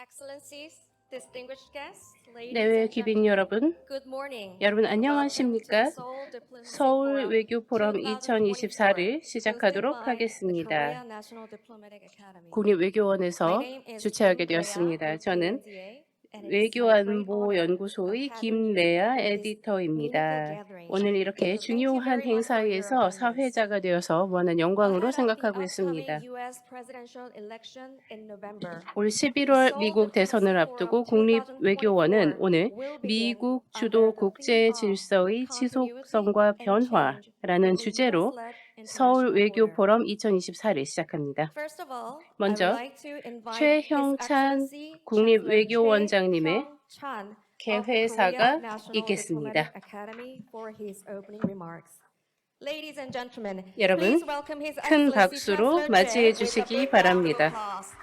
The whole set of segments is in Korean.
Excellencies, distinguished guests, ladies 내외 and 귀빈 gentlemen, 여러분, good morning. 여러분 Welcome to the 안녕하십니까? Seoul Diplomacy 서울 Forum 외교 포럼 2024, 2024를 hosted 시작하도록 by the 하겠습니다. Korea National Diplomatic Academy. My 국립외교원에서 name is 주최하게 Kim Lea 되었습니다. with 저는 KNDA, and it is my great honor of 외교안보연구소의 having you 김레아 for this meaningful 에디터입니다. gathering. 오늘 이렇게 Thank you 중요한 very much for your 행사에서 attendance. 사회자가 되어서 무한한 영광으로 Ahead of the 생각하고 upcoming 있습니다. U.S. presidential election in November, 올 the 11월 Seoul 미국 Diplomacy 대선을 Forum 앞두고 국립외교원은 2024 오늘 will begin 미국 under 주도 the theme 국제 of 질서의 continuity 지속성과 and change 변화라는 in the 주제로 U.S.-led 서울 international 외교 order. 포럼 2024를 시작합니다. First of all, I would 먼저 like to invite His 최형찬 Excellency Chancellor Choi 국립외교원장님의 Hyung-chan of the Korea 개회사가 National Diplomatic 있겠습니다. Academy for his opening remarks. Ladies and gentlemen, 여러분, please welcome His 큰 Excellency 박수로 Chancellor 맞이해 Choi with a 주시기 big round of 바랍니다. applause.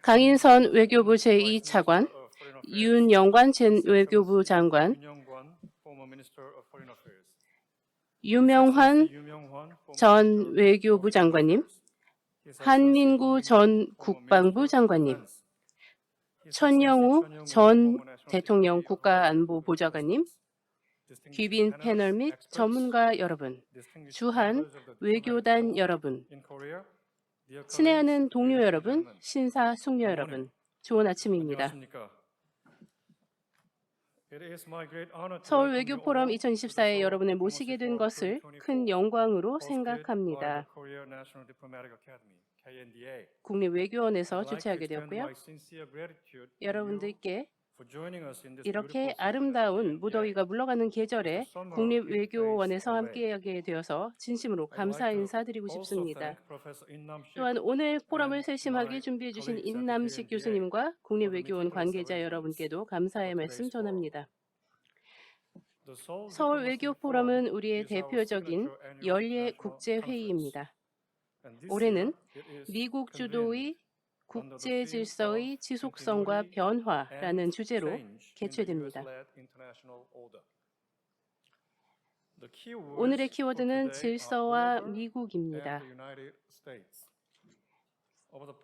강인선 외교부 제2차관, 윤영관 전 외교부 장관, 유명환 전 외교부 장관님, 한민구 전 국방부 장관님, 천영우 전 대통령 국가안보보좌관님, 귀빈 패널 및 전문가 여러분, 주한 외교단 여러분, 친애하는 동료 여러분, 신사 숙녀 여러분, 좋은 아침입니다. 서울 외교 포럼 2024에 여러분을 모시게 된 것을 큰 영광으로 생각합니다. 국립외교원에서 주최하게 되었고요. 여러분들께 이렇게 아름다운 무더위가 물러가는 계절에 국립외교원에서 함께하게 되어서 진심으로 감사 인사드리고 싶습니다. 또한 오늘 포럼을 세심하게 준비해 주신 인남식 교수님과 국립외교원 관계자 여러분께도 감사의 말씀 전합니다. 서울 외교 포럼은 우리의 대표적인 연례 국제 회의입니다. 올해는 미국 주도의 국제 질서의 지속성과 변화라는 주제로 개최됩니다. 오늘의 키워드는 질서와 미국입니다.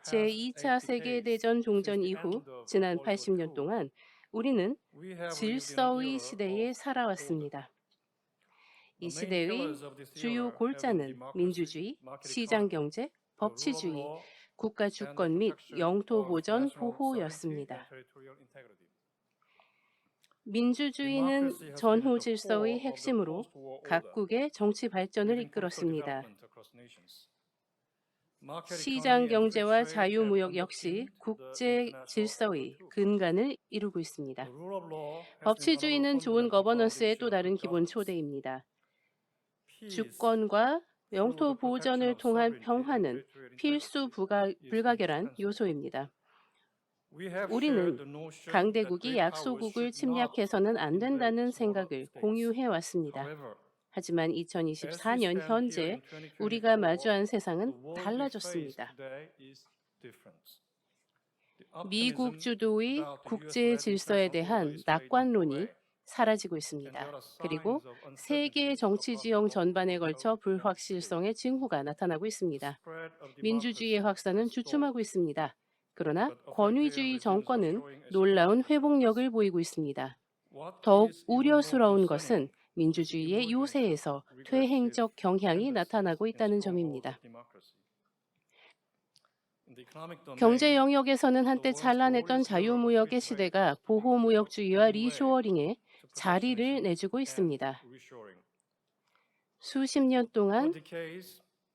제2차 세계대전 종전 이후 지난 80년 동안 우리는 질서의 시대에 살아왔습니다. 이 시대의 주요 골자는 민주주의, 시장경제, 법치주의, 국가 주권 및 영토 보전 보호였습니다. 민주주의는 전후 질서의 핵심으로 각국의 정치 발전을 이끌었습니다. 시장 경제와 자유무역 역시 국제 질서의 근간을 이루고 있습니다. 법치주의는 좋은 거버넌스의 또 다른 기본 초대입니다. 주권과 영토 보전을 통한 평화는 필수 불가결한 요소입니다. 우리는 강대국이 약소국을 침략해서는 안 된다는 생각을 공유해 왔습니다. 하지만 2024년 현재 우리가 마주한 세상은 달라졌습니다. 미국 주도의 국제 질서에 대한 낙관론이 사라지고 있습니다. 그리고 세계 정치 지형 전반에 걸쳐 불확실성의 징후가 나타나고 있습니다. 민주주의의 확산은 주춤하고 있습니다. 그러나 권위주의 정권은 놀라운 회복력을 보이고 있습니다. 더욱 우려스러운 것은 민주주의의 요새에서 퇴행적 경향이 나타나고 있다는 점입니다. 경제 영역에서는 한때 찬란했던 자유무역의 시대가 보호무역주의와 리쇼어링에 자리를 내주고 있습니다. 수십 년 동안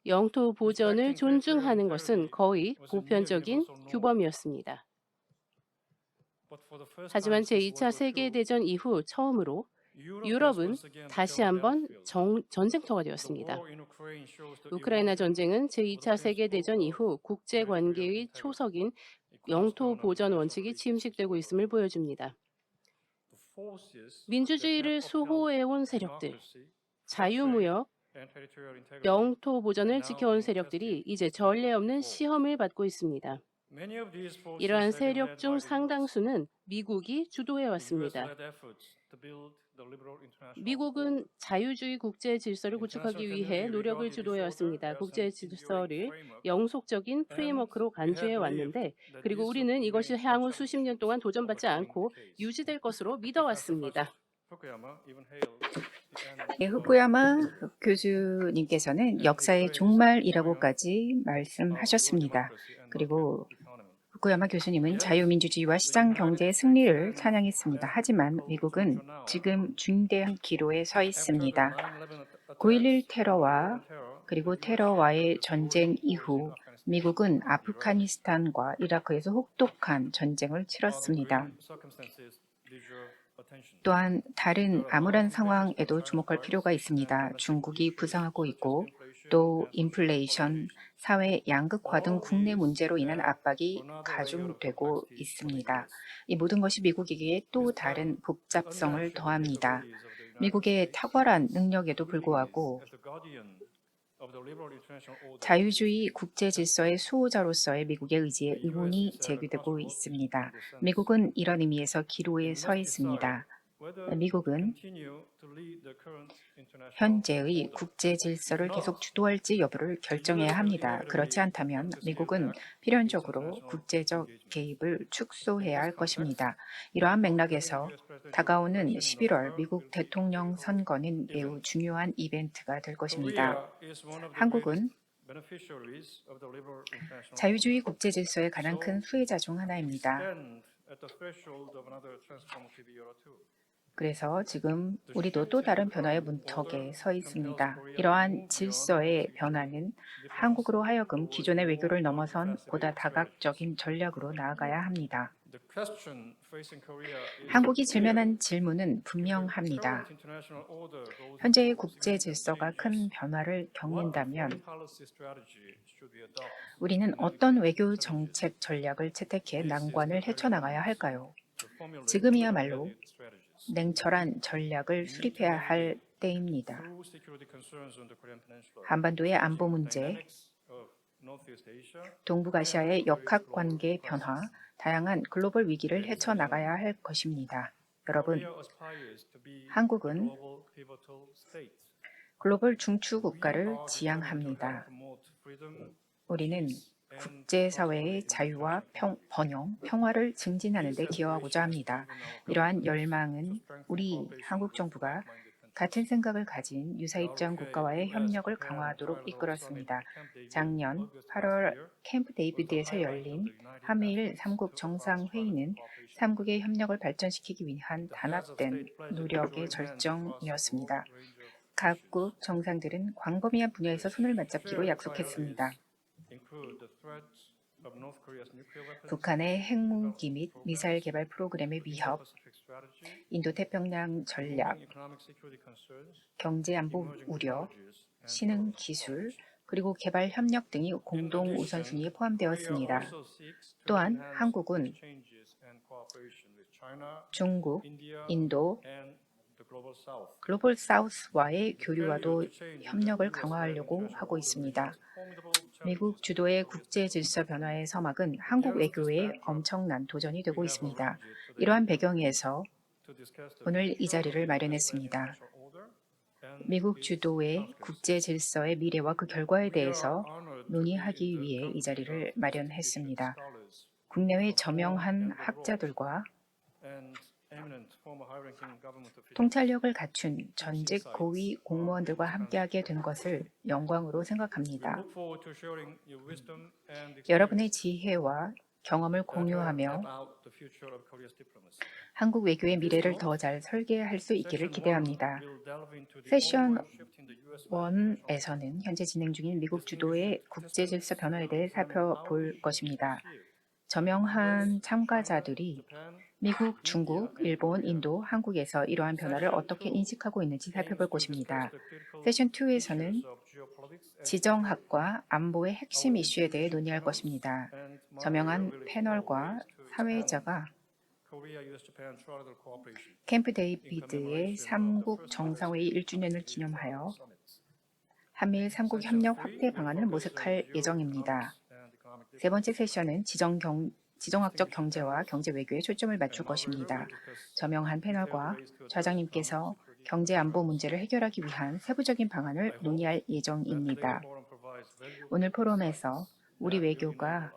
영토 보전을 존중하는 것은 거의 보편적인 규범이었습니다. 하지만 제2차 세계대전 이후 처음으로 유럽은 다시 한번 전쟁터가 되었습니다. 우크라이나 전쟁은 제2차 세계대전 이후 국제관계의 초석인 영토 보전 원칙이 침식되고 있음을 보여줍니다. 민주주의를 수호해온 세력들, 자유무역, 영토 보전을 지켜온 세력들이 이제 전례 없는 시험을 받고 있습니다. 이러한 세력 중 상당수는 미국이 주도해 왔습니다. 미국은 자유주의 국제 질서를 구축하기 위해 노력을 주도해 왔습니다. 국제 질서를 영속적인 프레임워크로 간주해 왔는데, 그리고 우리는 이것이 향후 수십 년 동안 도전받지 않고 유지될 것으로 믿어왔습니다. 네, 후쿠야마 교수님께서는 역사의 종말이라고까지 말씀하셨습니다. 그리고 후쿠야마 교수님은 자유민주주의와 시장 경제의 승리를 찬양했습니다. 하지만 미국은 지금 중대한 기로에 서 있습니다. 9.11 테러와 그리고 테러와의 전쟁 이후 미국은 아프가니스탄과 이라크에서 혹독한 전쟁을 치렀습니다. 또한 다른 암울한 상황에도 주목할 필요가 있습니다. 중국이 부상하고 있고 또 인플레이션, 사회 양극화 등 국내 문제로 인한 압박이 가중되고 있습니다. 이 모든 것이 미국에게 또 다른 복잡성을 더합니다. 미국의 탁월한 능력에도 불구하고 자유주의 국제 질서의 수호자로서의 미국의 의지에 의문이 제기되고 있습니다. 미국은 이런 의미에서 기로에 서 있습니다. 미국은 현재의 국제 질서를 계속 주도할지 여부를 결정해야 합니다. 그렇지 않다면 미국은 필연적으로 국제적 개입을 축소해야 할 것입니다. 이러한 맥락에서 다가오는 11월 미국 대통령 선거는 매우 중요한 이벤트가 될 것입니다. 한국은 자유주의 국제 질서의 가장 큰 수혜자 중 하나입니다. 그래서 지금 우리도 또 다른 변화의 문턱에 서 있습니다. 이러한 질서의 변화는 한국으로 하여금 기존의 외교를 넘어선 보다 다각적인 전략으로 나아가야 합니다. 한국이 직면한 질문은 분명합니다. 현재의 국제 질서가 큰 변화를 겪는다면 우리는 어떤 외교 정책 전략을 채택해 난관을 헤쳐나가야 할까요? 지금이야말로 냉철한 전략을 수립해야 할 때입니다. 한반도의 안보 문제, 동북아시아의 역학관계 변화, 다양한 글로벌 위기를 헤쳐나가야 할 것입니다. 여러분, 한국은 글로벌 중추 국가를 지향합니다. 우리는 국제사회의 자유와 번영, 평화를 증진하는 데 기여하고자 합니다. 이러한 열망은 우리 한국 정부가 같은 생각을 가진 유사입장 국가와의 협력을 강화하도록 이끌었습니다. 작년 8월 캠프 데이비드에서 열린 한미일 3국 정상회의는 3국의 협력을 발전시키기 위한 단합된 노력의 절정이었습니다. 각국 정상들은 광범위한 분야에서 손을 맞잡기로 약속했습니다. 북한의 핵무기 및 미사일 개발 프로그램의 위협, 인도태평양 전략, 경제안보 우려, 신흥 기술, 그리고 개발 협력 등이 공동 우선순위에 포함되었습니다. 또한 한국은 중국, 인도, 글로벌 사우스와의 교류와도 협력을 강화하려고 하고 있습니다. 미국 주도의 국제 질서 변화의 서막은 한국 외교에 엄청난 도전이 되고 있습니다. 이러한 배경에서 오늘 이 자리를 마련했습니다. 미국 주도의 국제 질서의 미래와 그 결과에 대해서 논의하기 위해 이 자리를 마련했습니다. 국내외 저명한 학자들과 통찰력을 갖춘 전직 고위 공무원들과 함께하게 된 것을 영광으로 생각합니다. 여러분의 지혜와 경험을 공유하며 한국 외교의 미래를 더 잘 설계할 수 있기를 기대합니다. 세션 1에서는 현재 진행 중인 미국 주도의 국제 질서 변화에 대해 살펴볼 것입니다. 저명한 참가자들이 미국, 중국, 일본, 인도, 한국에서 이러한 변화를 어떻게 인식하고 있는지 살펴볼 것입니다. 세션 2에서는 지정학과 안보의 핵심 이슈에 대해 논의할 것입니다. 저명한 패널과 사회자가 캠프 데이비드의 3국 정상회의 1주년을 기념하여 한미일 3국 협력 확대 방안을 모색할 예정입니다. 세 번째 세션은 지정학적 경제와 경제 외교에 초점을 맞출 것입니다. 저명한 패널과 좌장님께서 경제 안보 문제를 해결하기 위한 세부적인 방안을 논의할 예정입니다. 오늘 포럼에서 우리 외교가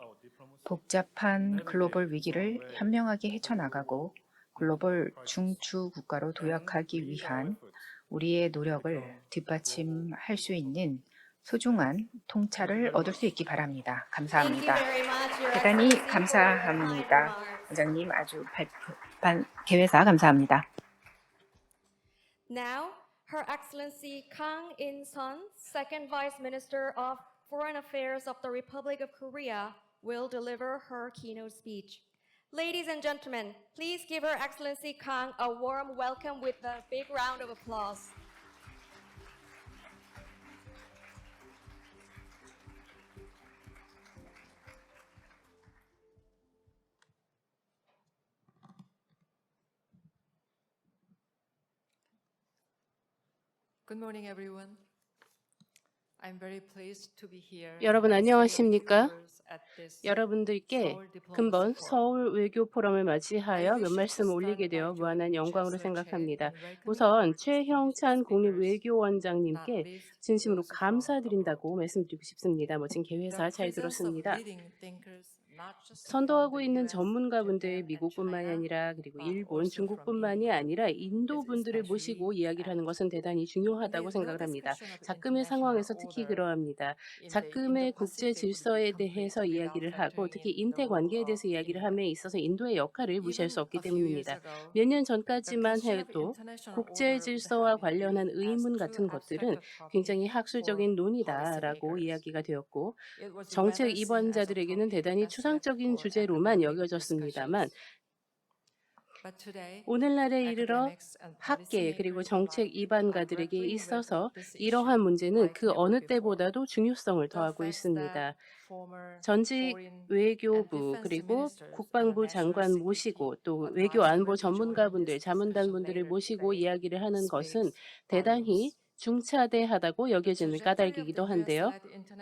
복잡한 글로벌 위기를 현명하게 헤쳐나가고 글로벌 중추 국가로 도약하기 위한 우리의 노력을 뒷받침할 수 있는 소중한 통찰을 얻을 수 있기 바랍니다. 감사합니다. 대단히 감사합니다. 원장님 아주 개회사 감사합니다. Now, Her Excellency Kang In-sun, Second Vice Minister of Foreign Affairs of the Republic of Korea, will deliver her keynote speech. Ladies and gentlemen, please give Her Excellency Kang a warm welcome with a big round of applause. Good morning, everyone. I'm very pleased to be here. 여러분 안녕하십니까? 여러분들께 여러분들께 금번 서울 외교 포럼을 맞이하여 몇 말씀 올리게 되어 무한한 영광으로 생각합니다. 우선 최형찬 국립외교원장님께 진심으로 감사드린다고 말씀드리고 싶습니다. 멋진 개회사 잘 들었습니다. 선도하고 있는 전문가분들 미국뿐만이 아니라 그리고 일본, 중국뿐만이 아니라 인도 분들을 모시고 이야기를 하는 것은 대단히 중요하다고 생각을 합니다. 작금의 상황에서 특히 그러합니다. 작금의 국제 질서에 대해서 이야기를 하고 특히 인태 관계에 대해서 이야기를 함에 있어서 인도의 역할을 무시할 수 없기 때문입니다. 몇 년 전까지만 해도 국제 질서와 관련한 의문 같은 것들은 굉장히 학술적인 논의다라고 이야기가 되었고 정책 입원자들에게는 대단히 추상적인 주제로만 여겨졌습니다만 오늘날에 이르러 학계 그리고 정책 입안가들에게 있어서 이러한 문제는 그 어느 때보다도 중요성을 더하고 있습니다. 전직 외교부 그리고 국방부 장관 모시고 또 외교 안보 전문가분들, 자문단분들을 모시고 이야기를 하는 것은 대단히 중차대하다고 여겨지는 까닭이기도 한데요.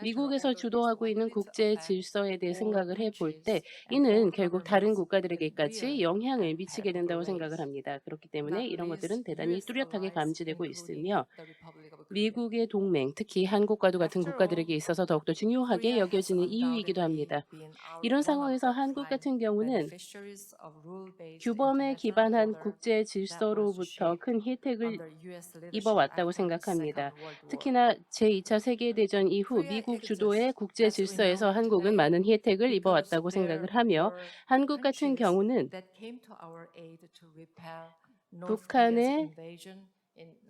미국에서 주도하고 있는 국제 질서에 대해 생각을 해볼 때 이는 결국 다른 국가들에게까지 영향을 미치게 된다고 생각을 합니다. 그렇기 때문에 이런 것들은 대단히 뚜렷하게 감지되고 있으며 미국의 동맹, 특히 한국과도 같은 국가들에게 있어서 더욱더 중요하게 여겨지는 이유이기도 합니다. 이런 상황에서 한국 같은 경우는 규범에 기반한 국제 질서로부터 큰 혜택을 입어왔다고 생각합니다. 특히나 제2차 세계대전 이후 미국 주도의 국제 질서에서 한국은 많은 혜택을 입어왔다고 생각을 하며 한국 같은 경우는 북한의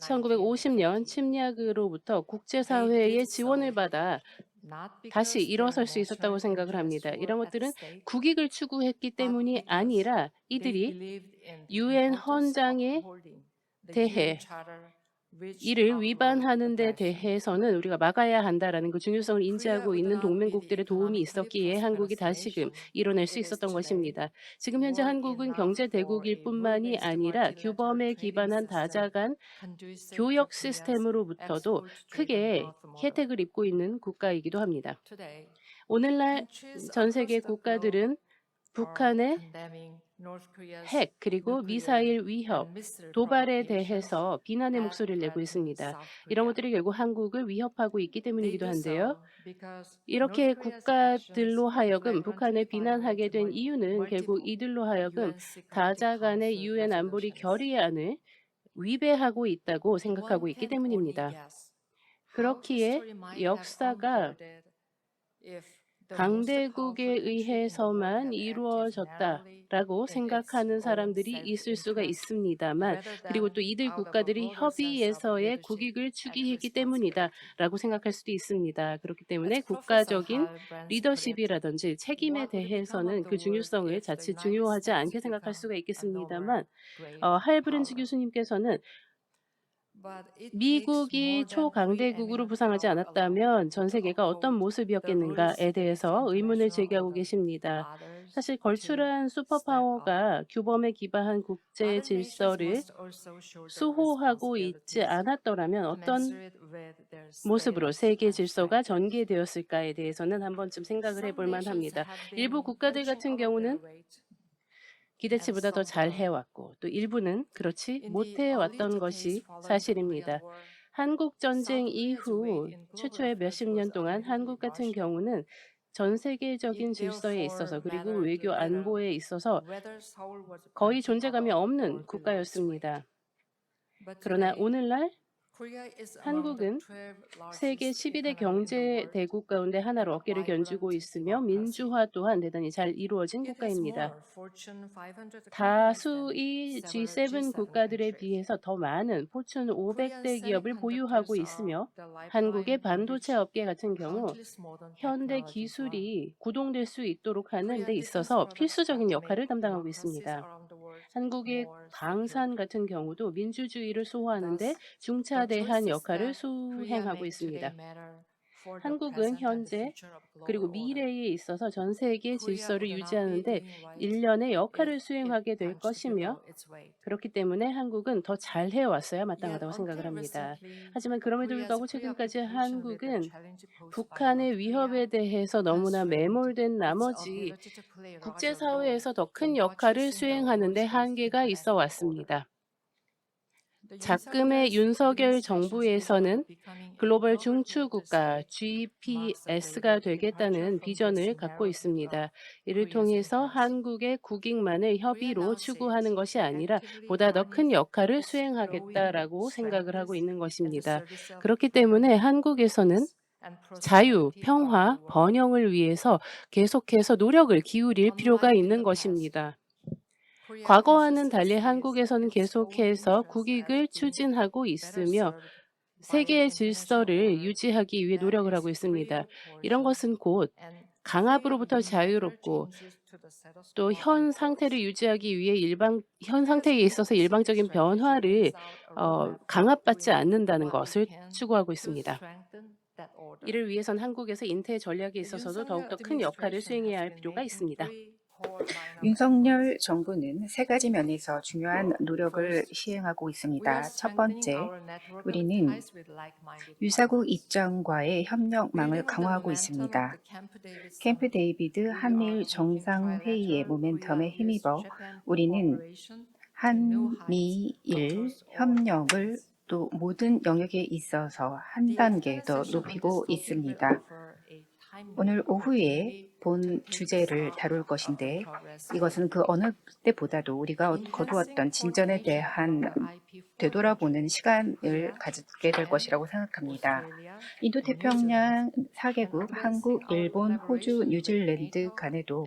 1950년 침략으로부터 국제사회의 지원을 받아 다시 일어설 수 있었다고 생각을 합니다. 이런 것들은 국익을 추구했기 때문이 아니라 이들이 유엔 헌장에 대해 이를 위반하는 데 대해서는 우리가 막아야 한다라는 그 중요성을 인지하고 있는 동맹국들의 도움이 있었기에 한국이 다시금 이뤄낼 수 있었던 것입니다. 지금 현재 한국은 경제 대국일 뿐만이 아니라 규범에 기반한 다자간 교역 시스템으로부터도 크게 혜택을 입고 있는 국가이기도 합니다. 오늘날 전 세계 국가들은 북한의 핵 그리고 미사일 위협, 도발에 대해서 비난의 목소리를 내고 있습니다. 이런 것들이 결국 한국을 위협하고 있기 때문이기도 한데요. 이렇게 국가들로 하여금 북한을 비난하게 된 이유는 결국 이들로 하여금 다자간의 유엔 안보리 결의안을 위배하고 있다고 생각하고 있기 때문입니다. 그렇기에 역사가 강대국에 의해서만 이루어졌다라고 생각하는 사람들이 있을 수가 있습니다만 그리고 또 이들 국가들이 협의에서의 국익을 추구했기 때문이다라고 생각할 수도 있습니다. 그렇기 때문에 국가적인 리더십이라든지 책임에 대해서는 그 중요성을 자칫 중요하지 않게 생각할 수가 있겠습니다만 할브렌즈 교수님께서는 미국이 초강대국으로 부상하지 않았다면 전 세계가 어떤 모습이었겠는가에 대해서 의문을 제기하고 계십니다. 사실 걸출한 슈퍼파워가 규범에 기반한 국제 질서를 수호하고 있지 않았더라면 어떤 모습으로 세계 질서가 전개되었을까에 대해서는 한 번쯤 생각을 해볼 만합니다. 일부 국가들 같은 경우는 기대치보다 더 잘 해왔고 또 일부는 그렇지 못해왔던 것이 사실입니다. 한국 전쟁 이후 최초의 몇십 년 동안 한국 같은 경우는 전 세계적인 질서에 있어서 그리고 외교 안보에 있어서 거의 존재감이 없는 국가였습니다. 그러나 오늘날 한국은 세계 12대 경제 대국 가운데 하나로 어깨를 견주고 있으며 민주화 또한 대단히 잘 이루어진 국가입니다. 다수의 G7 국가들에 비해서 더 많은 포춘 500대 기업을 보유하고 있으며 한국의 반도체 업계 같은 경우 현대 기술이 구동될 수 있도록 하는 데 있어서 필수적인 역할을 담당하고 있습니다. 한국의 방산 같은 경우도 민주주의를 수호하는 데 중차대한 역할을 수행하고 있습니다. 한국은 현재 그리고 미래에 있어서 전 세계 질서를 유지하는 데 일련의 역할을 수행하게 될 것이며 그렇기 때문에 한국은 더 잘해왔어야 마땅하다고 생각을 합니다. 하지만 그럼에도 불구하고 최근까지 한국은 북한의 위협에 대해서 너무나 매몰된 나머지 국제사회에서 더 큰 역할을 수행하는 데 한계가 있어 왔습니다. 작금의 윤석열 정부에서는 글로벌 중추국가 GPS가 되겠다는 비전을 갖고 있습니다. 이를 통해서 한국의 국익만을 협의로 추구하는 것이 아니라 보다 더 큰 역할을 수행하겠다라고 생각을 하고 있는 것입니다. 그렇기 때문에 한국에서는 자유, 평화, 번영을 위해서 계속해서 노력을 기울일 필요가 있는 것입니다. 과거와는 달리 한국에서는 계속해서 국익을 추진하고 있으며 세계의 질서를 유지하기 위해 노력을 하고 있습니다. 이런 것은 곧 강압으로부터 자유롭고 또 현 상태를 유지하기 위해 현 상태에 있어서 일방적인 변화를 강압받지 않는다는 것을 추구하고 있습니다. 이를 위해선 한국에서 인태 전략에 있어서도 더욱더 큰 역할을 수행해야 할 필요가 있습니다. 윤석열 정부는 세 가지 면에서 중요한 노력을 시행하고 있습니다. 첫 번째, 우리는 유사국 입장과의 협력망을 강화하고 있습니다. 캠프 데이비드 한미일 정상회의의 모멘텀에 힘입어 우리는 한미일 협력을 또 모든 영역에 있어서 한 단계 더 높이고 있습니다. 오늘 오후에 본 주제를 다룰 것인데 이것은 그 어느 때보다도 우리가 거두었던 진전에 대한 되돌아보는 시간을 가지게 될 것이라고 생각합니다. 인도태평양 4개국, 한국, 일본, 호주, 뉴질랜드 간에도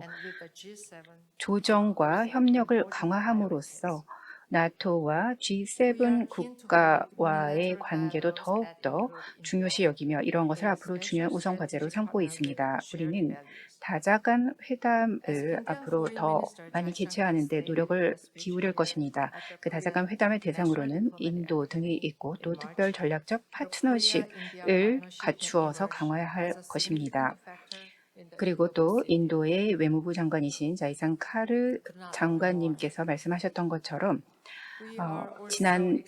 조정과 협력을 강화함으로써 나토와 G7 국가와의 관계도 더욱더 중요시 여기며 이러한 것을 앞으로 중요한 우선 과제로 삼고 있습니다. 우리는 다자간 회담을 앞으로 더 많이 개최하는 데 노력을 기울일 것입니다. 그 다자간 회담의 대상으로는 인도 등이 있고 또 특별 전략적 파트너십을 갖추어서 강화해야 할 것입니다. 그리고 또 인도의 외무부 장관이신 자이상 카르 장관님께서 말씀하셨던 것처럼 지난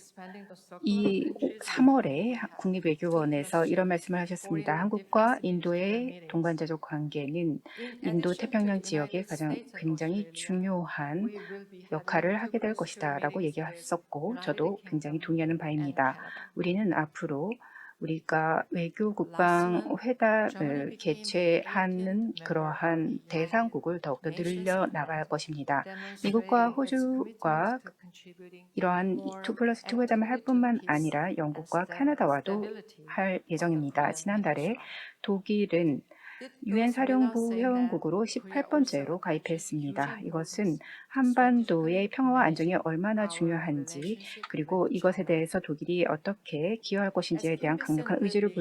3월에 국립외교원에서 이런 말씀을 하셨습니다. 한국과 인도의 동반자적 관계는 인도 태평양 지역에 가장 굉장히 중요한 역할을 하게 될 것이다 라고 얘기했었고 저도 굉장히 동의하는 바입니다. 우리는 앞으로 우리가 외교 국방 회담을 개최하는 그러한 대상국을 더욱더 늘려 나갈 것입니다. 미국과 호주가 이러한 2+2 회담을 할 뿐만 아니라 영국과 캐나다와도 할 예정입니다. 지난달에 독일은 유엔 사령부 회원국으로 18번째로 가입했습니다. 이것은 한반도의 평화와 안정이 얼마나 중요한지 그리고 이것에 대해서 독일이 어떻게 기여할 것인지에 대한 강력한 의지를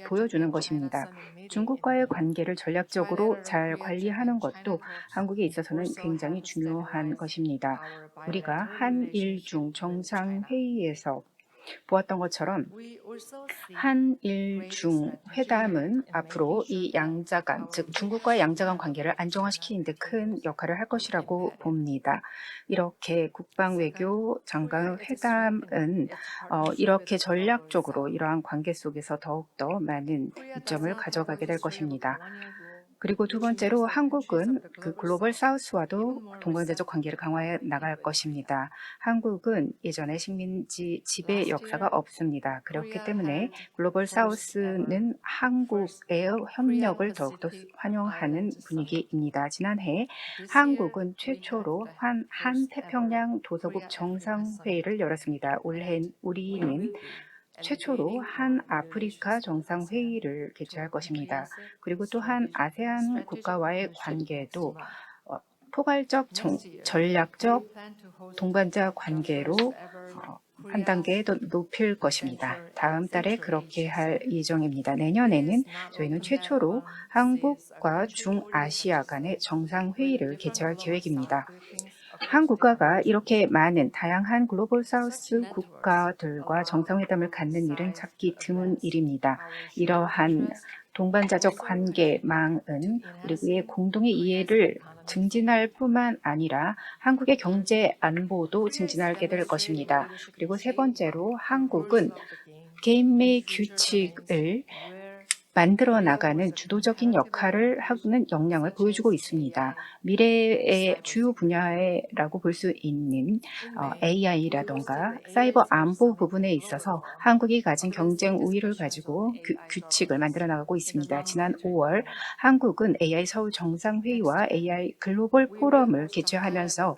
보여주는 것입니다. 중국과의 관계를 전략적으로 잘 관리하는 것도 한국에 있어서는 굉장히 중요한 것입니다. 우리가 한일중 정상회의에서 보았던 것처럼 We also see 한일중 회담은 앞으로 이 양자간, 즉 중국과의 양자간 관계를 안정화시키는 데 큰 역할을 할 것이라고 봅니다. 이렇게 국방외교 장관 회담은 이렇게 전략적으로 이러한 관계 속에서 더욱더 많은 이점을 가져가게 될 것입니다. 그리고 두 번째로 한국은 그 글로벌 사우스와도 동반자적 관계를 강화해 나갈 것입니다. 한국은 예전에 식민지 지배 역사가 없습니다. 그렇기 때문에 글로벌 사우스는 한국의 협력을 더욱더 환영하는 분위기입니다. 지난해 한국은 최초로 한 태평양 도서국 정상회의를 열었습니다. 올해 우리는 최초로 한 아프리카 정상회의를 개최할 것입니다. 그리고 또한 아세안 국가와의 관계도 포괄적 전략적 동반자 관계로 한 단계 더 높일 것입니다. 다음 달에 그렇게 할 예정입니다. 내년에는 저희는 최초로 한국과 중아시아 간의 정상회의를 개최할 계획입니다. 한 국가가 이렇게 많은 다양한 글로벌 사우스 국가들과 정상회담을 갖는 일은 찾기 드문 일입니다. 이러한 동반자적 관계망은 우리의 공동의 이해를 증진할 뿐만 아니라 한국의 경제 안보도 증진하게 될 것입니다. 그리고 세 번째로 한국은 게임의 규칙을 만들어 나가는 주도적인 역할을 하는 역량을 보여주고 있습니다. 미래의 주요 분야라고 볼 수 있는 AI라던가 사이버 안보 부분에 있어서 한국이 가진 경쟁 우위를 가지고 규칙을 만들어 나가고 있습니다. 지난 5월 한국은 AI 서울 정상회의와 AI 글로벌 포럼을 개최하면서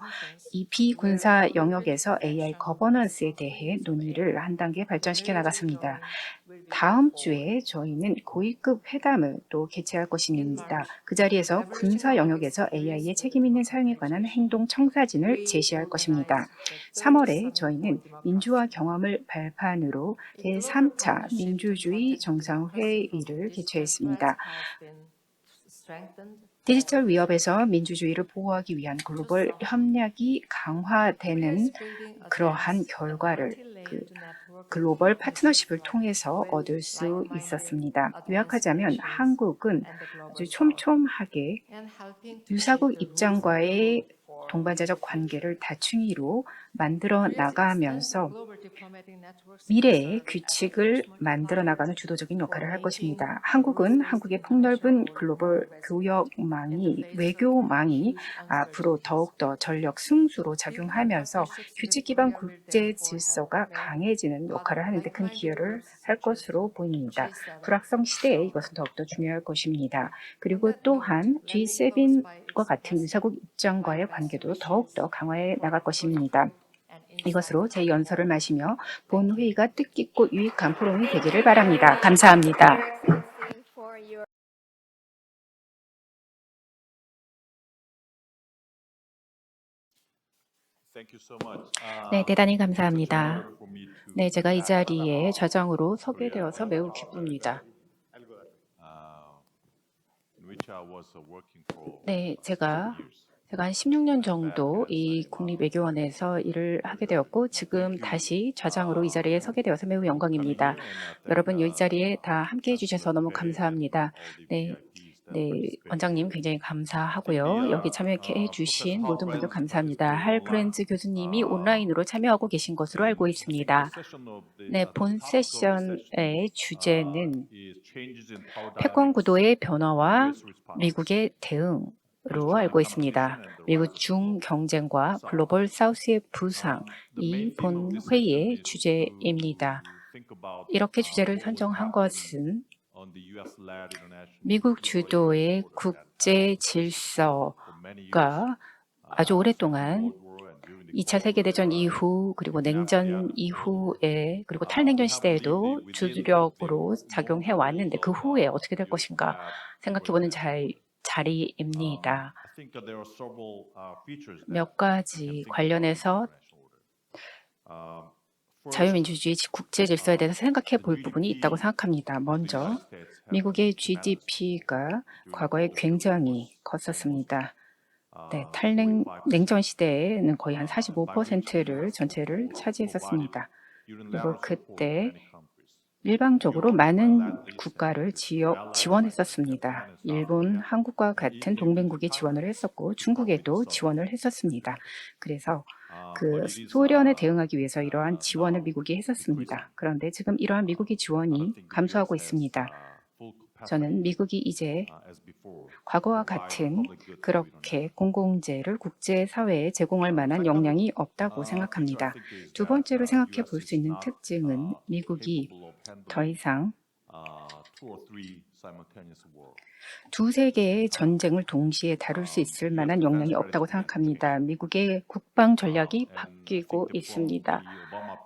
이 비군사 영역에서 AI 거버넌스에 대해 논의를 한 단계 발전시켜 나갔습니다. 다음 주에 저희는 고위급 회담을 또 개최할 것입니다. 그 자리에서 군사 영역에서 AI의 책임 있는 사용에 관한 행동 청사진을 제시할 것입니다. 3월에 저희는 민주화 경험을 발판으로 제3차 민주주의 정상회의를 개최했습니다. 디지털 위협에서 민주주의를 보호하기 위한 글로벌 협력이 강화되는 그러한 결과를 글로벌 파트너십을 통해서 얻을 수 있었습니다. 요약하자면 한국은 아주 촘촘하게 유사국 입장과의 동반자적 관계를 다층이로 만들어 나가면서 미래의 규칙을 만들어 나가는 주도적인 역할을 할 것입니다. 한국은 한국의 폭넓은 글로벌 교역망이, 외교망이 앞으로 더욱더 전력 승수로 작용하면서 규칙 기반 국제 질서가 강해지는 역할을 하는 데 큰 기여를 할 것으로 보입니다. 불확성 시대에 이것은 더욱더 중요할 것입니다. 그리고 또한 G7과 같은 유사국 입장과의 관계도 더욱더 강화해 나갈 것입니다. 이것으로 제 연설을 마시며 본 회의가 뜻깊고 유익한 포럼이 되기를 바랍니다. 감사합니다. 네, 대단히 감사합니다. 네, 제가 이 자리에 좌장으로 서게 되어서 매우 기쁩니다. 네, 제가 한 16년 정도 이 국립외교원에서 일을 하게 되었고 지금 다시 좌장으로 이 자리에 서게 되어서 매우 영광입니다. 여러분 이 자리에 다 함께해 주셔서 너무 감사합니다. 네, 원장님 굉장히 감사하고요. 여기 참여해 주신 모든 분들 감사합니다. 할 프렌즈 교수님이 온라인으로 참여하고 계신 것으로 알고 있습니다. 네, 본 세션의 주제는 패권 구도의 변화와 미국의 대응 로 알고 있습니다. 미국 중 경쟁과 글로벌 사우스의 부상이 본 회의의 주제입니다. 이렇게 주제를 선정한 것은 미국 주도의 국제 질서가 아주 오랫동안 2차 세계대전 이후 그리고 냉전 이후에 그리고 탈냉전 시대에도 주력으로 작용해 왔는데 그 후에 어떻게 될 것인가 생각해보는 자리입니다. 몇 가지 관련해서 자유민주주의 국제 질서에 대해서 생각해 볼 부분이 있다고 생각합니다. 먼저 미국의 GDP가 과거에 굉장히 컸었습니다. 네, 냉전 시대에는 거의 한 45%를 전체를 차지했었습니다. 그리고 그때 일방적으로 많은 국가를 지원했었습니다. 일본, 한국과 같은 동맹국이 지원을 했었고 중국에도 지원을 했었습니다. 그래서 그 소련에 대응하기 위해서 이러한 지원을 미국이 했었습니다. 그런데 지금 이러한 미국의 지원이 감소하고 있습니다. 저는 미국이 이제 과거와 같은 그렇게 공공재를 국제사회에 제공할 만한 역량이 없다고 생각합니다. 두 번째로 생각해 볼 수 있는 특징은 미국이 더 이상 두세 개의 전쟁을 동시에 다룰 수 있을 만한 역량이 없다고 생각합니다. 미국의 국방 전략이 바뀌고 있습니다.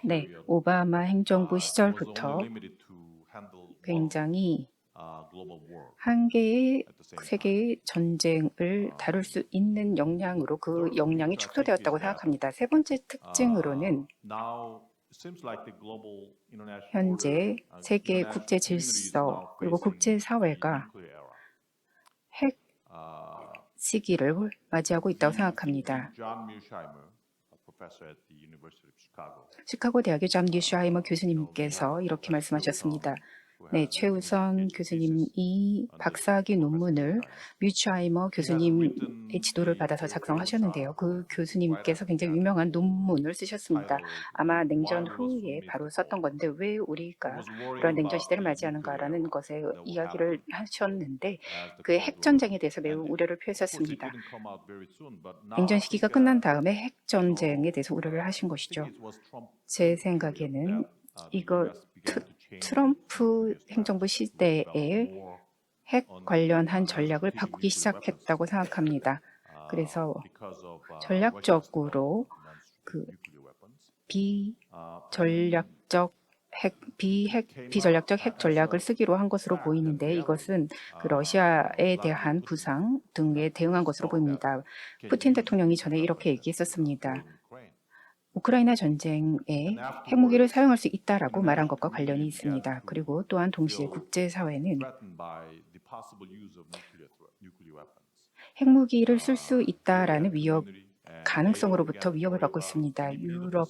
네, 오바마 행정부 시절부터 굉장히 한 개의 세계의 전쟁을 다룰 수 있는 역량으로 그 역량이 축소되었다고 생각합니다. 세 번째 특징으로는 현재 세계 국제 질서 그리고 국제 사회가 핵 시기를 맞이하고 있다고 생각합니다. 시카고 대학의 존 뉴슈하이머 교수님께서 이렇게 말씀하셨습니다. 네, 최우선 교수님이 박사학위 논문을 뮤츠하이머 교수님의 지도를 받아서 작성하셨는데요. 그 교수님께서 굉장히 유명한 논문을 쓰셨습니다. 아마 냉전 후에 바로 썼던 건데 왜 우리가 그런 냉전 시대를 맞이하는가라는 것에 이야기를 하셨는데 그 핵전쟁에 대해서 매우 우려를 표했었습니다. 냉전 시기가 끝난 다음에 핵전쟁에 대해서 우려를 하신 것이죠. 제 생각에는 이거 트럼프 행정부 시대에 핵 관련한 전략을 바꾸기 시작했다고 생각합니다. 그래서 전략적으로 그 비전략적 핵 전략을 쓰기로 한 것으로 보이는데 이것은 그 러시아에 대한 부상 등에 대응한 것으로 보입니다. 푸틴 대통령이 전에 이렇게 얘기했었습니다. 우크라이나 전쟁에 핵무기를 사용할 수 있다라고 말한 것과 관련이 있습니다. 그리고 또한 동시에 국제사회는 핵무기를 쓸 수 있다라는 가능성으로부터 위협을 받고 있습니다. 유럽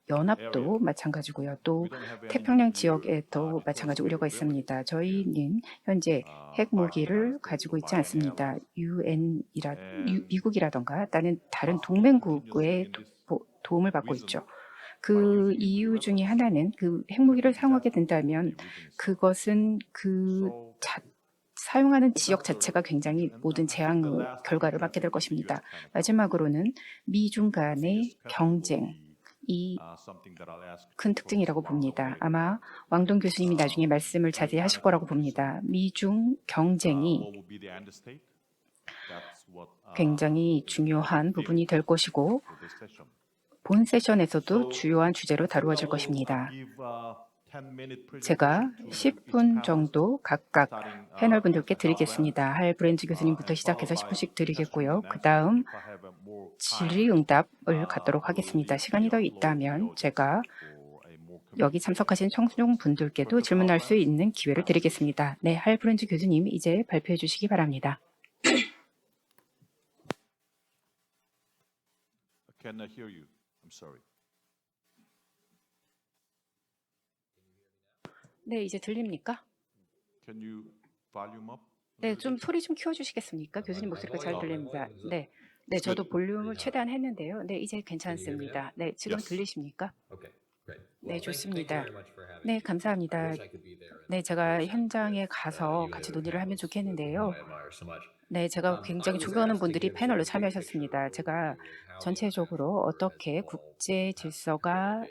연합도 마찬가지고요. 또 태평양 지역에도 마찬가지 우려가 있습니다. 저희는 현재 핵무기를 가지고 있지 않습니다. 미국이라던가 다른 동맹국의 도움을 받고 있죠. 그 이유 중에 하나는 그 핵무기를 사용하게 된다면 그것은 사용하는 지역 자체가 굉장히 모든 재앙의 결과를 맞게 될 것입니다. 마지막으로는 미중 간의 경쟁이 큰 특징이라고 봅니다. 아마 왕동 교수님이 나중에 말씀을 자세히 하실 거라고 봅니다. 미중 경쟁이 굉장히 중요한 부분이 될 것이고 본 세션에서도 주요한 주제로 다루어질 것입니다. 제가 10분 정도 각각 패널분들께 드리겠습니다. 할 브랜즈 교수님부터 시작해서 10분씩 드리겠고요. 그 다음 질의응답을 갖도록 하겠습니다. 시간이 더 있다면 제가 여기 참석하신 청중분들께도 질문할 수 있는 기회를 드리겠습니다. 네, 할 브랜즈 교수님 이제 발표해 주시기 바랍니다. Cannot hear you. I'm sorry. 네, 이제 들립니까? Can you volume up? 네, 좀 소리 좀 키워주시겠습니까? 교수님 목소리가 잘 들립니다. 네, 네, 저도 볼륨을 최대한 했는데요. 네, 이제 괜찮습니다. 네, 지금 들리십니까? 네, 좋습니다. 네, 감사합니다. 네, 제가 현장에 가서 같이 논의를 하면 좋겠는데요. 네, 제가 굉장히 존경하는 분들이 패널로 참여하셨습니다. 제가 전체적으로 어떻게 국제 질서가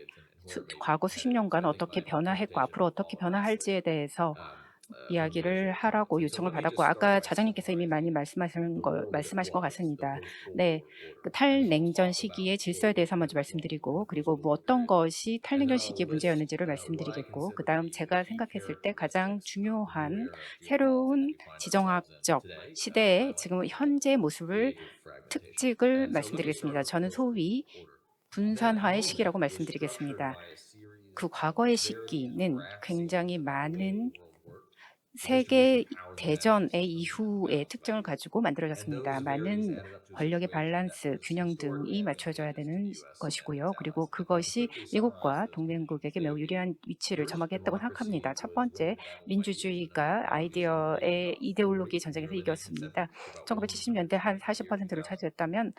과거 수십 년간 어떻게 변화했고 앞으로 어떻게 변화할지에 대해서 이야기를 하라고 요청을 받았고 아까 자장님께서 이미 많이 말씀하신 것 같습니다. 네, 그 탈냉전 시기의 질서에 대해서 먼저 말씀드리고 그리고 뭐 어떤 것이 탈냉전 시기의 문제였는지를 말씀드리겠고 그 다음 제가 생각했을 때 가장 중요한 새로운 지정학적 시대의 지금 현재 모습을 특징을 말씀드리겠습니다. 저는 소위 분산화의 시기라고 말씀드리겠습니다. 그 과거의 시기는 굉장히 많은 세계 대전의 이후의 특징을 가지고 만들어졌습니다. 많은 권력의 밸런스, 균형 등이 맞춰져야 되는 것이고요. 그리고 그것이 미국과 동맹국에게 매우 유리한 위치를 점하게 했다고 생각합니다. 첫 번째, 민주주의가 아이디어의 이데올로기 전쟁에서 이겼습니다. 1970년대 한 40%를 차지했다면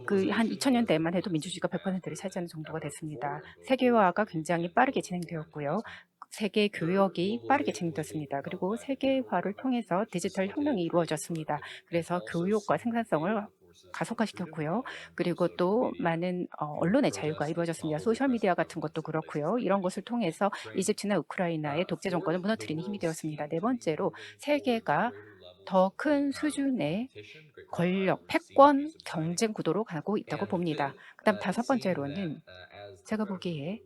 그 한 2000년대만 해도 민주주의가 100%를 차지하는 정도가 됐습니다. 세계화가 굉장히 빠르게 진행되었고요. 세계 교역이 빠르게 진행됐습니다. 그리고 세계화를 통해서 디지털 혁명이 이루어졌습니다. 그래서 교육과 생산성을 가속화시켰고요. 그리고 또 많은 언론의 자유가 이루어졌습니다. 소셜미디어 같은 것도 그렇고요. 이런 것을 통해서 이집트나 우크라이나의 독재 정권을 무너뜨리는 힘이 되었습니다. 네 번째로 세계가 더 큰 수준의 권력, 패권 경쟁 구도로 가고 있다고 봅니다. 그다음 다섯 번째로는 제가 보기에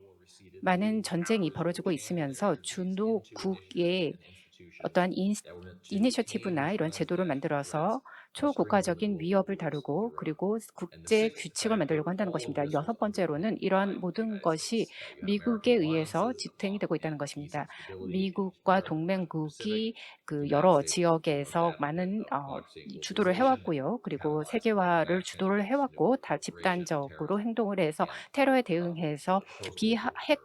많은 전쟁이 벌어지고 있으면서 주도국의 어떠한 이니셔티브나 이런 제도를 만들어서 초국가적인 위협을 다루고 그리고 국제 규칙을 만들려고 한다는 것입니다. 여섯 번째로는 이러한 모든 것이 미국에 의해서 지탱이 되고 있다는 것입니다. 미국과 동맹국이 그 여러 지역에서 많은 주도를 해왔고요. 그리고 세계화를 주도를 해왔고 다 집단적으로 행동을 해서 테러에 대응해서 비핵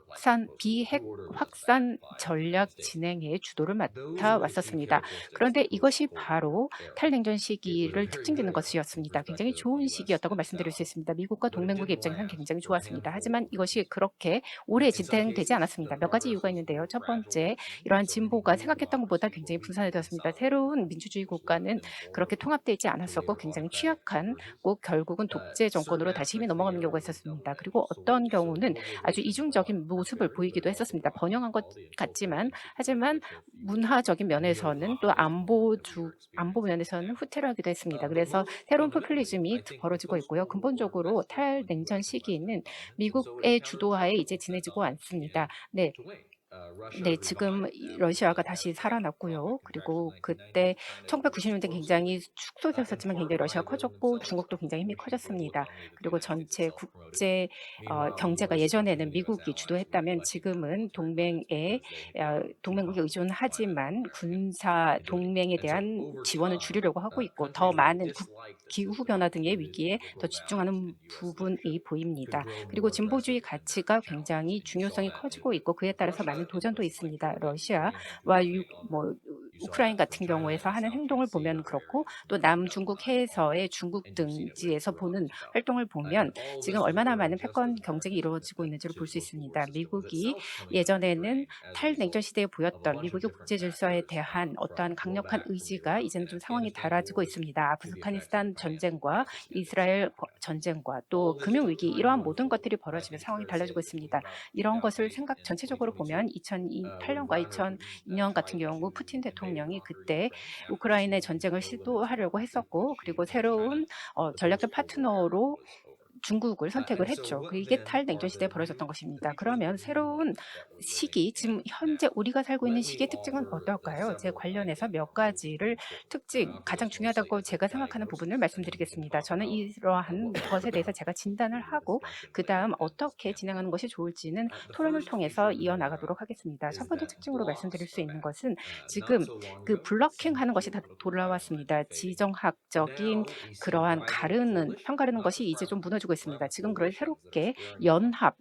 확산 전략 진행에 주도를 맡아 왔었습니다. 그런데 이것이 바로 탈냉전 시기를 특징짓는 것이었습니다. 굉장히 좋은 시기였다고 말씀드릴 수 있습니다. 미국과 동맹국의 입장에서는 굉장히 좋았습니다. 하지만 이것이 그렇게 오래 진행되지 않았습니다. 몇 가지 이유가 있는데요. 첫 번째, 이러한 진보가 생각했던 것보다 굉장히 분산되었습니다. 새로운 민주주의 국가는 그렇게 통합되어 있지 않았었고 굉장히 취약한 꼭 결국은 독재 정권으로 다시 힘이 넘어가는 경우가 있었습니다. 그리고 어떤 경우는 아주 이중적인 모습을 보이기도 했었습니다. 번영한 것 같지만 하지만 문화적인 면에서는 또 안보 면에서는 후퇴를 하기도 했습니다. 그래서 새로운 포퓰리즘이 벌어지고 있고요. 근본적으로 탈냉전 시기는 미국의 주도하에 이제 지내지고 않습니다. 네, 네, 지금 러시아가 다시 살아났고요. 그리고 그때 1990년대 굉장히 축소되었었지만 굉장히 러시아가 커졌고 중국도 굉장히 힘이 커졌습니다. 그리고 전체 국제 경제가 예전에는 미국이 주도했다면 지금은 동맹국에 의존하지만 군사 동맹에 대한 지원을 줄이려고 하고 있고 더 많은 기후 변화 등의 위기에 더 집중하는 부분이 보입니다. 그리고 진보주의 가치가 굉장히 중요성이 커지고 있고 그에 따라서 많은 도전도 있습니다. 러시아와 우크라이나 같은 경우에서 하는 행동을 보면 그렇고 또 남중국 해에서의 중국 등지에서 보는 활동을 보면 지금 얼마나 많은 패권 경쟁이 이루어지고 있는지를 볼 수 있습니다. 미국이 예전에는 탈냉전 시대에 보였던 미국의 국제 질서에 대한 어떠한 강력한 의지가 이제는 좀 상황이 달라지고 있습니다. 아프가니스탄 전쟁과 이스라엘 전쟁과 또 금융위기 이러한 모든 것들이 벌어지면 상황이 달라지고 있습니다. 이런 것을 전체적으로 보면 2008년과 2002년 같은 경우 푸틴 대통령이 그때 우크라이나의 전쟁을 시도하려고 했었고 그리고 새로운 전략적 파트너로 중국을 선택을 했죠. 이게 탈냉전 시대에 벌어졌던 것입니다. 그러면 새로운 시기, 지금 현재 우리가 살고 있는 시기의 특징은 어떨까요? 제 관련해서 몇 가지를 가장 중요하다고 제가 생각하는 부분을 말씀드리겠습니다. 저는 이러한 것에 대해서 제가 진단을 하고 그다음 어떻게 진행하는 것이 좋을지는 토론을 통해서 이어나가도록 하겠습니다. 첫 번째 특징으로 말씀드릴 수 있는 것은 지금 그 블러킹하는 것이 다 돌아왔습니다. 지정학적인 그러한 편가르는 것이 이제 좀 무너지고 있습니다. 지금 그래서 새롭게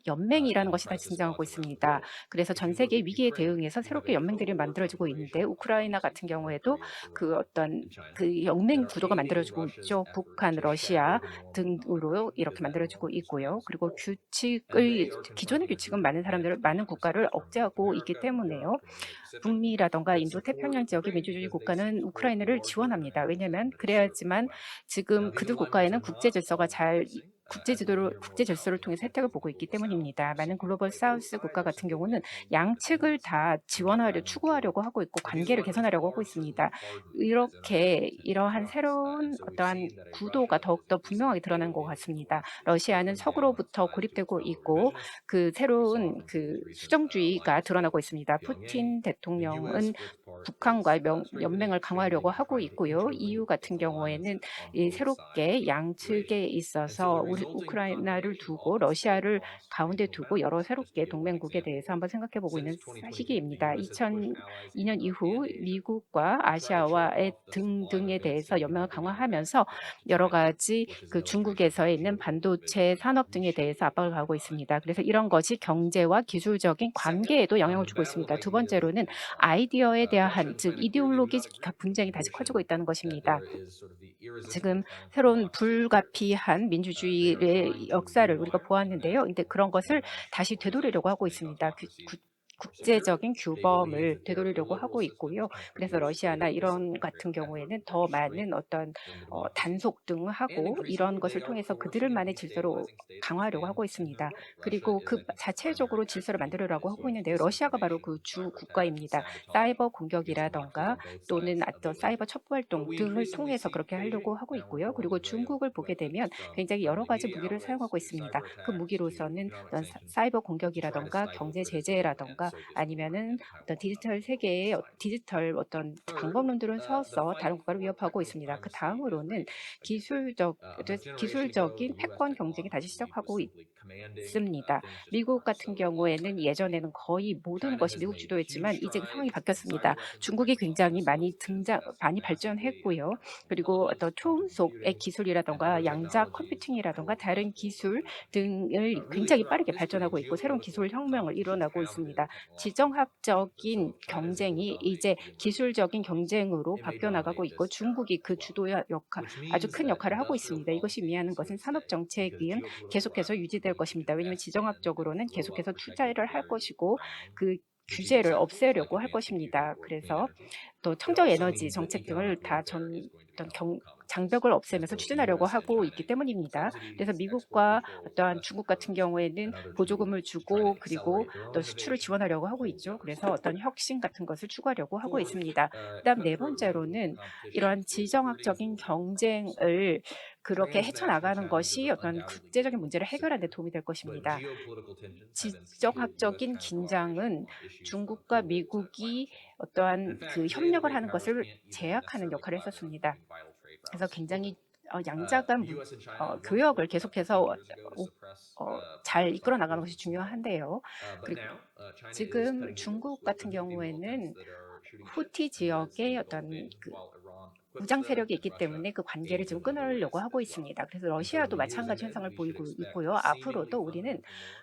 연맹이라는 것이 다시 등장하고 있습니다. 그래서 전 세계 위기에 대응해서 새롭게 연맹들이 만들어지고 있는데 우크라이나 같은 경우에도 그 어떤 그 연맹 구도가 만들어지고 있죠. 북한, 러시아 등으로 이렇게 만들어지고 있고요. 그리고 기존의 규칙은 많은 국가를 억제하고 있기 때문에요. 북미라던가 인도 태평양 지역의 민주주의 국가는 우크라이나를 지원합니다. 왜냐하면 그래야지만 지금 그들 국가에는 국제 질서를 통해서 혜택을 보고 있기 때문입니다. 많은 글로벌 사우스 국가 같은 경우는 양측을 다 추구하려고 하고 있고 관계를 개선하려고 하고 있습니다. 이러한 새로운 어떠한 구도가 더욱더 분명하게 드러난 것 같습니다. 러시아는 서구로부터 고립되고 있고 그 새로운 그 수정주의가 드러나고 있습니다. 푸틴 대통령은 북한과 연맹을 강화하려고 하고 있고요. EU 같은 경우에는 새롭게 양측에 있어서 우크라이나를 두고 러시아를 가운데 두고 여러 새롭게 동맹국에 대해서 한번 생각해 보고 있는 시기입니다. 2002년 이후 미국과 아시아와의 등등에 대해서 연맹을 강화하면서 여러 가지 그 중국에서 있는 반도체 산업 등에 대해서 압박을 가하고 있습니다. 그래서 이런 것이 경제와 기술적인 관계에도 영향을 주고 있습니다. 두 번째로는 아이디어에 대한 즉 이데올로기 분쟁이 다시 커지고 있다는 것입니다. 지금 새로운 불가피한 민주주의의 역사를 우리가 보았는데요. 근데 그런 것을 다시 되돌리려고 하고 있습니다. 국제적인 규범을 되돌리려고 하고 있고요. 그래서 러시아나 이런 같은 경우에는 더 많은 어떤 단속 등하고 이런 것을 통해서 그들만의 질서로 강화하려고 하고 있습니다. 그리고 그 자체적으로 질서를 만들려고 하고 있는데요. 러시아가 바로 그 주 국가입니다. 사이버 공격이라던가 또는 어떤 사이버 첩보 활동 등을 통해서 그렇게 하려고 하고 있고요. 그리고 중국을 보게 되면 굉장히 여러 가지 무기를 사용하고 있습니다. 그 무기로서는 어떤 사이버 공격이라던가 경제 제재라던가 아니면은 어떤 디지털 세계의 디지털 어떤 방법론들은 서서 다른 국가를 위협하고 있습니다. 그 다음으로는 기술적인 패권 경쟁이 다시 시작하고 있습니다. 미국 같은 경우에는 예전에는 거의 모든 것이 미국 주도였지만 이제 그 상황이 바뀌었습니다. 중국이 굉장히 많이 발전했고요. 그리고 어떤 초음속의 기술이라던가 양자 컴퓨팅이라던가 다른 기술 등을 굉장히 빠르게 발전하고 있고 새로운 기술 혁명을 일어나고 있습니다. 지정학적인 경쟁이 이제 기술적인 경쟁으로 바뀌어 나가고 있고 중국이 그 주도의 아주 큰 역할을 하고 있습니다. 이것이 의미하는 것은 산업 정책은 계속해서 유지될 것입니다. 왜냐하면 지정학적으로는 계속해서 투자를 할 것이고 그 규제를 없애려고 할 것입니다. 그래서 또 청정 에너지 정책 등을 다 장벽을 없애면서 추진하려고 하고 있기 때문입니다. 그래서 미국과 어떠한 중국 같은 경우에는 보조금을 주고 그리고 또 수출을 지원하려고 하고 있죠. 그래서 어떤 혁신 같은 것을 추구하려고 하고 있습니다. 그다음 네 번째로는 이러한 지정학적인 경쟁을 그렇게 헤쳐나가는 것이 어떤 국제적인 문제를 해결하는 데 도움이 될 것입니다. 지정학적인 긴장은 중국과 미국이 어떠한 그 협력을 하는 것을 제약하는 역할을 했었습니다. 그래서 굉장히 양자 간 교역을 계속해서 잘 이끌어 나가는 것이 중요한데요. 그리고 지금 중국 같은 경우에는 후티 지역의 어떤 그 무장 세력이 있기 때문에 그 관계를 지금 끊으려고 하고 있습니다. 그래서 러시아도 마찬가지 현상을 보이고 있고요. 앞으로도 우리는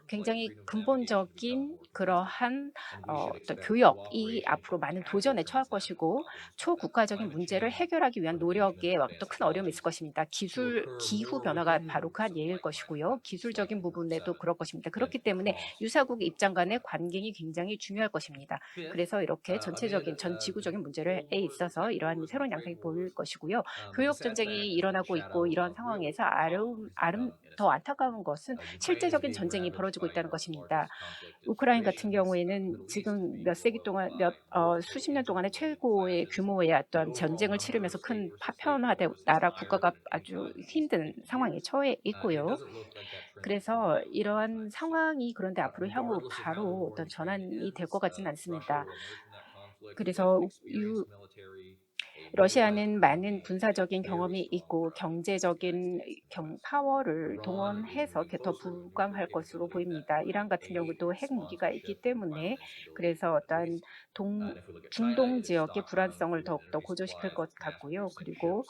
굉장히 근본적인 그러한 어떤 교역이 앞으로 많은 도전에 처할 것이고 초국가적인 문제를 해결하기 위한 노력에 또 큰 어려움이 있을 것입니다. 기후 변화가 바로 그 한 예일 것이고요. 기술적인 부분에도 그럴 것입니다. 그렇기 때문에 유사국의 입장 간의 관계가 굉장히 중요할 것입니다. 그래서 이렇게 전체적인 전 지구적인 문제에 있어서 이러한 새로운 양상이 보일 것이고요. 교역 전쟁이 일어나고 있고 이런 상황에서 더 안타까운 것은 실제적인 전쟁이 벌어지고 있다는 것입니다. 우크라이나 같은 경우에는 지금 몇 세기 동안 수십 년 동안의 최고의 규모의 어떤 전쟁을 치르면서 큰 파편화된 나라 국가가 아주 힘든 상황에 처해 있고요. 그래서 이러한 상황이 그런데 앞으로 향후 바로 어떤 전환이 될 것 같지는 않습니다. 그래서 러시아는 많은 군사적인 경험이 있고 경제적인 파워를 동원해서 더 부강할 것으로 보입니다. 이란 같은 경우도 핵 무기가 있기 때문에 그래서 어떤 중동 지역의 불안성을 더욱더 고조시킬 것 같고요. 그리고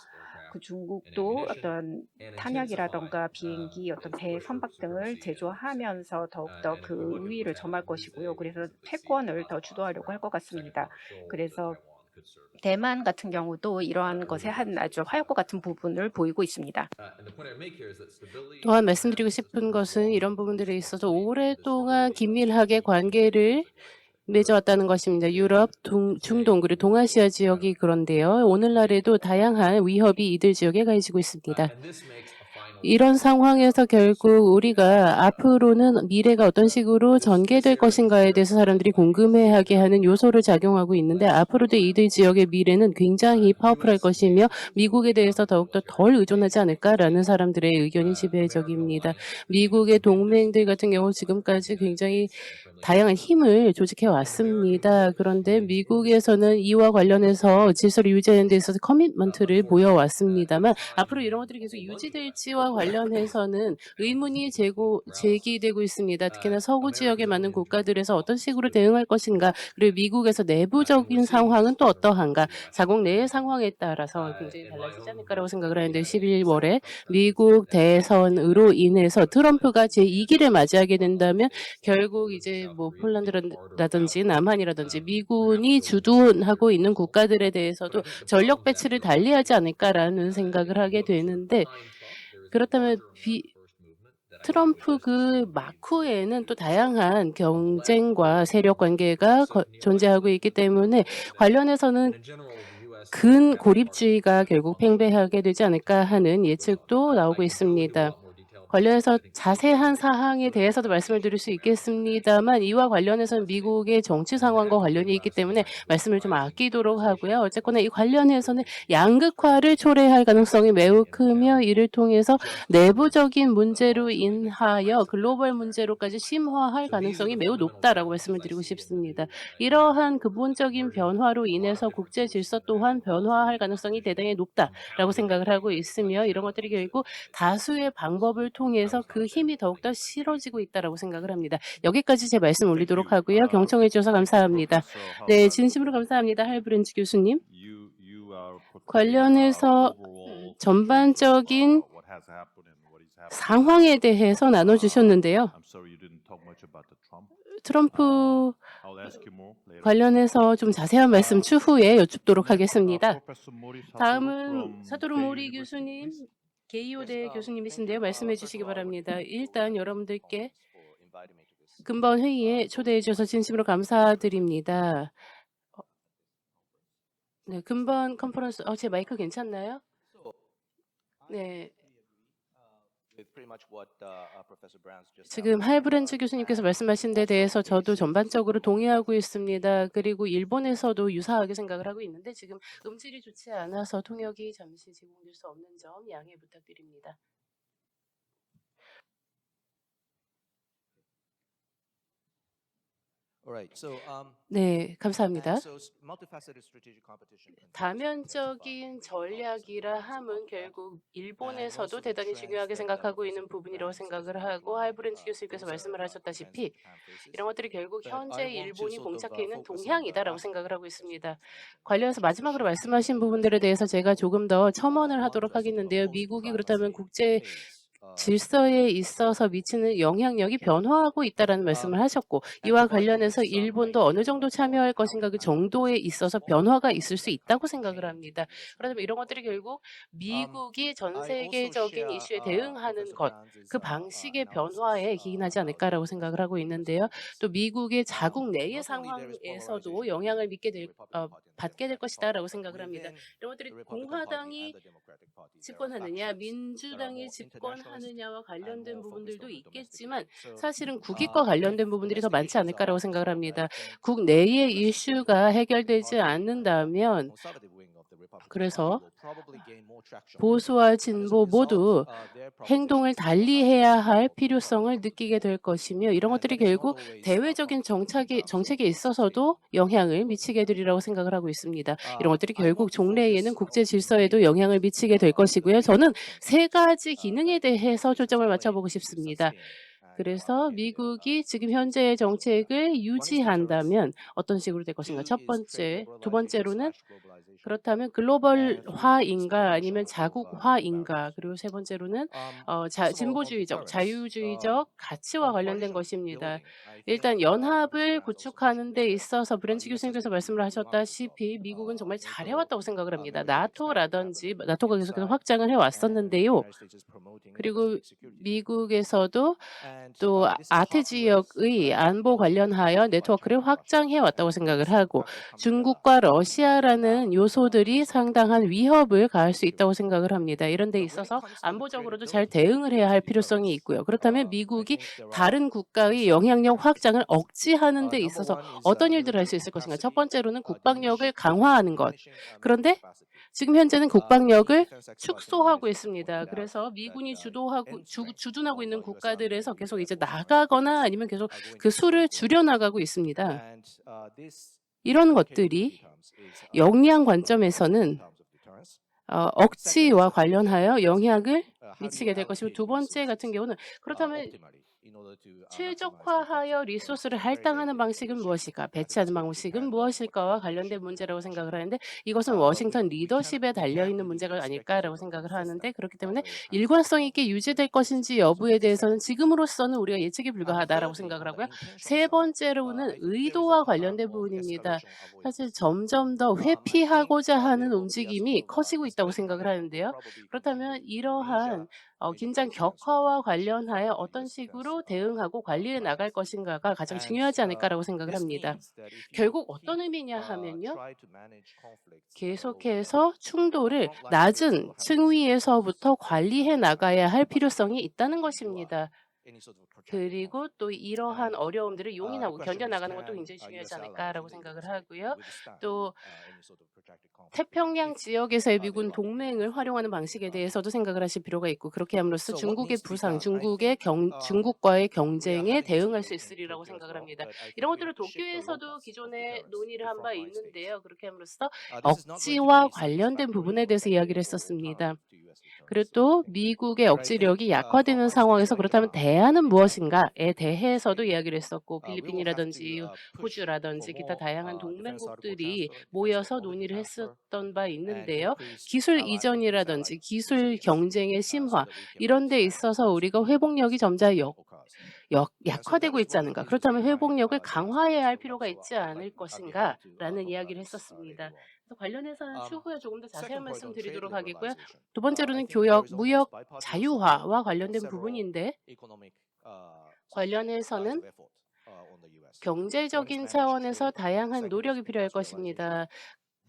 그 중국도 어떤 탄약이라던가 비행기, 어떤 배 선박 등을 제조하면서 더욱더 그 우위를 점할 것이고요. 그래서 패권을 더 주도하려고 할 것 같습니다. 그래서 대만 같은 경우도 이러한 것에 한 아주 화약고 같은 부분을 보이고 있습니다. 또한 말씀드리고 싶은 것은 이런 부분들에 있어서 오랫동안 긴밀하게 관계를 맺어왔다는 것입니다. 유럽, 중동 그리고 동아시아 지역이 그런데요. 오늘날에도 다양한 위협이 이들 지역에 가해지고 있습니다. 이런 상황에서 결국 우리가 앞으로는 미래가 어떤 식으로 전개될 것인가에 대해서 사람들이 궁금해하게 하는 요소를 작용하고 있는데 앞으로도 이들 지역의 미래는 굉장히 파워풀할 것이며 미국에 대해서 더욱더 덜 의존하지 않을까라는 사람들의 의견이 지배적입니다. 미국의 동맹들 같은 경우 지금까지 굉장히 다양한 힘을 조직해 왔습니다. 그런데 미국에서는 이와 관련해서 질서를 유지하는 데 있어서 커미트먼트를 보여왔습니다만 앞으로 이런 것들이 계속 유지될지와 이와 관련해서는 의문이 제기되고 있습니다. 특히나 서구 지역에 많은 국가들에서 어떤 식으로 대응할 것인가, 그리고 미국에서 내부적인 상황은 또 어떠한가, 자국 내의 상황에 따라서 굉장히 달라지지 않을까라고 생각을 하는데 11월에 미국 대선으로 인해서 트럼프가 제2기를 맞이하게 된다면 결국 이제 뭐 폴란드라든지 남한이라든지 미군이 주둔하고 있는 국가들에 대해서도 전력 배치를 달리하지 않을까라는 생각을 하게 되는데, 그렇다면 트럼프 그 막후에는 또 다양한 경쟁과 세력 관계가 존재하고 있기 때문에 관련해서는 근고립주의가 결국 팽배하게 되지 않을까 하는 예측도 나오고 있습니다. 관련해서 자세한 사항에 대해서도 말씀을 드릴 수 있겠습니다만 이와 관련해서는 미국의 정치 상황과 관련이 있기 때문에 말씀을 좀 아끼도록 하고요. 어쨌거나 이 관련해서는 양극화를 초래할 가능성이 매우 크며 이를 통해서 내부적인 문제로 인하여 글로벌 문제로까지 심화할 가능성이 매우 높다라고 말씀을 드리고 싶습니다. 이러한 근본적인 변화로 인해서 국제 질서 또한 변화할 가능성이 대단히 높다라고 생각을 하고 있으며 이런 것들이 결국 다수의 방법을 통해서 그 힘이 더욱더 실어지고 있다라고 생각을 합니다. 여기까지 제 말씀 올리도록 하고요. 경청해 주셔서 감사합니다. 네, 진심으로 감사합니다. 할브렌츠 교수님. 관련해서 전반적인 상황에 대해서 나눠주셨는데요. 트럼프 관련해서 좀 자세한 말씀 추후에 여쭙도록 하겠습니다. 다음은 사토루 모리 교수님, 게이오대 교수님이신데요. 말씀해 주시기 바랍니다. 일단 여러분들께 근본 회의에 초대해 주셔서 진심으로 감사드립니다. 네, 근본 컨퍼런스, 제 마이크 괜찮나요? 네. 지금 할브렌츠 교수님께서 말씀하신 데 대해서 저도 전반적으로 동의하고 있습니다. 그리고 일본에서도 유사하게 생각을 하고 있는데 지금 음질이 좋지 않아서 통역이 잠시 제공될 수 없는 점 양해 부탁드립니다. 네, 감사합니다. 다면적인 전략이라 함은 결국 일본에서도 대단히 중요하게 생각하고 있는 부분이라고 생각을 하고 할브렌츠 교수님께서 말씀을 하셨다시피 이런 것들이 결국 현재 일본이 봉착해 있는 동향이다라고 생각을 하고 있습니다. 관련해서 마지막으로 말씀하신 부분들에 대해서 제가 조금 더 첨언을 하도록 하겠는데요. 미국이 그렇다면 국제 질서에 있어서 미치는 영향력이 변화하고 있다라는 말씀을 하셨고 이와 관련해서 일본도 어느 정도 참여할 것인가 그 정도에 있어서 변화가 있을 수 있다고 생각을 합니다. 그렇다면 이런 것들이 결국 미국이 전 세계적인 이슈에 대응하는 것, 그 방식의 변화에 기인하지 않을까라고 생각을 하고 있는데요. 또 미국의 자국 내의 상황에서도 영향을 받게 될 것이다라고 생각을 합니다. 이런 것들이 공화당이 집권하느냐, 민주당이 집권하느냐와 관련된 부분들도 있겠지만 사실은 국익과 관련된 부분들이 더 많지 않을까라고 생각을 합니다. 국 내의 이슈가 해결되지 않는다면 그래서 보수와 진보 모두 행동을 달리해야 할 필요성을 느끼게 될 것이며 이런 것들이 결국 대외적인 정책에 있어서도 영향을 미치게 되리라고 생각을 하고 있습니다. 이런 것들이 결국 종래에는 국제 질서에도 영향을 미치게 될 것이고요. 저는 세 가지 기능에 대해서 초점을 맞춰보고 싶습니다. 그래서 미국이 지금 현재의 정책을 유지한다면 어떤 식으로 될 것인가? 첫 번째, 두 번째로는 그렇다면 글로벌화인가 아니면 자국화인가? 그리고 세 번째로는 진보주의적, 자유주의적 가치와 관련된 것입니다. 일단 연합을 구축하는 데 있어서 브렌치 교수님께서 말씀을 하셨다시피 미국은 정말 잘해왔다고 생각을 합니다. 나토가 계속해서 확장을 해왔었는데요. 그리고 미국에서도 또 아태 지역의 안보 관련하여 네트워크를 확장해 왔다고 생각을 하고 중국과 러시아라는 요소들이 상당한 위협을 가할 수 있다고 생각을 합니다. 이런 데 있어서 안보적으로도 잘 대응을 해야 할 필요성이 있고요. 그렇다면 미국이 다른 국가의 영향력 확장을 억제하는 데 있어서 어떤 일들을 할 수 있을 것인가? 첫 번째로는 국방력을 강화하는 것. 그런데 지금 현재는 국방력을 축소하고 있습니다. 그래서 미군이 주둔하고 있는 국가들에서 계속 이제 나가거나 아니면 계속 그 수를 줄여나가고 있습니다. 이런 것들이 역량 관점에서는 억지와 관련하여 영향을 미치게 될 것이고 두 번째 같은 경우는 그렇다면 최적화하여 리소스를 할당하는 방식은 무엇일까? 배치하는 방식은 무엇일까와 관련된 문제라고 생각을 하는데 이것은 워싱턴 리더십에 달려있는 문제가 아닐까라고 생각을 하는데 그렇기 때문에 일관성 있게 유지될 것인지 여부에 대해서는 지금으로서는 우리가 예측이 불가하다라고 생각을 하고요. 세 번째로는 의도와 관련된 부분입니다. 사실 점점 더 회피하고자 하는 움직임이 커지고 있다고 생각을 하는데요. 그렇다면 이러한 긴장 격화와 관련하여 어떤 식으로 대응하고 관리해 나갈 것인가가 가장 중요하지 않을까라고 생각을 합니다. 결국 어떤 의미냐 하면요. 계속해서 충돌을 낮은 층위에서부터 관리해 나가야 할 필요성이 있다는 것입니다. 그리고 또 이러한 어려움들을 용인하고 견뎌나가는 것도 굉장히 중요하지 않을까라고 생각을 하고요. 또 태평양 지역에서의 미군 동맹을 활용하는 방식에 대해서도 생각을 하실 필요가 있고 그렇게 함으로써 중국의 부상, 중국과의 경쟁에 대응할 수 있으리라고 생각을 합니다. 이런 것들을 도쿄에서도 기존에 논의를 한 바 있는데요. 그렇게 함으로써 억지와 관련된 부분에 대해서 이야기를 했었습니다. 그리고 또 미국의 억지력이 약화되는 상황에서 그렇다면 대안은 무엇인가에 대해서도 이야기를 했었고 필리핀이라든지 호주라든지 기타 다양한 동맹국들이 모여서 논의를 했었던 바 있는데요. 기술 이전이라든지 기술 경쟁의 심화 이런 데 있어서 우리가 회복력이 점차 약화되고 있지 않은가. 그렇다면 회복력을 강화해야 할 필요가 있지 않을 것인가 라는 이야기를 했었습니다. 그래서 관련해서는 추후에 조금 더 자세한 말씀 드리도록 하겠고요. 두 번째로는 교역, 무역 자유화와 관련된 부분인데 관련해서는 경제적인 차원에서 다양한 노력이 필요할 것입니다.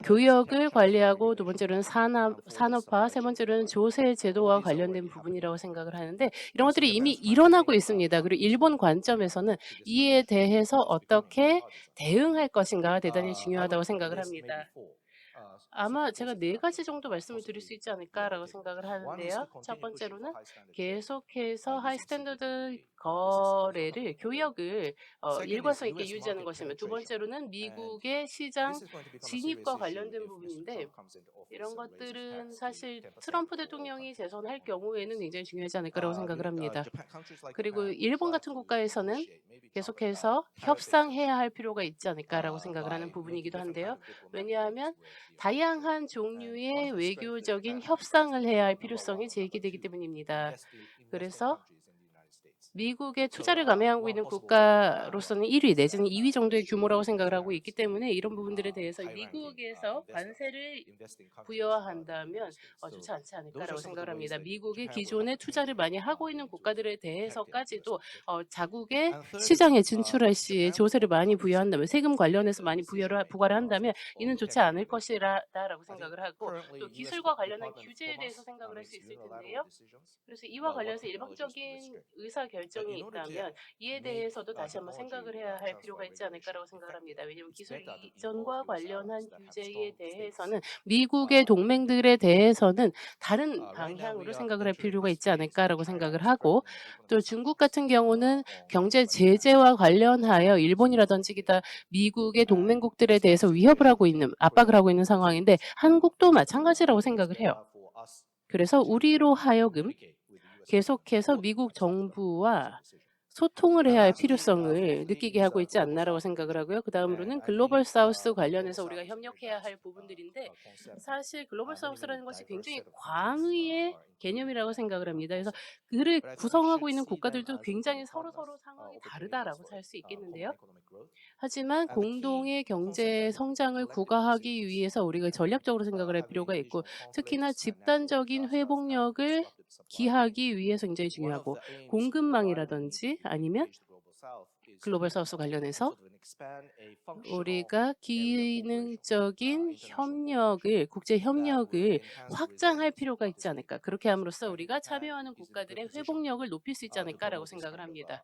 교역을 관리하고 두 번째로는 산업화, 세 번째로는 조세 제도와 관련된 부분이라고 생각을 하는데 이런 것들이 이미 일어나고 있습니다. 그리고 일본 관점에서는 이에 대해서 어떻게 대응할 것인가가 대단히 중요하다고 생각을 합니다. 아마 제가 4가지 정도 말씀을 드릴 수 있지 않을까라고 생각을 하는데요. 첫 번째로는 계속해서 하이 스탠더드 거래를 교역을 일관성 있게 유지하는 것이며 두 번째로는 미국의 시장 진입과 관련된 부분인데 이런 것들은 사실 트럼프 대통령이 재선할 경우에는 굉장히 중요하지 않을까라고 생각을 합니다. 그리고 일본 같은 국가에서는 계속해서 협상해야 할 필요가 있지 않을까라고 생각을 하는 부분이기도 한데요. 왜냐하면 다양한 종류의 외교적인 협상을 해야 할 필요성이 제기되기 때문입니다. 그래서 미국의 투자를 감행하고 있는 국가로서는 1위 내지는 2위 정도의 규모라고 생각을 하고 있기 때문에 이런 부분들에 대해서 미국에서 관세를 부여한다면 좋지 않지 않을까라고 생각을 합니다. 미국이 기존에 투자를 많이 하고 있는 국가들에 대해서까지도 자국의 시장에 진출할 시에 조세를 많이 부여한다면 세금 관련해서 많이 부과를 한다면 이는 좋지 않을 것이라고 생각을 하고 또 기술과 관련한 규제에 대해서 생각을 할 수 있을 텐데요. 그래서 이와 관련해서 일방적인 의사결정이 있다면 이에 대해서도 다시 한번 생각을 해야 할 필요가 있지 않을까라고 생각을 합니다. 왜냐하면 기술 이전과 관련한 규제에 대해서는 미국의 동맹들에 대해서는 다른 방향으로 생각을 할 필요가 있지 않을까라고 생각을 하고 또 중국 같은 경우는 경제 제재와 관련하여 일본이라든지 기타 미국의 동맹국들에 대해서 위협을 하고 있는 압박을 하고 있는 상황인데 한국도 마찬가지라고 생각을 해요. 그래서 우리로 하여금 계속해서 미국 정부와 소통을 해야 할 필요성을 느끼게 하고 있지 않나라고 생각을 하고요. 그다음으로는 글로벌 사우스 관련해서 우리가 협력해야 할 부분들인데 사실 글로벌 사우스라는 것이 굉장히 광의의 개념이라고 생각을 합니다. 그래서 그를 구성하고 있는 국가들도 굉장히 서로 상황이 다르다라고 할 수 있겠는데요. 하지만 공동의 경제 성장을 구가하기 위해서 우리가 전략적으로 생각을 할 필요가 있고 특히나 집단적인 회복력을 기하기 위해서 굉장히 중요하고 공급망이라든지 아니면 글로벌 사우스 관련해서 우리가 기능적인 협력을 국제 협력을 확장할 필요가 있지 않을까. 그렇게 함으로써 우리가 참여하는 국가들의 회복력을 높일 수 있지 않을까라고 생각을 합니다.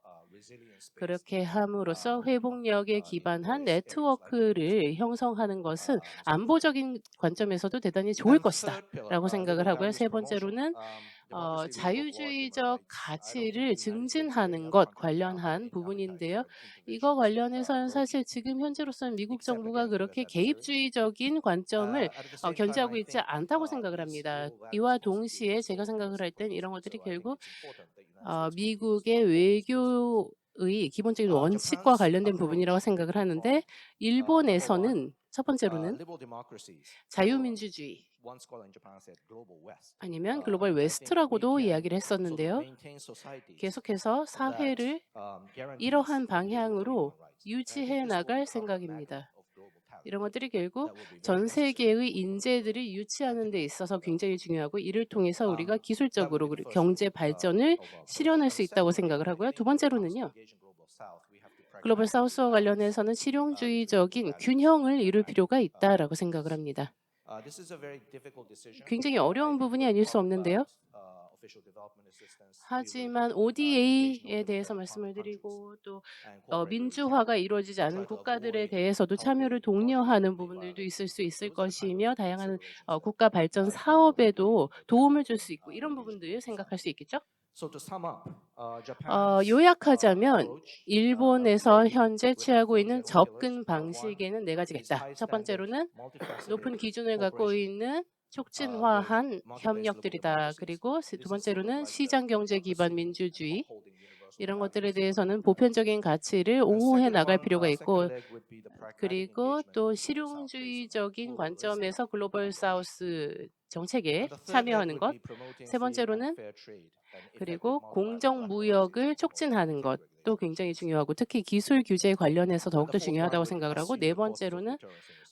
그렇게 함으로써 회복력에 기반한 네트워크를 형성하는 것은 안보적인 관점에서도 대단히 좋을 것이다라고 생각을 하고요. 세 번째로는 자유주의적 가치를 증진하는 것 관련한 부분인데요. 이거 관련해서는 사실 지금 현재로서는 미국 정부가 그렇게 개입주의적인 관점을 견지하고 있지 않다고 생각을 합니다. 이와 동시에 제가 생각을 할 땐 이런 것들이 결국 미국의 외교의 기본적인 원칙과 관련된 부분이라고 생각을 하는데 일본에서는 첫 번째로는 자유민주주의 아니면 글로벌 웨스트라고도 이야기를 했었는데요. 계속해서 사회를 이러한 방향으로 유지해 나갈 생각입니다. 이런 것들이 결국 전 세계의 인재들을 유치하는 데 있어서 굉장히 중요하고 이를 통해서 우리가 기술적으로 그리고 경제 발전을 실현할 수 있다고 생각을 하고요. 두 번째로는요. 글로벌 사우스와 관련해서는 실용주의적인 균형을 이룰 필요가 있다라고 생각을 합니다. 굉장히 어려운 부분이 아닐 수 없는데요. 하지만 ODA에 대해서 말씀을 드리고 또 민주화가 이루어지지 않은 국가들에 대해서도 참여를 독려하는 부분들도 있을 수 있을 것이며 다양한 국가 발전 사업에도 도움을 줄 수 있고 이런 부분들 생각할 수 있겠죠? 요약하자면 일본에서 현재 취하고 있는 접근 방식에는 네 가지가 있다. 첫 번째로는 높은 기준을 갖고 있는 촉진화한 협력들이다. 그리고 두 번째로는 시장 경제 기반 민주주의 이런 것들에 대해서는 보편적인 가치를 옹호해 나갈 필요가 있고 그리고 또 실용주의적인 관점에서 글로벌 사우스 정책에 참여하는 것. 세 번째로는 그리고 공정무역을 촉진하는 것도 굉장히 중요하고 특히 기술 규제 관련해서 더욱더 중요하다고 생각을 하고 네 번째로는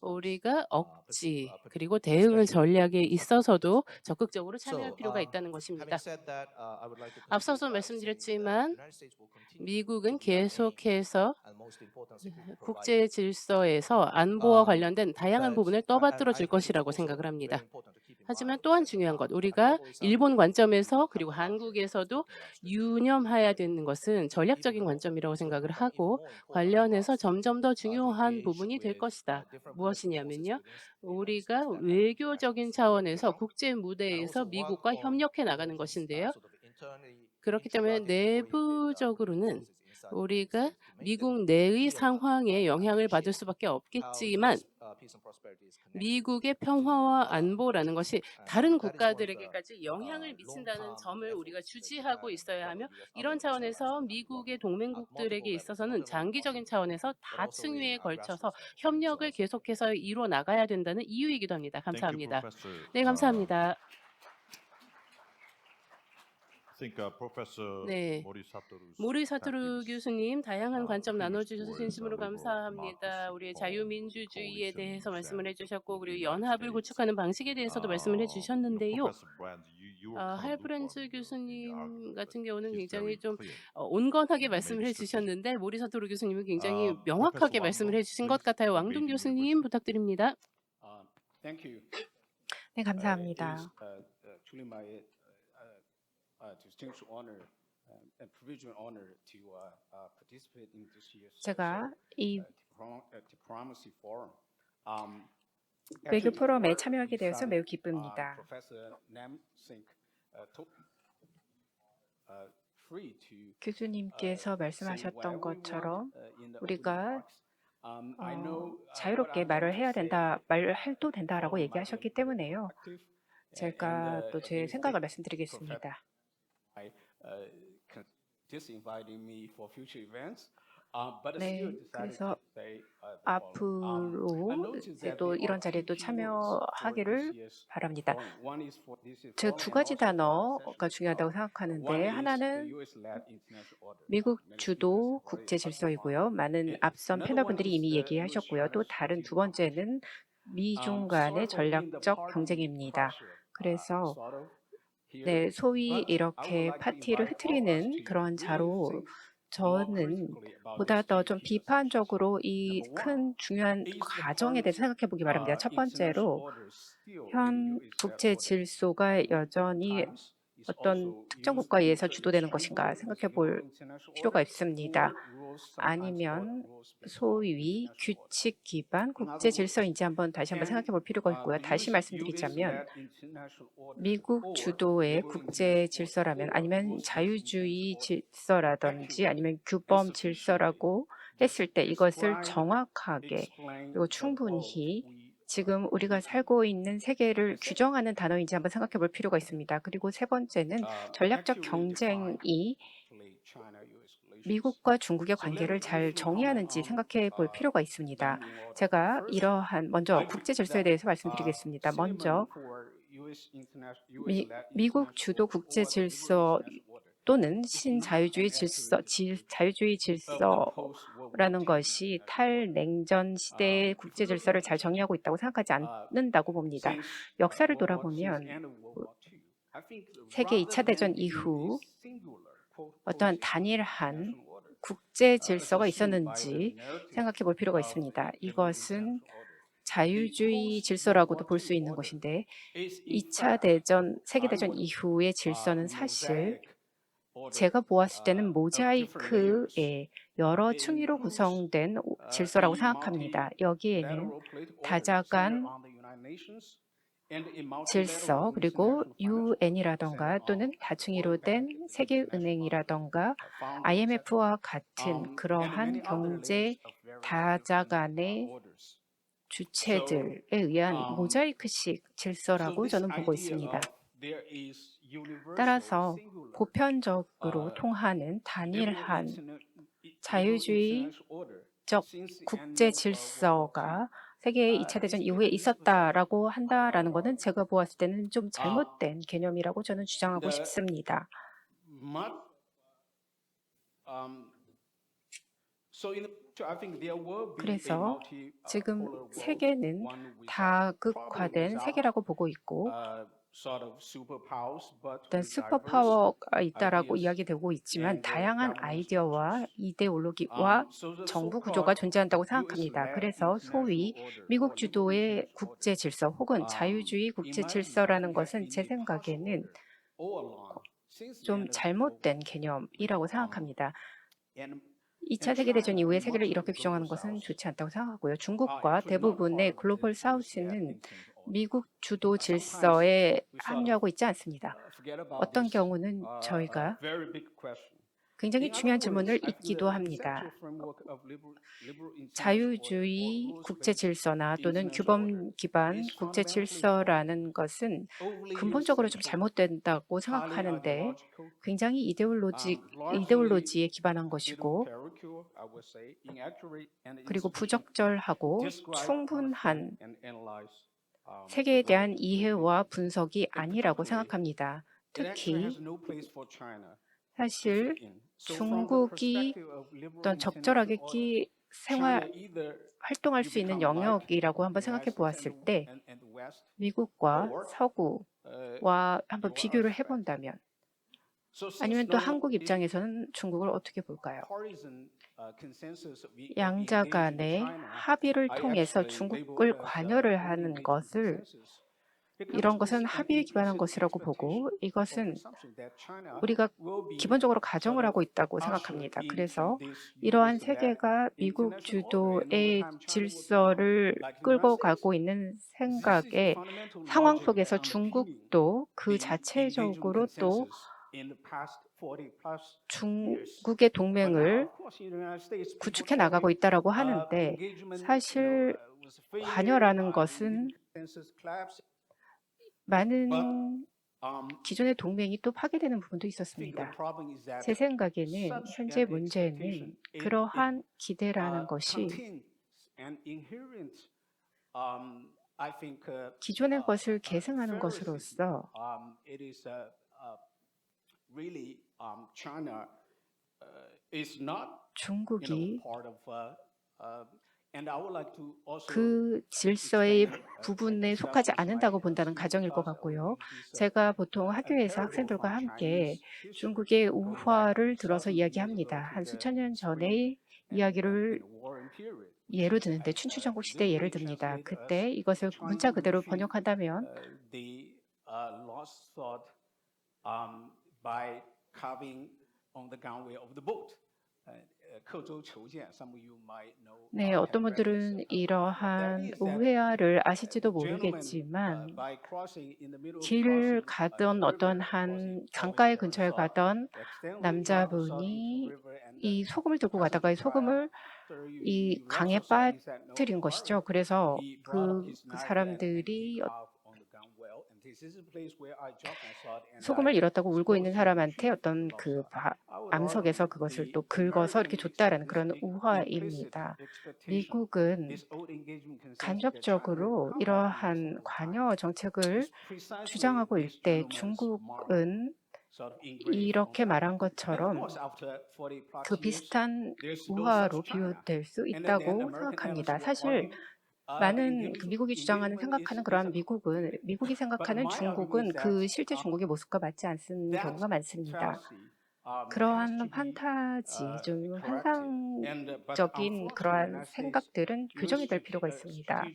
우리가 억지 그리고 대응 전략에 있어서도 적극적으로 참여할 필요가 있다는 것입니다. 앞서서 말씀드렸지만 미국은 계속해서 국제 질서에서 안보와 관련된 다양한 부분을 떠받들어 줄 것이라고 생각을 합니다. 하지만 또한 중요한 것, 우리가 일본 관점에서 그리고 한국에서도 유념해야 되는 것은 전략적인 관점이라고 생각을 하고 관련해서 점점 더 중요한 부분이 될 것이다. 무엇이냐면요. 우리가 외교적인 차원에서 국제 무대에서 미국과 협력해 나가는 것인데요. 그렇기 때문에 내부적으로는 우리가 미국 내의 상황에 영향을 받을 수밖에 없겠지만 미국의 평화와 안보라는 것이 다른 국가들에게까지 영향을 미친다는 점을 우리가 주지하고 있어야 하며 이런 차원에서 미국의 동맹국들에게 있어서는 장기적인 차원에서 다층위에 걸쳐서 협력을 계속해서 이루어 나가야 된다는 이유이기도 합니다. 감사합니다. 네, 감사합니다. 네, 모리 사토루 교수님 다양한 관점 나눠주셔서 진심으로 감사합니다. 우리의 자유민주주의에 대해서 말씀을 해주셨고 그리고 연합을 구축하는 방식에 대해서도 말씀을 해주셨는데요. 할브렌즈 교수님 같은 경우는 굉장히 좀 온건하게 말씀을 해주셨는데 모리 사토루 교수님은 굉장히 명확하게 말씀을 해주신 것 같아요. 왕동 교수님 부탁드립니다. 네, 감사합니다. 제가 이 외교 포럼에 참여하게 되어서 매우 기쁩니다. 교수님께서 말씀하셨던 것처럼 우리가 자유롭게 말을 해야 된다, 말해도 된다라고 얘기하셨기 때문에요. 제가 또 제 생각을 말씀드리겠습니다. 네, 그래서 앞으로 또 이런 자리에 또 참여하기를 바랍니다. 제가 두 가지 단어가 중요하다고 생각하는데 하나는 미국 주도 국제 질서이고요. 많은 앞선 패널분들이 이미 얘기하셨고요. 또 다른 두 번째는 미중 간의 전략적 경쟁입니다. 그래서 네, 소위 이렇게 파티를 흐트리는 그런 자로 저는 보다 더 좀 비판적으로 이 큰 중요한 과정에 대해서 생각해 보기 바랍니다. 첫 번째로 현 국제 질서가 여전히 어떤 특정 국가에 의해서 주도되는 것인가 생각해 볼 필요가 있습니다. 아니면 소위 규칙 기반 국제 질서인지 다시 한번 생각해 볼 필요가 있고요. 다시 말씀드리자면 미국 주도의 국제 질서라면 아니면 자유주의 질서라든지 아니면 규범 질서라고 했을 때 이것을 정확하게 그리고 충분히 지금 우리가 살고 있는 세계를 규정하는 단어인지 한번 생각해 볼 필요가 있습니다. 그리고 세 번째는 전략적 경쟁이 미국과 중국의 관계를 잘 정의하는지 생각해 볼 필요가 있습니다. 제가 먼저 국제 질서에 대해서 말씀드리겠습니다. 먼저 미국 주도 국제 질서 또는 신자유주의 자유주의 질서라는 것이 탈냉전 시대의 국제 질서를 잘 정의하고 있다고 생각하지 않는다고 봅니다. 역사를 돌아보면 세계 2차 대전 이후 어떠한 단일한 국제 질서가 있었는지 생각해 볼 필요가 있습니다. 이것은 자유주의 질서라고도 볼 수 있는 것인데 2차 대전, 세계대전 이후의 질서는 사실 제가 보았을 때는 모자이크의 여러 층위로 구성된 질서라고 생각합니다. 여기에는 다자간 질서 그리고 UN이라던가 또는 다층위로 된 세계은행이라던가 IMF와 같은 그러한 경제 다자간의 주체들에 의한 모자이크식 질서라고 저는 보고 있습니다. 따라서 보편적으로 통하는 단일한 자유주의적 국제 질서가 세계 2차 대전 이후에 있었다라고 한다라는 것은 제가 보았을 때는 좀 잘못된 개념이라고 저는 주장하고 싶습니다. 그래서 지금 세계는 다극화된 세계라고 보고 있고 어떤 슈퍼파워가 있다라고 이야기되고 있지만 다양한 아이디어와 이데올로기와 정부 구조가 존재한다고 생각합니다. 그래서 소위 미국 주도의 국제 질서 혹은 자유주의 국제 질서라는 것은 제 생각에는 좀 잘못된 개념이라고 생각합니다. 2차 세계대전 이후에 세계를 이렇게 규정하는 것은 좋지 않다고 생각하고요. 중국과 대부분의 글로벌 사우스는 미국 주도 질서에 합류하고 있지 않습니다. 어떤 경우는 저희가 굉장히 중요한 질문을 잊기도 합니다. 자유주의 국제 질서나 또는 규범 기반 국제 질서라는 것은 근본적으로 좀 잘못된다고 생각하는데 굉장히 이데올로지에 기반한 것이고 그리고 부적절하고 충분한 세계에 대한 이해와 분석이 아니라고 생각합니다. 특히 사실 중국이 어떤 적절하게 활동할 수 있는 영역이라고 한번 생각해 보았을 때 미국과 서구와 한번 비교를 해본다면 아니면 또 한국 입장에서는 중국을 어떻게 볼까요? 양자 간의 합의를 통해서 중국을 관여를 하는 것을 이런 것은 합의에 기반한 것이라고 보고 이것은 우리가 기본적으로 가정을 하고 있다고 생각합니다. 그래서 이러한 세계가 미국 주도의 질서를 끌고 가고 있는 생각의 상황 속에서 중국도 그 자체적으로 또 중국의 동맹을 구축해 나가고 있다라고 하는데 사실 관여라는 것은 많은 기존의 동맹이 또 파괴되는 부분도 있었습니다. 제 생각에는 현재 문제는 그러한 기대라는 것이 기존의 것을 계승하는 것으로서 중국이 그 질서의 부분에 속하지 않는다고 본다는 가정일 것 같고요. 제가 보통 학교에서 학생들과 함께 중국의 우화를 들어서 이야기합니다. 한 수천 년 전의 이야기를 예로 드는데 춘추전국 시대 예를 듭니다. 그때 이것을 문자 그대로 번역한다면 네, 어떤 분들은 이러한 우회화를 아실지도 모르겠지만 길을 가던 어떤 한 강가의 근처에 가던 남자분이 이 소금을 들고 가다가 이 소금을 이 강에 빠뜨린 것이죠. 그래서 그 사람들이 소금을 잃었다고 울고 있는 사람한테 어떤 그 암석에서 그것을 또 긁어서 이렇게 줬다라는 그런 우화입니다. 미국은 간접적으로 이러한 관여 정책을 주장하고 있을 때 중국은 이렇게 말한 것처럼 그 비슷한 우화로 비유될 수 있다고 생각합니다. 사실 많은 그 미국이 주장하는 생각하는 그러한 미국이 생각하는 중국은 그 실제 중국의 모습과 맞지 않는 경우가 많습니다. 그러한 판타지, 좀 환상적인 그러한 생각들은 교정이 될 필요가 있습니다.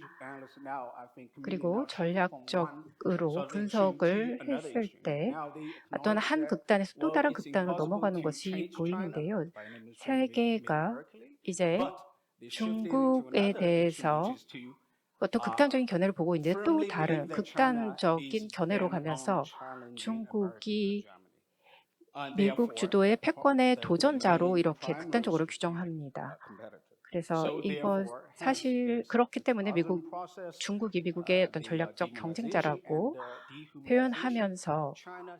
그리고 전략적으로 분석을 했을 때 어떤 한 극단에서 또 다른 극단으로 넘어가는 것이 보이는데요. 세계가 이제 중국에 대해서 어떤 극단적인 견해를 보고 있는데 또 다른 극단적인 견해로 가면서 중국이 미국 주도의 패권의 도전자로 이렇게 극단적으로 규정합니다. 그래서 이거 사실 그렇기 때문에 중국이 미국의 어떤 전략적 경쟁자라고 표현하면서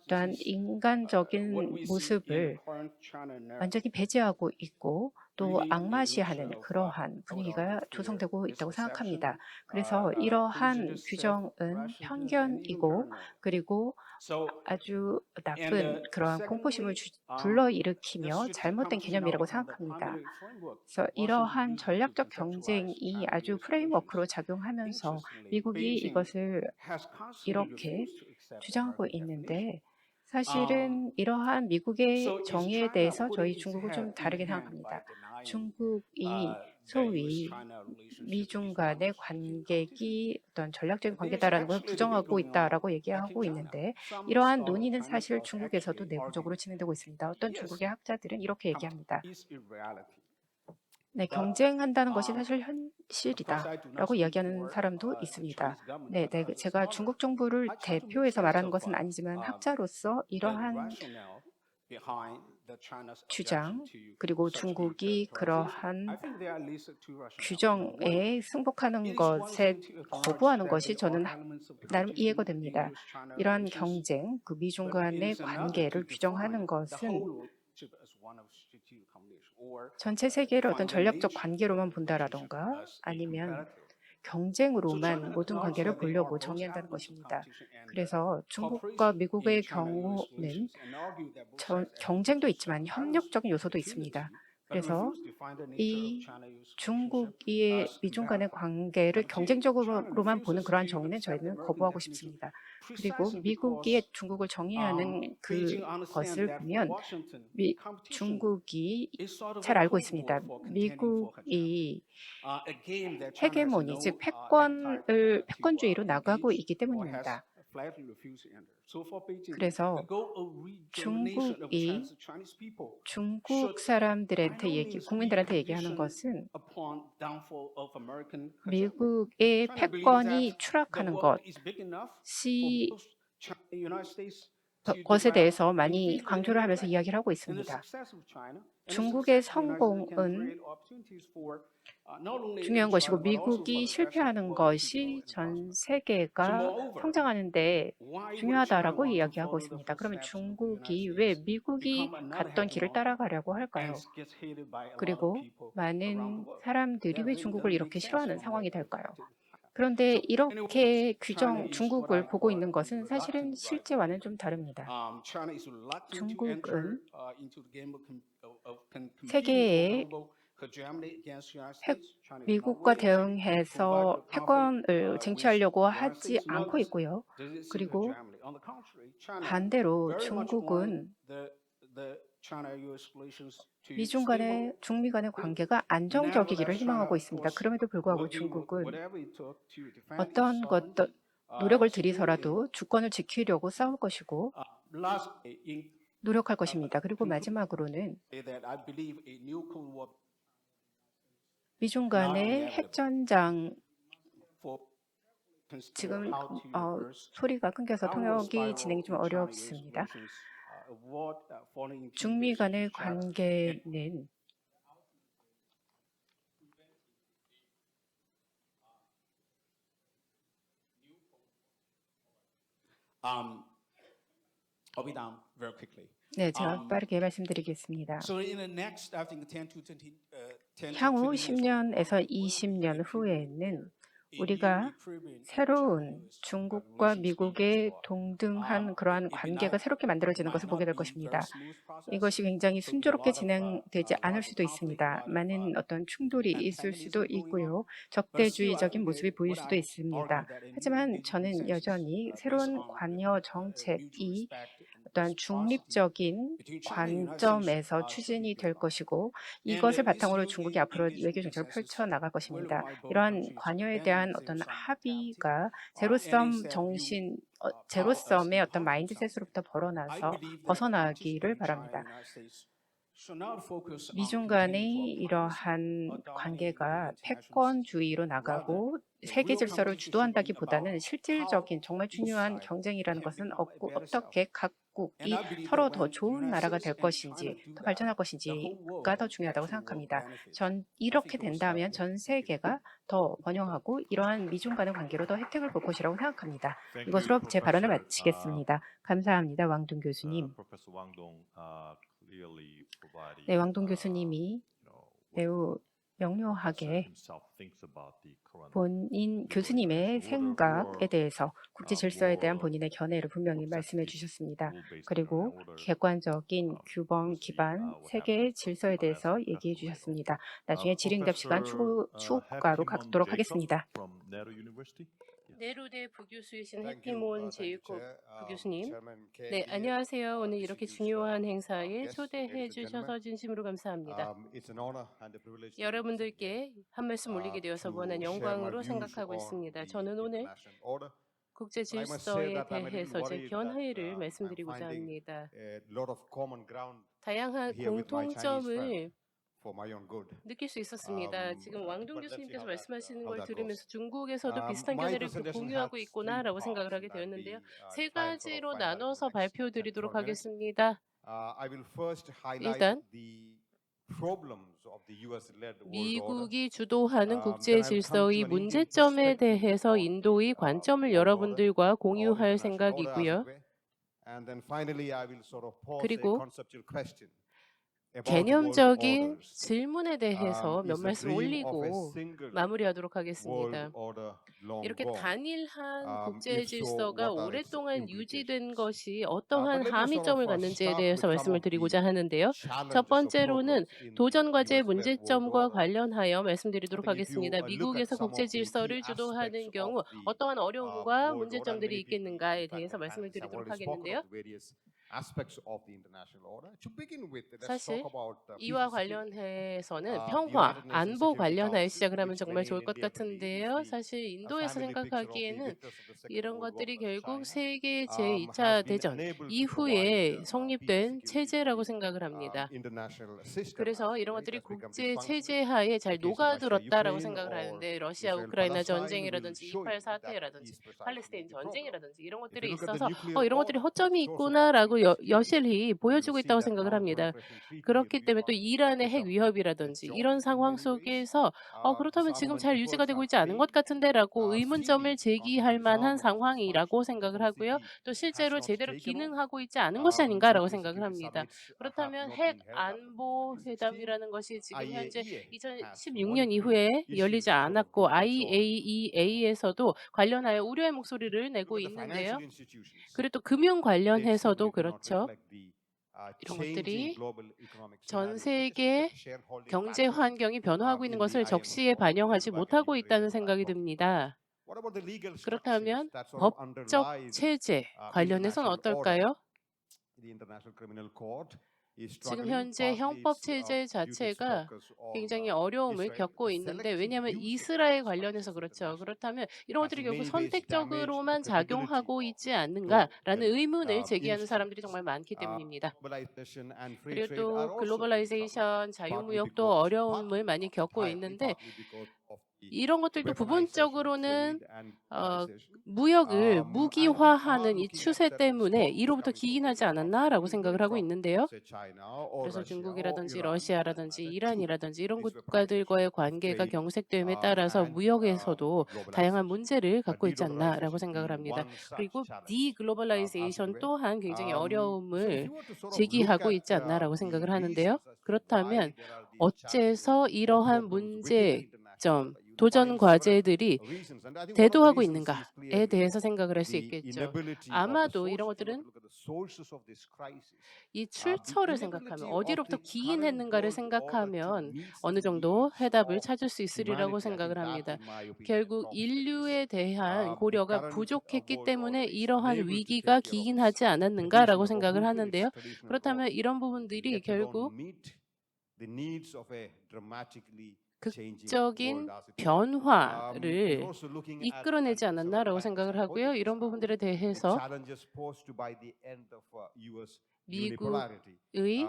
또한 인간적인 모습을 완전히 배제하고 있고 또 악마시하는 그러한 분위기가 조성되고 있다고 생각합니다. 그래서 이러한 규정은 편견이고 그리고 아주 나쁜 그러한 공포심을 불러일으키며 잘못된 개념이라고 생각합니다. 그래서 이러한 전략적 경쟁이 아주 프레임워크로 작용하면서 미국이 이것을 이렇게 주장하고 있는데 사실은 이러한 미국의 정의에 대해서 저희 중국은 좀 다르게 생각합니다. 중국이 소위 미중 간의 관계기 어떤 전략적인 관계다라는 걸 부정하고 있다라고 얘기하고 있는데 이러한 논의는 사실 중국에서도 내부적으로 진행되고 있습니다. 어떤 중국의 학자들은 이렇게 얘기합니다. 네, 경쟁한다는 것이 사실 현실이다라고 이야기하는 사람도 있습니다. 네, 제가 중국 정부를 대표해서 말하는 것은 아니지만 학자로서 이러한 주장 그리고 중국이 그러한 규정에 승복하는 것에 거부하는 것이 저는 나름 이해가 됩니다. 이러한 경쟁, 그 미중 간의 관계를 규정하는 것은 전체 세계를 어떤 전략적 관계로만 본다라던가 아니면 경쟁으로만 모든 관계를 보려고 정의한다는 것입니다. 그래서 중국과 미국의 경우는 경쟁도 있지만 협력적인 요소도 있습니다. 그래서 이 중국이 미중 간의 관계를 경쟁적으로만 보는 그러한 정의는 저희는 거부하고 싶습니다. 그리고 미국이 중국을 정의하는 그것을 보면 중국이 잘 알고 있습니다. 미국이 헤게모니, 즉 패권주의로 나가고 있기 때문입니다. 그래서 중국이 중국 사람들한테 국민들한테 얘기하는 것은 미국의 패권이 추락하는 것에 대해서 많이 강조를 하면서 이야기를 하고 있습니다. 중국의 성공은 중요한 것이고 미국이 실패하는 것이 전 세계가 성장하는 데 중요하다라고 이야기하고 있습니다. 그러면 중국이 왜 미국이 갔던 길을 따라가려고 할까요? 그리고 많은 사람들이 왜 중국을 이렇게 싫어하는 상황이 될까요? 그런데 이렇게 중국을 보고 있는 것은 사실은 실제와는 좀 다릅니다. 중국은 세계의 미국과 대응해서 패권을 쟁취하려고 하지 않고 있고요. 그리고 반대로 중국은 중미 간의 관계가 안정적이기를 희망하고 있습니다. 그럼에도 불구하고 중국은 어떤 노력을 들이서라도 주권을 지키려고 싸울 것이고 노력할 것입니다. 그리고 마지막으로는 미중 간의 핵전장 지금 소리가 끊겨서 통역이 진행이 좀 어렵습니다. 중미 간의 관계는 I'll be down very quickly. 네, 제가 빠르게 말씀드리겠습니다. So in the next, I think 10 to 20, 10 to 향후 20 years, 10년에서 20년 후에는 우리가 새로운 중국과 미국의 동등한 그러한 관계가 새롭게 만들어지는 것을 보게 될 것입니다. 이것이 굉장히 순조롭게 진행되지 않을 수도 있습니다. 많은 어떤 충돌이 있을 수도 있고요. 적대주의적인 모습이 보일 수도 있습니다. 하지만 저는 여전히 새로운 관여 정책이 어떠한 중립적인 관점에서 추진이 될 것이고 이것을 바탕으로 중국이 앞으로 외교 정책을 펼쳐 나갈 것입니다. 이러한 관여에 대한 어떤 합의가 제로섬 정신, 제로섬의 어떤 마인드셋으로부터 벗어나기를 바랍니다. 미중 간의 이러한 관계가 패권주의로 나가고 세계 질서를 주도한다기보다는 실질적인 정말 중요한 경쟁이라는 것은 없고 어떻게 각국이 서로 더 좋은 나라가 될 것인지 더 발전할 것인지가 더 중요하다고 생각합니다. 이렇게 된다면 전 세계가 더 번영하고 이러한 미중 간의 관계로 더 혜택을 볼 것이라고 생각합니다. 이것으로 제 발언을 마치겠습니다. 감사합니다. 왕동 교수님. 네, 왕동 교수님이 매우 명료하게 본인 교수님의 생각에 대해서 국제 질서에 대한 본인의 견해를 분명히 말씀해 주셨습니다. 그리고 객관적인 규범 기반 세계 질서에 대해서 얘기해 주셨습니다. 나중에 질의응답 시간 추가로 갖도록 하겠습니다. 네루대 부교수이신 해피몬 제이콥 부교수님. 네, 안녕하세요. 오늘 이렇게 중요한 행사에 초대해 주셔서 진심으로 감사합니다. 여러분들께 한 말씀 올리게 되어서 무한한 영광으로 생각하고 있습니다. 저는 오늘 국제 질서에 대해서 제 견해를 말씀드리고자 합니다. 다양한 공통점을 느낄 수 있었습니다. 지금 왕동 교수님께서 말씀하시는 걸 들으면서 중국에서도 비슷한 견해를 공유하고 있구나라고 생각을 하게 되었는데요. 세 가지로 나눠서 발표드리도록 하겠습니다. 일단 미국이 주도하는 국제 질서의 문제점에 대해서 인도의 관점을 여러분들과 공유할 생각이고요. 그리고 개념적인 질문에 대해서 몇 말씀 올리고 마무리하도록 하겠습니다. 이렇게 단일한 국제 질서가 오랫동안 유지된 것이 어떠한 함의점을 갖는지에 대해서 말씀을 드리고자 하는데요. 첫 번째로는 도전 과제의 문제점과 관련하여 말씀드리도록 하겠습니다. 미국에서 국제 질서를 주도하는 경우 어떠한 어려움과 문제점들이 있겠는가에 대해서 말씀을 드리도록 하겠는데요. 사실 이와 관련해서는 평화, 안보 관련하여 시작을 하면 정말 좋을 것 같은데요. 사실 인도에서 생각하기에는 이런 것들이 결국 세계 제2차 대전 이후에 성립된 체제라고 생각을 합니다. 그래서 이런 것들이 국제 체제 하에 잘 녹아들었다라고 생각을 하는데 러시아 우크라이나 전쟁이라든지 2.8 사태라든지 팔레스타인 전쟁이라든지 이런 것들이 있어서 이런 것들이 허점이 있구나라고 여실히 보여주고 있다고 생각을 합니다. 그렇기 때문에 또 이란의 핵 위협이라든지 이런 상황 속에서 그렇다면 지금 잘 유지가 되고 있지 않은 것 같은데라고 의문점을 제기할 만한 상황이라고 생각을 하고요. 또 실제로 제대로 기능하고 있지 않은 것이 아닌가라고 생각을 합니다. 그렇다면 핵 안보 회담이라는 것이 지금 현재 2016년 이후에 열리지 않았고 IAEA에서도 관련하여 우려의 목소리를 내고 있는데요. 그리고 또 금융 관련해서도 그렇죠. 이런 것들이 전 세계 경제 환경이 변화하고 있는 것을 적시에 반영하지 못하고 있다는 생각이 듭니다. 그렇다면 법적 체제 관련해서는 어떨까요? 지금 현재 형법 체제 자체가 굉장히 어려움을 겪고 있는데 왜냐하면 이스라엘 관련해서 그렇죠. 그렇다면 이런 것들이 결국 선택적으로만 작용하고 있지 않는가라는 의문을 제기하는 사람들이 정말 많기 때문입니다. 그리고 또 글로벌라이제이션, 자유무역도 어려움을 많이 겪고 있는데 이런 것들도 부분적으로는 무역을 무기화하는 이 추세 때문에 이로부터 기인하지 않았나라고 생각을 하고 있는데요. 그래서 중국이라든지 러시아라든지 이란이라든지 이런 국가들과의 관계가 경색됨에 따라서 무역에서도 다양한 문제를 갖고 있지 않나라고 생각을 합니다. 그리고 디글로벌라이제이션 또한 굉장히 어려움을 제기하고 있지 않나라고 생각을 하는데요. 그렇다면 어째서 이러한 문제점, 도전 과제들이 대두하고 있는가에 대해서 생각을 할 수 있겠죠. 아마도 이런 것들은 이 출처를 생각하면 어디로부터 기인했는가를 생각하면 어느 정도 해답을 찾을 수 있으리라고 생각을 합니다. 결국 인류에 대한 고려가 부족했기 때문에 이러한 위기가 기인하지 않았는가라고 생각을 하는데요. 그렇다면 이런 부분들이 결국 극적인 변화를 이끌어내지 않았나라고 생각을 하고요. 이런 부분들에 대해서 미국의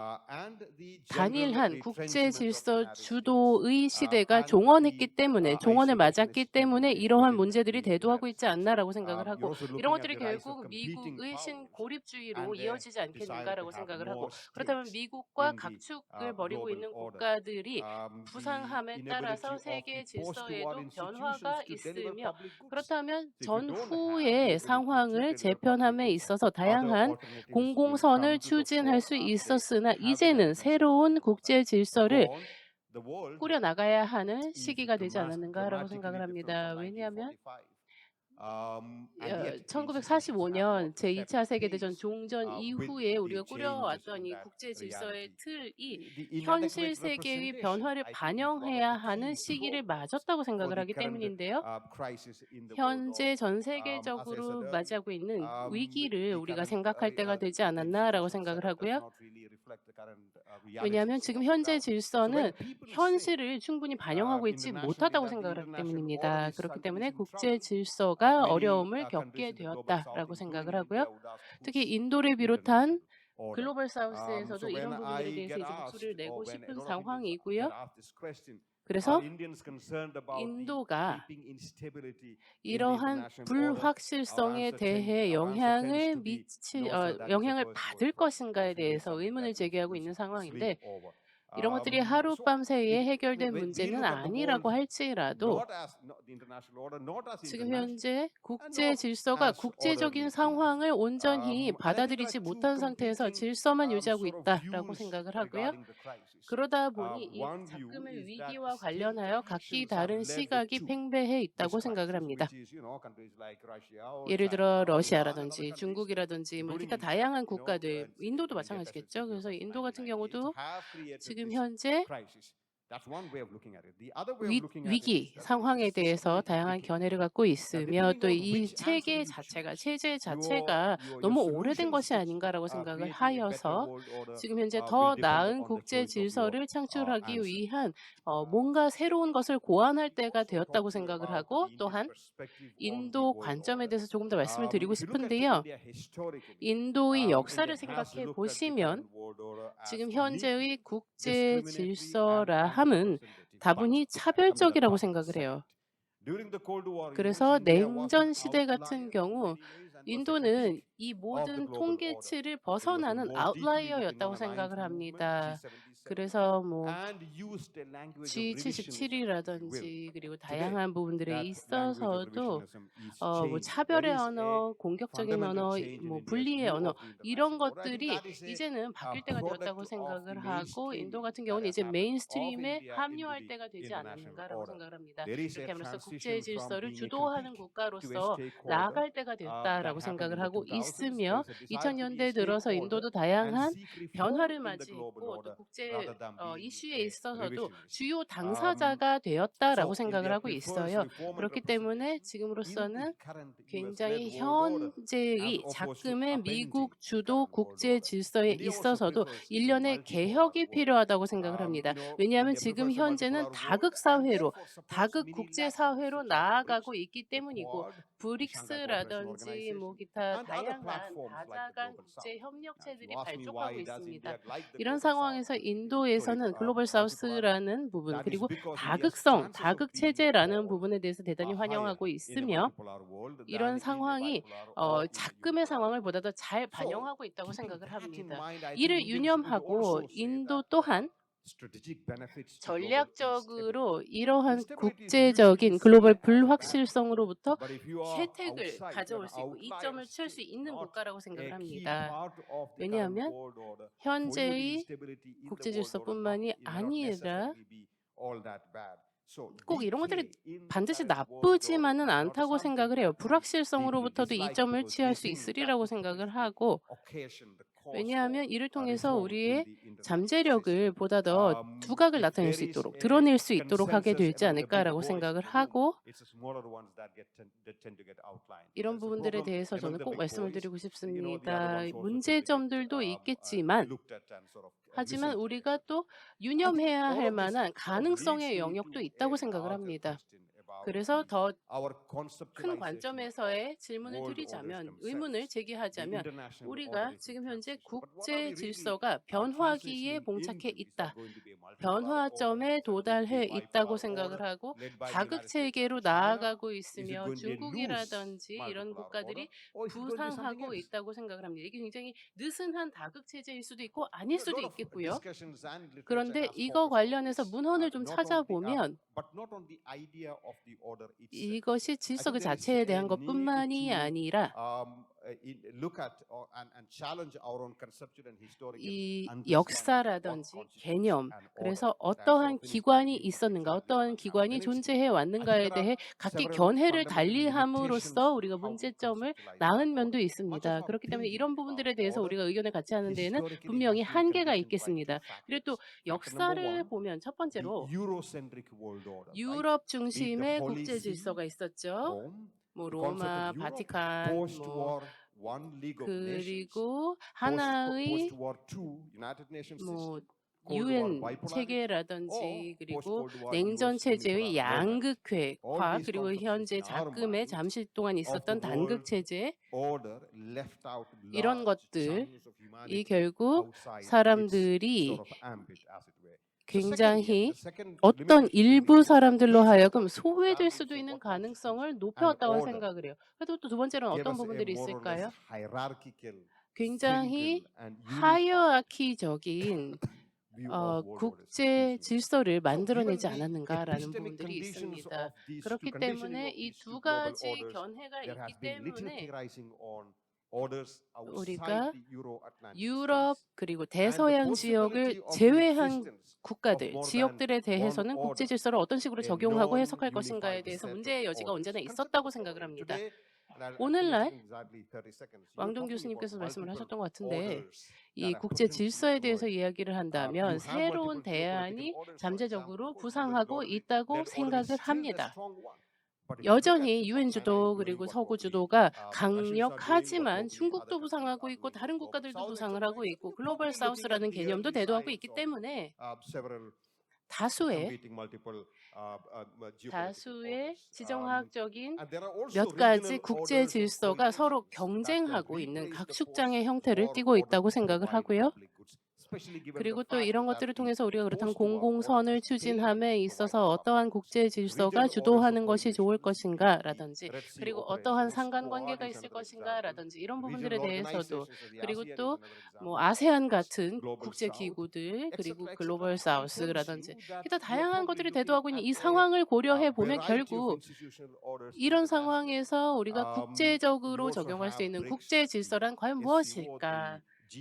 단일한 국제 질서 주도의 시대가 종언했기 때문에 종언을 맞았기 때문에 이러한 문제들이 대두하고 있지 않나라고 생각을 하고 이런 것들이 결국 미국의 신고립주의로 이어지지 않겠는가라고 생각을 하고 그렇다면 미국과 각축을 벌이고 있는 국가들이 부상함에 따라서 세계 질서에도 변화가 있으며 그렇다면 전후의 상황을 재편함에 있어서 다양한 공공선을 추진할 수 있었으나 이제는 새로운 국제 질서를 꾸려 나가야 하는 시기가 되지 않았는가라고 생각을 합니다. 왜냐하면 1945년 제2차 세계대전 종전 이후에 우리가 꾸려왔던 이 국제 질서의 틀이 현실 세계의 변화를 반영해야 하는 시기를 맞았다고 생각을 하기 때문인데요. 현재 전 세계적으로 맞이하고 있는 위기를 우리가 생각할 때가 되지 않았나라고 생각을 하고요. 왜냐하면 지금 현재 질서는 현실을 충분히 반영하고 있지 못하다고 생각을 하기 때문입니다. 그렇기 때문에 국제 질서가 어려움을 겪게 되었다라고 생각을 하고요. 특히 인도를 비롯한 글로벌 사우스에서도 이런 부분들에 대해서 이제 목소리를 내고 싶은 상황이고요. 그래서 인도가 이러한 불확실성에 대해 영향을 받을 것인가에 대해서 의문을 제기하고 있는 상황인데 이런 것들이 하룻밤 사이에 해결된 문제는 아니라고 할지라도 지금 현재 국제 질서가 국제적인 상황을 온전히 받아들이지 못한 상태에서 질서만 유지하고 있다라고 생각을 하고요. 그러다 보니 이 자금의 위기와 관련하여 각기 다른 시각이 팽배해 있다고 생각을 합니다. 예를 들어 러시아라든지 중국이라든지 뭐 기타 다양한 국가들, 인도도 마찬가지겠죠. 그래서 인도 같은 경우도 지금 현재 위기 상황에 대해서 다양한 견해를 갖고 있으며 또 이 체제 자체가 너무 오래된 것이 아닌가라고 생각을 하여서 지금 현재 더 나은 국제 질서를 창출하기 위한 뭔가 새로운 것을 고안할 때가 되었다고 생각을 하고 또한 인도 관점에 대해서 조금 더 말씀을 드리고 싶은데요. 인도의 역사를 생각해 보시면 지금 현재의 국제 질서라 함은 다분히 차별적이라고 생각을 해요. 그래서 냉전 시대 같은 경우 인도는 이 모든 통계치를 벗어나는 아웃라이어였다고 생각을 합니다. 그래서 뭐 G77이라든지 그리고 다양한 부분들에 있어서도 뭐 차별의 언어, 공격적인 언어, 뭐 분리의 언어 이런 것들이 이제는 바뀔 때가 되었다고 생각을 하고 인도 같은 경우는 이제 메인스트림에 합류할 때가 되지 않았는가라고 생각을 합니다. 이렇게 함으로써 국제 질서를 주도하는 국가로서 나아갈 때가 되었다라고 생각을 하고 있으며 2000년대 들어서 인도도 다양한 변화를 맞이했고 또 국제 이슈에 있어서도 주요 당사자가 되었다라고 생각을 하고 있어요. 그렇기 때문에 지금으로서는 굉장히 현재의 작금의 미국 주도 국제 질서에 있어서도 일련의 개혁이 필요하다고 생각을 합니다. 왜냐하면 지금 현재는 다극 사회로, 다극 국제 사회로 나아가고 있기 때문이고 브릭스라든지 뭐 기타 다양한 다자간 국제 협력체들이 발족하고 있습니다. 이런 상황에서 인도에서는 글로벌 사우스라는 부분 그리고 다극성, 다극 체제라는 부분에 대해서 대단히 환영하고 있으며 이런 상황이 작금의 상황을 보다 더 잘 반영하고 있다고 생각을 합니다. 이를 유념하고 인도 또한 전략적으로 이러한 국제적인 글로벌 불확실성으로부터 혜택을 가져올 수 있고 이점을 칠 수 있는 국가라고 생각을 합니다. 왜냐하면 현재의 국제 질서뿐만이 아니라 꼭 이런 것들이 반드시 나쁘지만은 않다고 생각을 해요. 불확실성으로부터도 이점을 취할 수 있으리라고 생각을 하고 왜냐하면 이를 통해서 우리의 잠재력을 보다 더 두각을 나타낼 수 있도록 드러낼 수 있도록 하게 되지 않을까라고 생각을 하고 이런 부분들에 대해서 저는 꼭 말씀을 드리고 싶습니다. 문제점들도 있겠지만 하지만 우리가 또 유념해야 할 만한 가능성의 영역도 있다고 생각을 합니다. 그래서 더 큰 관점에서의 질문을 드리자면 의문을 제기하자면 우리가 지금 현재 국제 질서가 변화기에 봉착해 있다. 변화점에 도달해 있다고 생각을 하고 다극 체계로 나아가고 있으며 중국이라든지 이런 국가들이 부상하고 있다고 생각을 합니다. 이게 굉장히 느슨한 다극 체제일 수도 있고 아닐 수도 있겠고요. 그런데 이거 관련해서 문헌을 좀 찾아보면 이것이 질서 그 자체에 대한 것뿐만이 아니라 이 역사라든지 개념, 그래서 어떠한 기관이 있었는가, 어떠한 기관이 존재해 왔는가에 대해 각기 견해를 달리함으로써 우리가 문제점을 낳은 면도 있습니다. 그렇기 때문에 이런 부분들에 대해서 우리가 의견을 같이 하는 데에는 분명히 한계가 있겠습니다. 그리고 또 역사를 보면 첫 번째로 유럽 중심의 국제 질서가 있었죠. 뭐 로마, 바티칸, 뭐 그리고 하나의 뭐 UN 체계라든지 그리고 냉전 체제의 양극화와 그리고 현재 작금에 잠시 동안 있었던 단극 체제 이런 것들이 결국 사람들이 굉장히 어떤 일부 사람들로 하여금 소외될 수도 있는 가능성을 높여왔다고 생각을 해요. 그래도 또 두 번째로는 어떤 부분들이 있을까요? 굉장히 하이어아키적인 국제 질서를 만들어내지 않았는가라는 부분들이 있습니다. 그렇기 때문에 이 두 가지 견해가 있기 때문에 우리가 유럽 그리고 대서양 지역을 제외한 국가들, 지역들에 대해서는 국제 질서를 어떤 식으로 적용하고 해석할 것인가에 대해서 문제의 여지가 언제나 있었다고 생각을 합니다. 오늘날 왕동 교수님께서 말씀을 하셨던 것 같은데 이 국제 질서에 대해서 이야기를 한다면 새로운 대안이 잠재적으로 부상하고 있다고 생각을 합니다. 여전히 유엔 주도 그리고 서구 주도가 강력하지만 중국도 부상하고 있고 다른 국가들도 부상을 하고 있고 글로벌 사우스라는 개념도 대두하고 있기 때문에 다수의 지정학적인 몇 가지 국제 질서가 서로 경쟁하고 있는 각축장의 형태를 띠고 있다고 생각을 하고요. 그리고 또 이런 것들을 통해서 우리가 그렇다면 공공선을 추진함에 있어서 어떠한 국제 질서가 주도하는 것이 좋을 것인가라든지 그리고 어떠한 상관관계가 있을 것인가라든지 이런 부분들에 대해서도 그리고 또 뭐 아세안 같은 국제 기구들 그리고 글로벌 사우스라든지 기타 다양한 것들이 대두하고 있는 이 상황을 고려해 보면 결국 이런 상황에서 우리가 국제적으로 적용할 수 있는 국제 질서란 과연 무엇일까?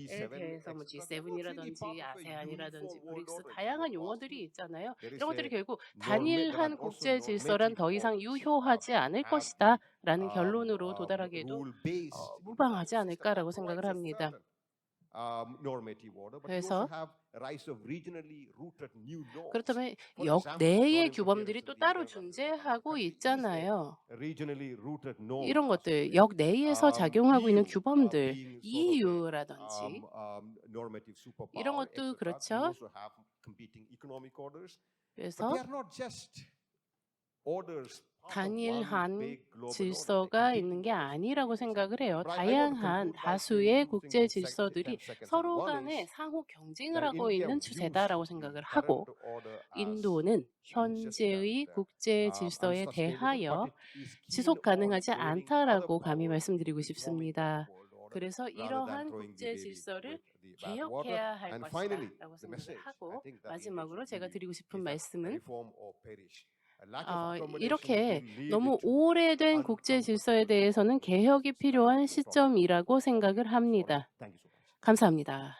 에 대해서 뭐 G7이라든지 아세안이라든지 브릭스 다양한 용어들이 있잖아요. 이런 것들이 결국 단일한 국제 질서란 더 이상 유효하지 않을 것이다라는 결론으로 도달하기에도 무방하지 않을까라고 생각을 합니다. 그래서 그렇다면 역 내의 규범들이 또 따로 존재하고 있잖아요. 이런 것들, 역 내에서 작용하고 있는 규범들, EU라든지 이런 것도 그렇죠. 그래서 단일한 질서가 있는 게 아니라고 생각을 해요. 다양한 다수의 국제 질서들이 서로 간에 상호 경쟁을 하고 있는 추세다라고 생각을 하고, 인도는 현재의 국제 질서에 대하여 지속 가능하지 않다라고 감히 말씀드리고 싶습니다. 그래서 이러한 국제 질서를 개혁해야 할 것이다라고 생각을 하고, 마지막으로 제가 드리고 싶은 말씀은 이렇게 너무 오래된 국제 질서에 대해서는 개혁이 필요한 시점이라고 생각을 합니다. 감사합니다.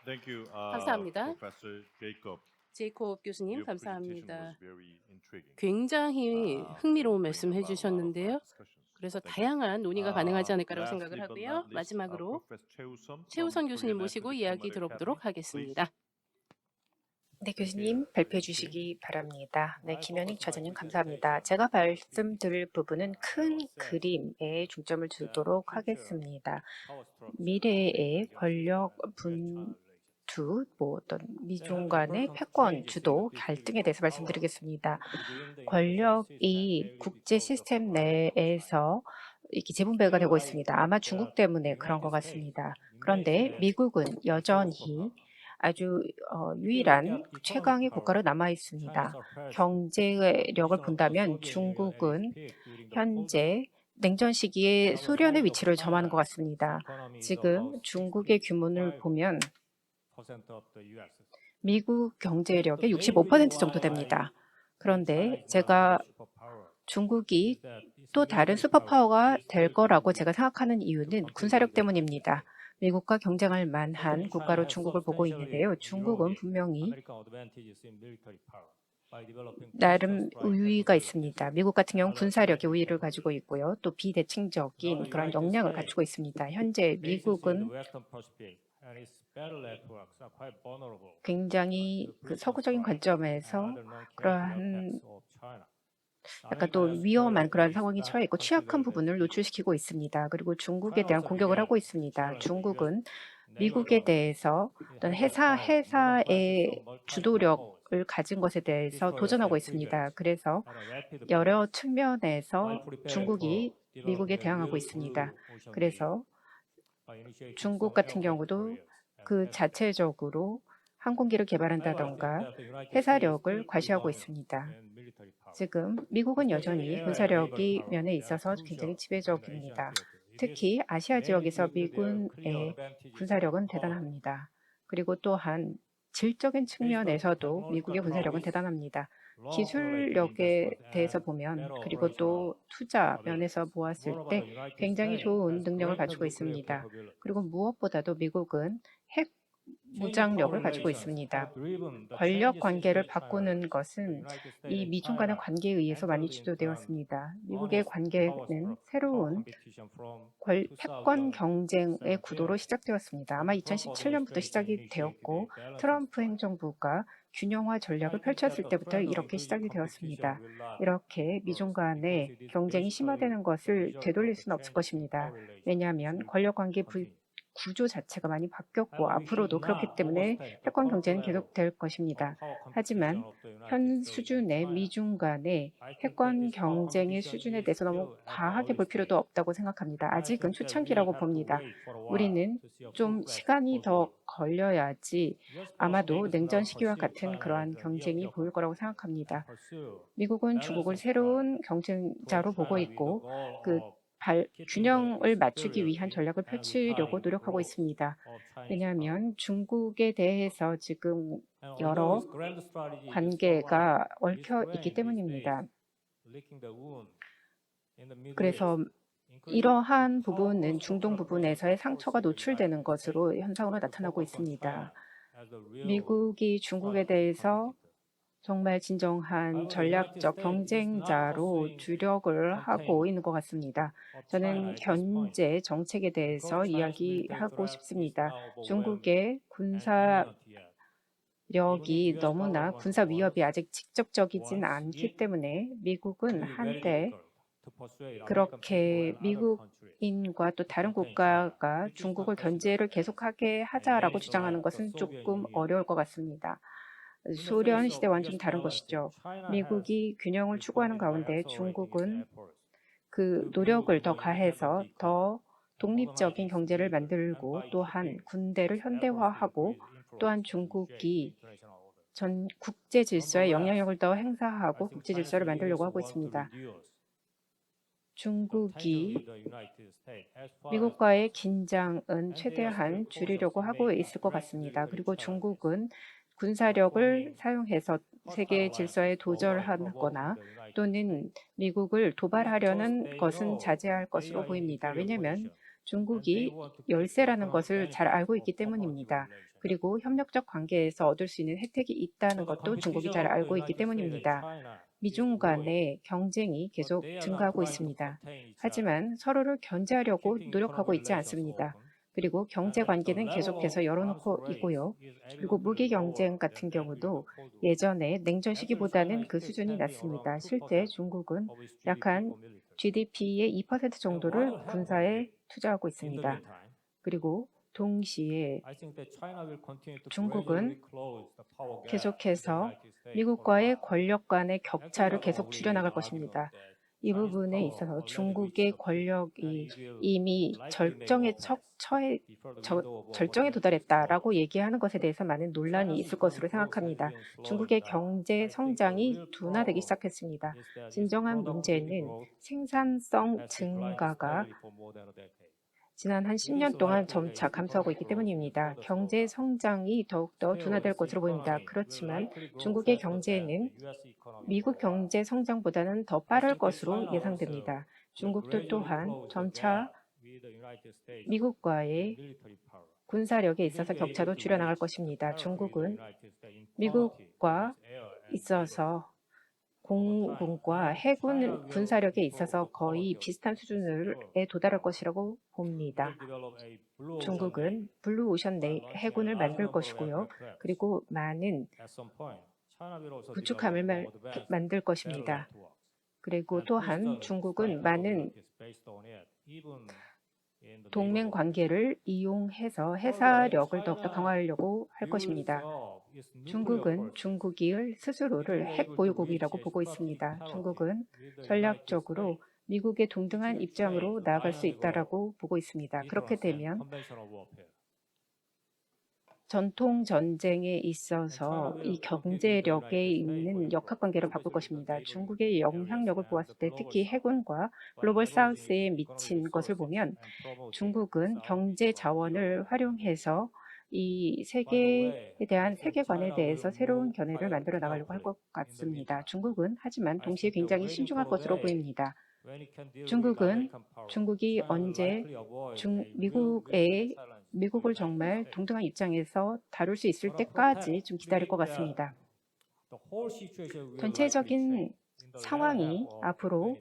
Thank you, 감사합니다. Professor Jacob. 제이콥 교수님, Your presentation 감사합니다. was very intriguing. 굉장히 흥미로운 말씀 Bring about a lot of 해주셨는데요. discussions. 그래서 Thank you. 다양한 논의가 가능하지 않을까라고 Lastly 생각을 but 하고요. not least, 마지막으로 Professor 최우선 from 교수님 Korean 모시고 National 이야기 Diplomatic 들어보도록 Academy. 하겠습니다. 네, 교수님 발표해 주시기 바랍니다. 네, 김현익 차장님 감사합니다. 제가 말씀드릴 부분은 큰 그림에 중점을 두도록 하겠습니다. 미래의 권력 분투, 어떤 미중 간의 패권 주도 갈등에 대해서 말씀드리겠습니다. 권력이 국제 시스템 내에서 이렇게 재분배가 되고 있습니다. 아마 중국 때문에 그런 것 같습니다. 그런데 미국은 여전히 아주 유일한 최강의 국가로 남아 있습니다. 경제력을 본다면 중국은 현재 냉전 시기에 소련의 위치를 점하는 것 같습니다. 지금 중국의 규모를 보면 미국 경제력의 65% 정도 됩니다. 그런데 제가 중국이 또 다른 슈퍼파워가 될 거라고 제가 생각하는 이유는 군사력 때문입니다. 미국과 경쟁할 만한 국가로 중국을 보고 있는데요. 중국은 분명히 나름 우위가 있습니다. 미국 같은 경우는 군사력의 우위를 가지고 있고요. 또 비대칭적인 그런 역량을 갖추고 있습니다. 현재 미국은 굉장히 그 서구적인 관점에서 그러한 약간 또 위험한 그런 상황에 처해 있고 취약한 부분을 노출시키고 있습니다. 그리고 중국에 대한 공격을 하고 있습니다. 중국은 미국에 대해서 어떤 회사의 주도력을 가진 것에 대해서 도전하고 있습니다. 그래서 여러 측면에서 중국이 미국에 대항하고 있습니다. 그래서 중국 같은 경우도 그 자체적으로 항공기를 개발한다던가 회사력을 과시하고 있습니다. 지금 미국은 여전히 군사력이 면에 있어서 굉장히 지배적입니다. 특히 아시아 지역에서 미군의 군사력은 대단합니다. 그리고 또한 질적인 측면에서도 미국의 군사력은 대단합니다. 기술력에 대해서 보면 그리고 또 투자 면에서 보았을 때 굉장히 좋은 능력을 갖추고 있습니다. 그리고 무엇보다도 미국은 핵 무장력을 가지고 있습니다. 권력 관계를 바꾸는 것은 이 미중 간의 관계에 의해서 많이 주도되었습니다. 미국의 관계는 새로운 패권 경쟁의 구도로 시작되었습니다. 아마 2017년부터 시작이 되었고 트럼프 행정부가 균형화 전략을 펼쳤을 때부터 이렇게 시작이 되었습니다. 이렇게 미중 간의 경쟁이 심화되는 것을 되돌릴 수는 없을 것입니다. 왜냐하면 권력 관계 구조 자체가 많이 바뀌었고 앞으로도 그렇기 때문에 패권 경쟁은 계속될 것입니다. 하지만 현 수준의 미중 간의 패권 경쟁의 수준에 대해서 너무 과하게 볼 필요도 없다고 생각합니다. 아직은 초창기라고 봅니다. 우리는 좀 시간이 더 걸려야지 아마도 냉전 시기와 같은 그러한 경쟁이 보일 거라고 생각합니다. 미국은 중국을 새로운 경쟁자로 보고 있고 균형을 맞추기 위한 전략을 펼치려고 노력하고 있습니다. 왜냐하면 중국에 대해서 지금 여러 관계가 얽혀 있기 때문입니다. 그래서 이러한 부분은 중동 부분에서의 상처가 노출되는 것으로 현상으로 나타나고 있습니다. 미국이 중국에 대해서 정말 진정한 전략적 경쟁자로 주력을 하고 있는 것 같습니다. 저는 현재 정책에 대해서 이야기하고 싶습니다. 중국의 군사력이 너무나 군사 위협이 아직 직접적이진 않기 때문에 미국은 한때 그렇게 미국인과 또 다른 국가가 중국을 견제를 계속하게 하자라고 주장하는 것은 조금 어려울 것 같습니다. 소련 시대와는 좀 다른 것이죠. 미국이 균형을 추구하는 가운데 중국은 그 노력을 더 가해서 더 독립적인 경제를 만들고 또한 군대를 현대화하고 또한 중국이 전 국제 질서에 영향력을 더 행사하고 국제 질서를 만들려고 하고 있습니다. 중국이 미국과의 긴장은 최대한 줄이려고 하고 있을 것 같습니다. 그리고 중국은 군사력을 사용해서 세계 질서에 도전하거나 또는 미국을 도발하려는 것은 자제할 것으로 보입니다. 왜냐하면 중국이 열세라는 것을 잘 알고 있기 때문입니다. 그리고 협력적 관계에서 얻을 수 있는 혜택이 있다는 것도 중국이 잘 알고 있기 때문입니다. 미중 간의 경쟁이 계속 증가하고 있습니다. 하지만 서로를 견제하려고 노력하고 있지 않습니다. 그리고 경제 관계는 계속해서 열어놓고 있고요. 그리고 무기 경쟁 같은 경우도 예전에 냉전 시기보다는 그 수준이 낮습니다. 실제 중국은 약 한 GDP의 2% 정도를 군사에 투자하고 있습니다. 그리고 동시에 중국은 계속해서 미국과의 권력 간의 격차를 계속 줄여나갈 것입니다. 이 부분에 있어서 중국의 권력이 이미 절정에 도달했다라고 얘기하는 것에 대해서 많은 논란이 있을 것으로 생각합니다. 중국의 경제 성장이 둔화되기 시작했습니다. 진정한 문제는 생산성 증가가 지난 한 10년 동안 점차 감소하고 있기 때문입니다. 경제 성장이 더욱더 둔화될 것으로 보입니다. 그렇지만 중국의 경제는 미국 경제 성장보다는 더 빠를 것으로 예상됩니다. 중국도 또한 점차 미국과의 군사력에 있어서 격차도 줄여나갈 것입니다. 중국은 미국과 있어서 공군과 해군 군사력에 있어서 거의 비슷한 수준에 도달할 것이라고 봅니다. 중국은 블루오션 내 해군을 만들 것이고요. 그리고 많은 구축함을 만들 것입니다. 그리고 또한 중국은 많은 동맹 관계를 이용해서 해사력을 더욱더 강화하려고 할 것입니다. 중국은 중국이 스스로를 핵 보유국이라고 보고 있습니다. 중국은 전략적으로 미국의 동등한 입장으로 나아갈 수 있다라고 보고 있습니다. 그렇게 되면 전통 전쟁에 있어서 이 경제력에 있는 역학관계를 바꿀 것입니다. 중국의 영향력을 보았을 때 특히 해군과 글로벌 사우스에 미친 것을 보면 중국은 경제 자원을 활용해서 이 세계에 대한 세계관에 대해서 새로운 견해를 만들어 나가려고 할 것 같습니다. 중국은 하지만 동시에 굉장히 신중할 것으로 보입니다. 중국이 언제 미국을 정말 동등한 입장에서 다룰 수 있을 때까지 좀 기다릴 것 같습니다. 전체적인 상황이 앞으로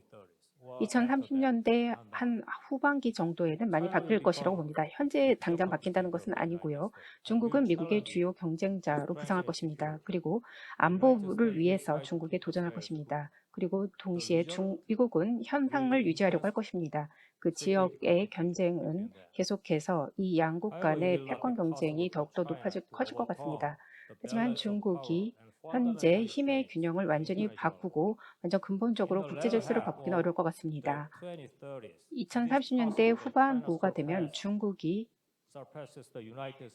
2030년대 한 후반기 정도에는 많이 바뀔 것이라고 봅니다. 현재 당장 바뀐다는 것은 아니고요. 중국은 미국의 주요 경쟁자로 부상할 것입니다. 그리고 안보를 위해서 중국에 도전할 것입니다. 그리고 동시에 미국은 현상을 유지하려고 할 것입니다. 그 지역의 경쟁은 계속해서 이 양국 간의 패권 경쟁이 더욱더 커질 것 같습니다. 하지만 중국이 현재 힘의 균형을 완전히 바꾸고 완전 근본적으로 국제 질서를 바꾸기는 어려울 것 같습니다. 2030년대 후반부가 되면 중국이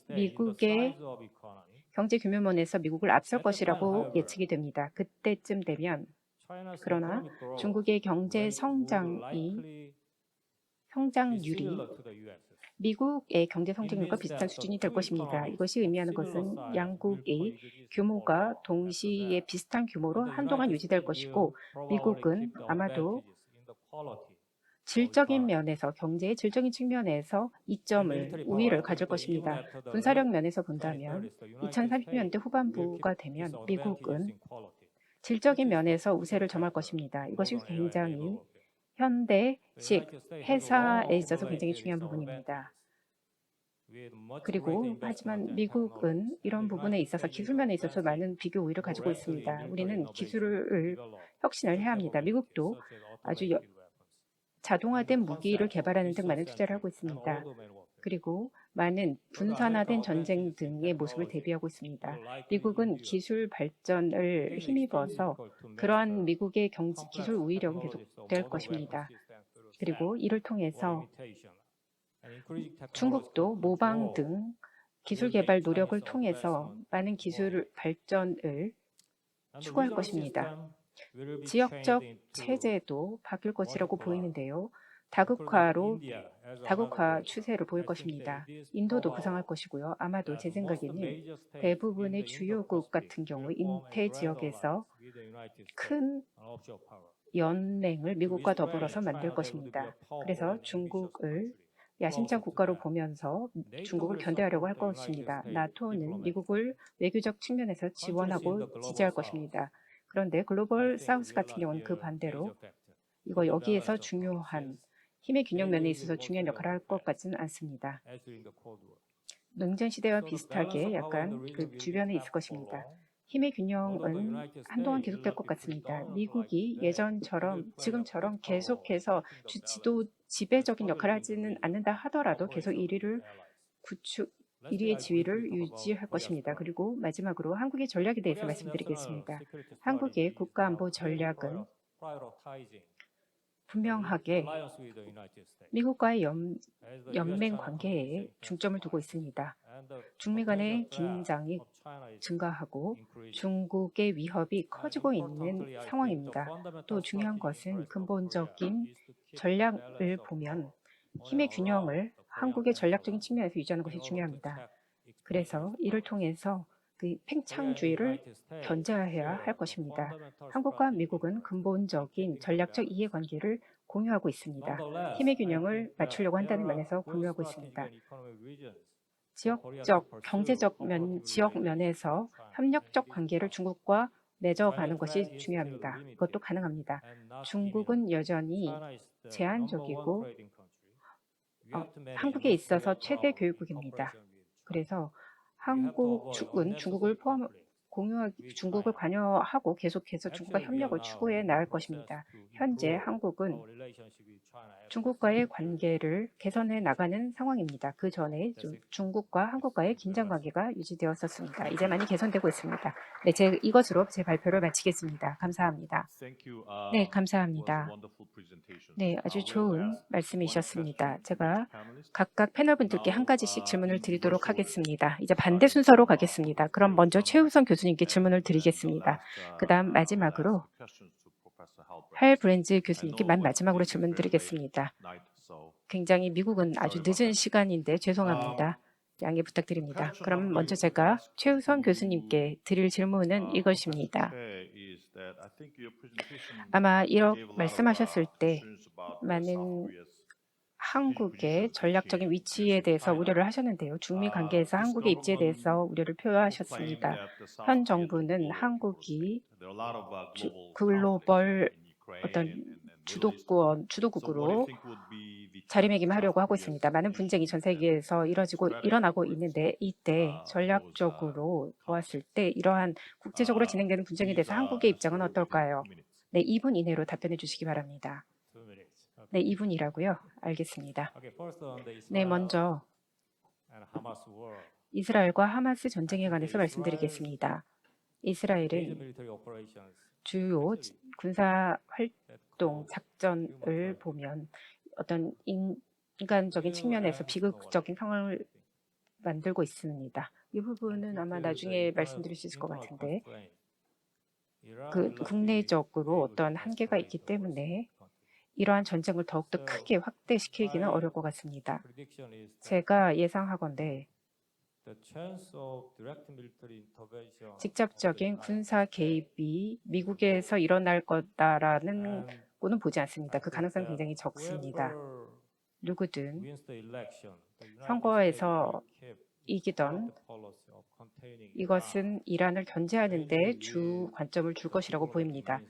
미국의 경제 규모면에서 미국을 앞설 것이라고 예측이 됩니다. 그때쯤 되면 그러나 중국의 경제 성장률이 미국의 경제 성장률과 비슷한 수준이 될 것입니다. 이것이 의미하는 것은 양국의 규모가 동시에 비슷한 규모로 한동안 유지될 것이고 미국은 아마도 질적인 면에서 경제의 질적인 측면에서 이점을 우위를 가질 것입니다. 군사력 면에서 본다면 2030년대 후반부가 되면 미국은 질적인 면에서 우세를 점할 것입니다. 이것이 굉장히 현대식 회사에 있어서 굉장히 중요한 부분입니다. 그리고 하지만 미국은 이런 부분에 있어서 기술 면에 있어서 많은 비교 우위를 가지고 있습니다. 우리는 기술을 혁신을 해야 합니다. 미국도 아주 자동화된 무기를 개발하는 등 많은 투자를 하고 있습니다. 그리고 많은 분산화된 전쟁 등의 모습을 대비하고 있습니다. 미국은 기술 발전을 힘입어서 그러한 미국의 기술 우위력은 계속될 것입니다. 그리고 이를 통해서 중국도 모방 등 기술 개발 노력을 통해서 많은 기술 발전을 추구할 것입니다. 지역적 체제도 바뀔 것이라고 보이는데요. 다국화 추세를 보일 것입니다. 인도도 부상할 것이고요. 아마도 제 생각에는 대부분의 주요국 같은 경우 인태 지역에서 큰 연맹을 미국과 더불어서 만들 것입니다. 그래서 중국을 야심찬 국가로 보면서 중국을 견제하려고 할 것입니다. 나토는 미국을 외교적 측면에서 지원하고 지지할 것입니다. 그런데 글로벌 사우스 같은 경우는 그 반대로 여기에서 중요한 힘의 균형 면에 있어서 중요한 역할을 할 것 같지는 않습니다. 냉전 시대와 비슷하게 약간 그 주변에 있을 것입니다. 힘의 균형은 한동안 계속될 것 같습니다. 미국이 예전처럼 지금처럼 계속해서 지배적인 역할을 하지는 않는다 하더라도 계속 1위의 지위를 유지할 것입니다. 그리고 마지막으로 한국의 전략에 대해서 말씀드리겠습니다. 한국의 국가안보 전략은 분명하게 미국과의 연맹 관계에 중점을 두고 있습니다. 중미 간의 긴장이 증가하고 중국의 위협이 커지고 있는 상황입니다. 또 중요한 것은 근본적인 전략을 보면 힘의 균형을 한국의 전략적인 측면에서 유지하는 것이 중요합니다. 그래서 이를 통해서 그 팽창주의를 견제해야 할 것입니다. 한국과 미국은 근본적인 전략적 이해관계를 공유하고 있습니다. 힘의 균형을 맞추려고 한다는 면에서 공유하고 있습니다. 지역 면에서 협력적 관계를 중국과 맺어가는 것이 중요합니다. 그것도 가능합니다. 중국은 여전히 제한적이고 한국에 있어서 최대 교육국입니다. 그래서 한국은 중국을 관여하고 계속해서 중국과 협력을 추구해 나갈 것입니다. 현재 한국은 중국과의 관계를 개선해 나가는 상황입니다. 그 전에 중국과 한국과의 긴장 관계가 유지되었었습니다. 이제 많이 개선되고 있습니다. 네, 이것으로 제 발표를 마치겠습니다. 감사합니다. 네, 감사합니다. 네, 아주 좋은 말씀이셨습니다. 제가 각각 패널분들께 한 가지씩 질문을 드리도록 하겠습니다. 이제 반대 순서로 가겠습니다. 그럼 먼저 최우선 교수님께 질문을 드리겠습니다. 그다음 마지막으로 할 브랜즈 교수님께 마지막으로 질문 드리겠습니다. 굉장히 미국은 아주 늦은 시간인데 죄송합니다. 양해 부탁드립니다. 그럼 먼저 제가 최우선 교수님께 드릴 질문은 이것입니다. 아마 이렇게 말씀하셨을 때 많은 한국의 전략적인 위치에 대해서 우려를 하셨는데요. 중미 관계에서 한국의 입지에 대해서 우려를 표하셨습니다. 현 정부는 한국이 글로벌 어떤 주도국으로 자리매김하려고 하고 있습니다. 많은 분쟁이 전 세계에서 일어나고 있는데 이때 전략적으로 보았을 때 이러한 국제적으로 진행되는 분쟁에 대해서 한국의 입장은 어떨까요? 네, 2분 이내로 답변해 주시기 바랍니다. 네, 2분이라고요? 알겠습니다. 네, 먼저 이스라엘과 하마스 전쟁에 관해서 말씀드리겠습니다. 이스라엘은 주요 군사 활동, 작전을 보면 어떤 인간적인 측면에서 비극적인 상황을 만들고 있습니다. 이 부분은 아마 나중에 말씀드릴 수 있을 것 같은데 국내적으로 어떤 한계가 있기 때문에 이러한 전쟁을 더욱더 크게 확대시키기는 어려울 것 같습니다. 제가 예상하건대 직접적인 군사 개입이 미국에서 일어날 거다라는 있다고는 보지 않습니다. 그 가능성이 굉장히 적습니다. 누구든 선거에서 이기던 이것은 이란을 견제하는 데 주 관점을 줄 것이라고 보입니다.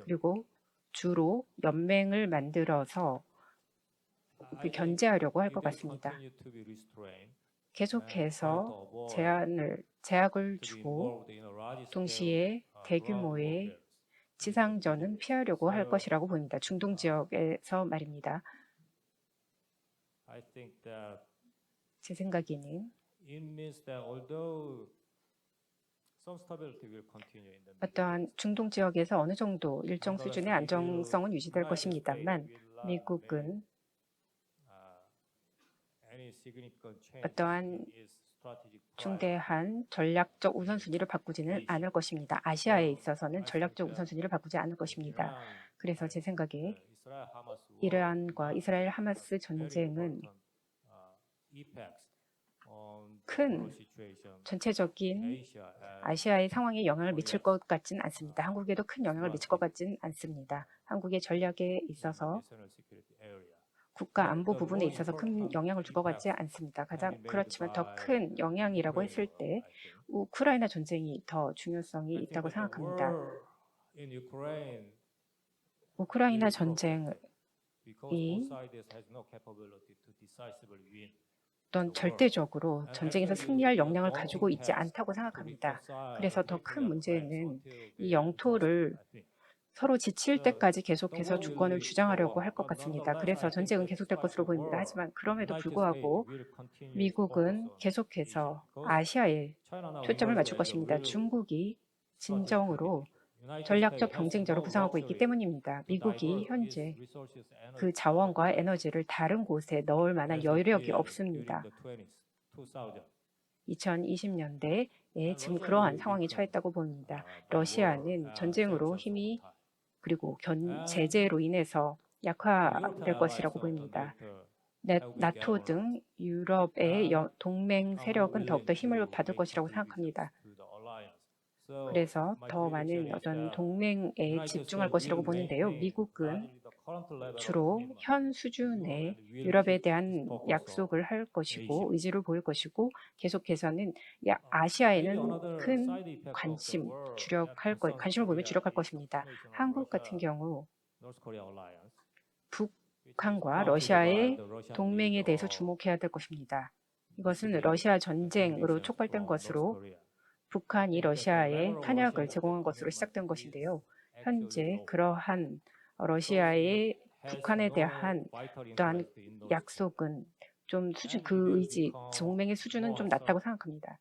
그리고 주로 연맹을 만들어서 견제하려고 할 것 같습니다. 계속해서 제약을 주고 동시에 대규모의 지상전은 피하려고 할 것이라고 보입니다. 중동 지역에서 말입니다. 제 생각에는 어떠한 중동 지역에서 어느 정도 일정 수준의 안정성은 유지될 것입니다만 미국은 어떠한 중대한 전략적 우선순위를 바꾸지는 않을 것입니다. 아시아에 있어서는 전략적 우선순위를 바꾸지 않을 것입니다. 그래서 제 생각에 이란과 이스라엘 하마스 전쟁은 큰 전체적인 아시아의 상황에 영향을 미칠 것 같지는 않습니다. 한국에도 큰 영향을 미칠 것 같지는 않습니다. 한국의 전략에 있어서 국가 안보 부분에 있어서 큰 영향을 줄 것 같지 않습니다. 그렇지만 더 큰 영향이라고 했을 때 우크라이나 전쟁이 더 중요성이 있다고 생각합니다. 우크라이나 전쟁이 어떤 절대적으로 전쟁에서 승리할 역량을 가지고 있지 않다고 생각합니다. 그래서 더 큰 문제는 이 영토를 서로 지칠 때까지 계속해서 주권을 주장하려고 할 것 같습니다. 그래서 전쟁은 계속될 것으로 보입니다. 하지만 그럼에도 불구하고 미국은 계속해서 아시아에 초점을 맞출 것입니다. 중국이 진정으로 전략적 경쟁자로 부상하고 있기 때문입니다. 미국이 현재 그 자원과 에너지를 다른 곳에 넣을 만한 여력이 없습니다. 2020년대에 지금 그러한 상황에 처했다고 봅니다. 러시아는 전쟁으로 힘이 그리고 제재로 인해서 약화될 것이라고 보입니다. 나토 등 유럽의 동맹 세력은 더욱더 힘을 받을 것이라고 생각합니다. 그래서 더 많은 어떤 동맹에 집중할 것이라고 보는데요. 미국은 주로 현 수준의 유럽에 대한 약속을 할 것이고 의지를 보일 것이고 계속해서는 아시아에는 큰 관심을 보이며 주력할 것입니다. 한국 같은 경우 북한과 러시아의 동맹에 대해서 주목해야 될 것입니다. 이것은 러시아 전쟁으로 촉발된 것으로 북한이 러시아에 탄약을 제공한 것으로 시작된 것인데요. 현재 그러한 러시아의 북한에 대한 어떠한 약속은 좀 그 의지, 동맹의 수준은 좀 낮다고 생각합니다.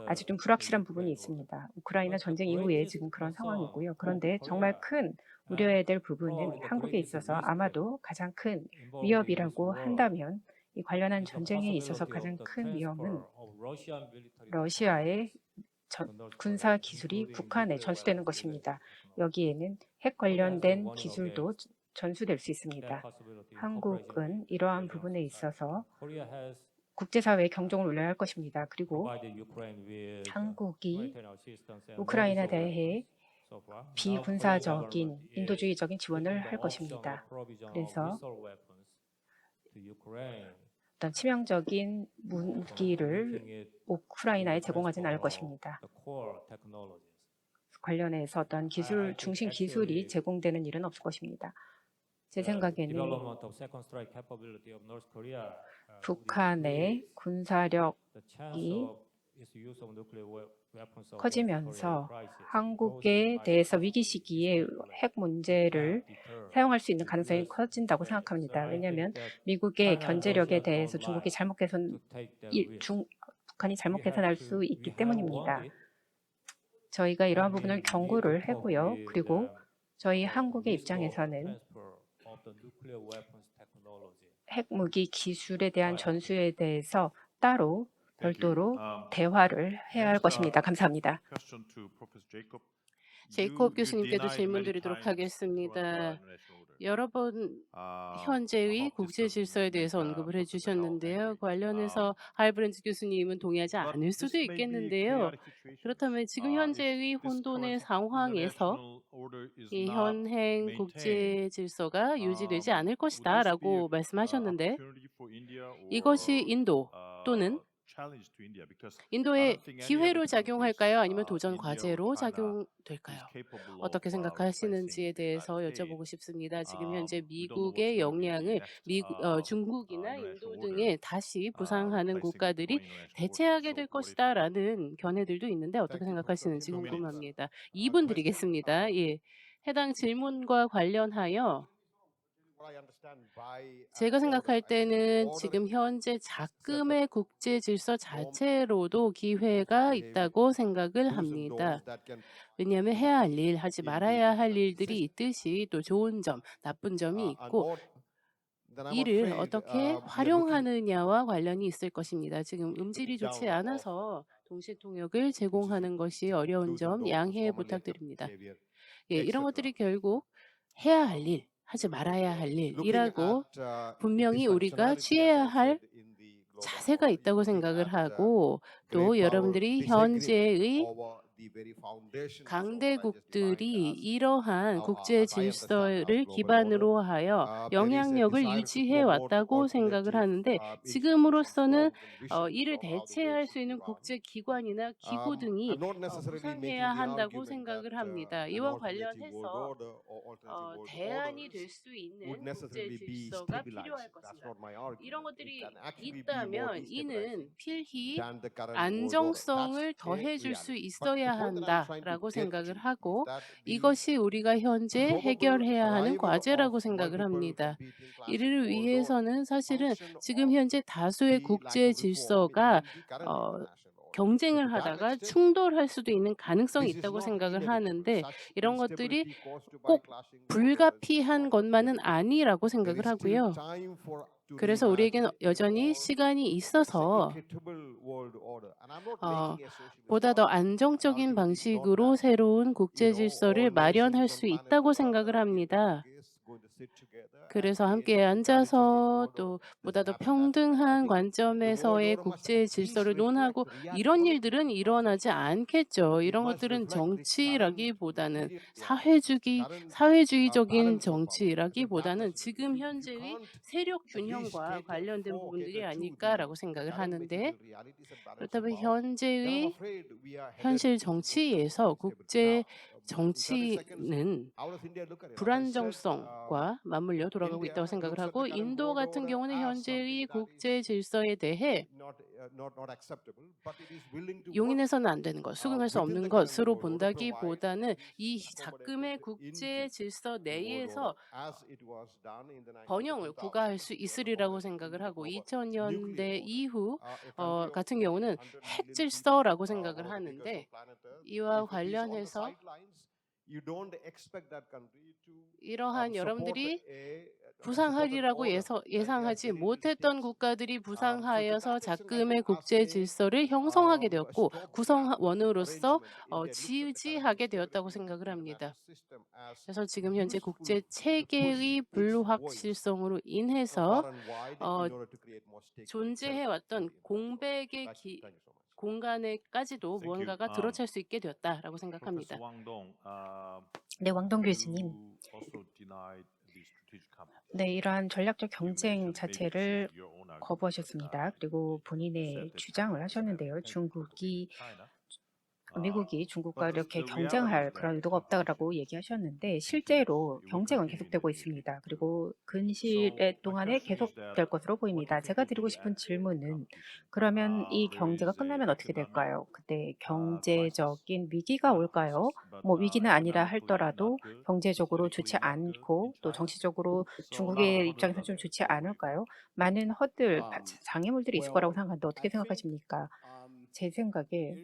아직 좀 불확실한 부분이 있습니다. 우크라이나 전쟁 이후에 지금 그런 상황이고요. 그런데 정말 큰 우려해야 될 부분은 한국에 있어서 아마도 가장 큰 위협이라고 한다면 이 관련한 전쟁에 있어서 가장 큰 위험은 러시아의 군사 기술이 북한에 전수되는 것입니다. 여기에는 핵 관련된 기술도 전수될 수 있습니다. 한국은 이러한 부분에 있어서 국제사회의 경종을 울려야 할 것입니다. 그리고 한국이 우크라이나 대해 비군사적인 인도주의적인 지원을 할 것입니다. 그래서 어떤 치명적인 무기를 우크라이나에 제공하지는 않을 것입니다. 관련해서 어떤 중심 기술이 제공되는 일은 없을 것입니다. 제 생각에는 북한의 군사력이 커지면서 한국에 대해서 위기 시기에 핵 문제를 사용할 수 있는 가능성이 커진다고 생각합니다. 왜냐하면 미국의 견제력에 대해서 북한이 잘못 계산할 수 있기 때문입니다. 저희가 이러한 부분을 경고를 하고요. 그리고 저희 한국의 입장에서는 핵무기 기술에 대한 전수에 대해서 따로 별도로 대화를 해야 할 것입니다. 감사합니다. 제이콥 교수님께도 질문 드리도록 하겠습니다. 여러 번 현재의 국제 질서에 대해서 언급을 해주셨는데요. 관련해서 할브렌즈 교수님은 동의하지 않을 수도 있겠는데요. 그렇다면 지금 현재의 혼돈의 상황에서 이 현행 국제 질서가 유지되지 않을 것이다라고 말씀하셨는데 이것이 인도 또는 인도의 기회로 작용할까요? 아니면 도전 과제로 작용될까요? 어떻게 생각하시는지에 대해서 여쭤보고 싶습니다. 지금 현재 미국의 역량을 중국이나 인도 등에 다시 부상하는 국가들이 대체하게 될 것이다라는 견해들도 있는데 어떻게 생각하시는지 궁금합니다. 2분 드리겠습니다. 예. 해당 질문과 관련하여 제가 생각할 때는 지금 현재 작금의 국제 질서 자체로도 기회가 있다고 생각을 합니다. 왜냐하면 해야 할 일, 하지 말아야 할 일들이 있듯이 또 좋은 점, 나쁜 점이 있고 이를 어떻게 활용하느냐와 관련이 있을 것입니다. 지금 음질이 좋지 않아서 동시 통역을 제공하는 것이 어려운 점 양해 부탁드립니다. 예, 이런 것들이 결국 해야 할 일, 하지 말아야 할 일이라고 분명히 우리가 취해야 할 자세가 있다고 생각을 하고 또 여러분들이 현재의 강대국들이 이러한 국제 질서를 기반으로 하여 영향력을 유지해 왔다고 생각을 하는데 지금으로서는 이를 대체할 수 있는 국제 기관이나 기구 등이 부상해야 한다고 생각을 합니다. 이와 관련해서 대안이 될 수 있는 국제 질서가 필요할 것입니다. 이런 것들이 있다면 이는 필히 안정성을 더해줄 수 있어야 한다라고 생각을 하고 이것이 우리가 현재 해결해야 하는 과제라고 생각을 합니다. 이를 위해서는 사실은 지금 현재 다수의 국제 질서가 경쟁을 하다가 충돌할 수도 있는 가능성이 있다고 생각을 하는데 이런 것들이 꼭 불가피한 것만은 아니라고 생각을 하고요. 그래서 우리에게는 여전히 시간이 있어서 보다 더 안정적인 방식으로 새로운 국제 질서를 마련할 수 있다고 생각을 합니다. 그래서 함께 앉아서 또 보다 더 평등한 관점에서의 국제 질서를 논하고 이런 일들은 일어나지 않겠죠. 이런 것들은 정치라기보다는 사회주의적인 정치라기보다는 지금 현재의 세력 균형과 관련된 부분들이 아닐까라고 생각을 하는데 그렇다면 현재의 현실 정치에서 국제 정치는 불안정성과 맞물려 돌아가고 있다고 생각을 하고 인도 같은 경우는 현재의 국제 질서에 대해 용인해서는 안 되는 것, 수긍할 수 없는 것으로 본다기보다는 이 작금의 국제 질서 내에서 번영을 구가할 수 있으리라고 생각을 하고 2000년대 이후 같은 경우는 핵 질서라고 생각을 하는데 이와 관련해서 이러한 여러분들이 부상하리라고 예상하지 못했던 국가들이 부상하여서 작금의 국제 질서를 형성하게 되었고 구성원으로서 지지하게 되었다고 생각을 합니다. 그래서 지금 현재 국제 체계의 불확실성으로 인해서 존재해왔던 공백의 공간에까지도 무언가가 들어찰 수 있게 되었다라고 생각합니다. 네, 왕동 교수님. 네, 이러한 전략적 경쟁 자체를 거부하셨습니다. 그리고 본인의 주장을 하셨는데요. 미국이 중국과 이렇게 경쟁할 그런 의도가 없다라고 얘기하셨는데 실제로 경쟁은 계속되고 있습니다. 그리고 근시일 동안에 계속될 것으로 보입니다. 제가 드리고 싶은 질문은 그러면 이 경제가 끝나면 어떻게 될까요? 그때 경제적인 위기가 올까요? 뭐 위기는 아니라 할더라도 경제적으로 좋지 않고 또 정치적으로 중국의 입장에서 좀 좋지 않을까요? 많은 장애물들이 있을 거라고 생각하는데 어떻게 생각하십니까? 제 생각에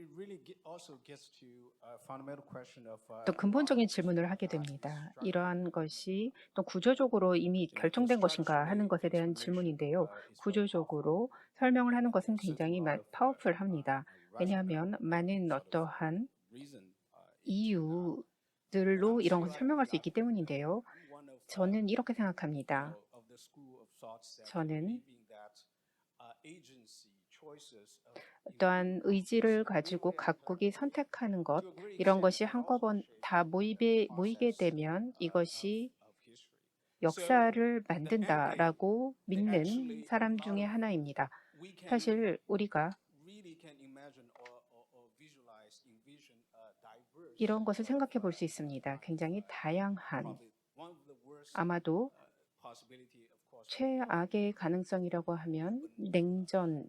또 근본적인 질문을 하게 됩니다. 이러한 것이 또 구조적으로 이미 결정된 것인가 하는 것에 대한 질문인데요. 구조적으로 설명을 하는 것은 굉장히 파워풀합니다. 왜냐하면 많은 어떠한 이유들로 이런 것을 설명할 수 있기 때문인데요. 저는 이렇게 생각합니다. 저는 어떠한 의지를 가지고 각국이 선택하는 것, 이런 것이 한꺼번에 다 모이게 되면 이것이 역사를 만든다라고 믿는 사람 중에 하나입니다. 사실 우리가 이런 것을 생각해 볼 수 있습니다. 굉장히 다양한, 아마도 최악의 가능성이라고 하면 냉전이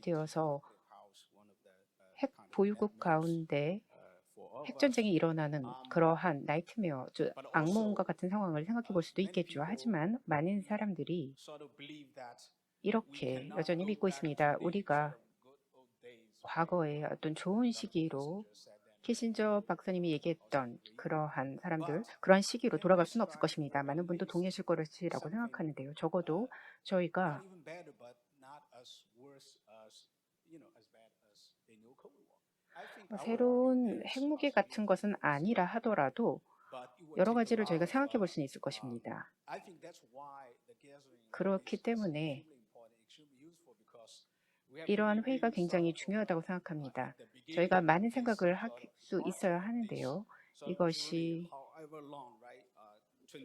되어서 핵 보유국 가운데 핵전쟁이 일어나는 그러한 나이트메어, 악몽과 같은 상황을 생각해 볼 수도 있겠죠. 하지만 많은 사람들이 이렇게 여전히 믿고 있습니다. 우리가 과거의 어떤 좋은 시기로 키신저 박사님이 얘기했던 그러한 사람들, 그러한 시기로 돌아갈 수는 없을 것입니다. 많은 분도 동의하실 것이라고 생각하는데요. 적어도 저희가 새로운 핵무기 같은 것은 아니라 하더라도 여러 가지를 저희가 생각해 볼 수는 있을 것입니다. 그렇기 때문에 이러한 회의가 굉장히 중요하다고 생각합니다. 저희가 많은 생각을 할 수 있어야 하는데요. 이것이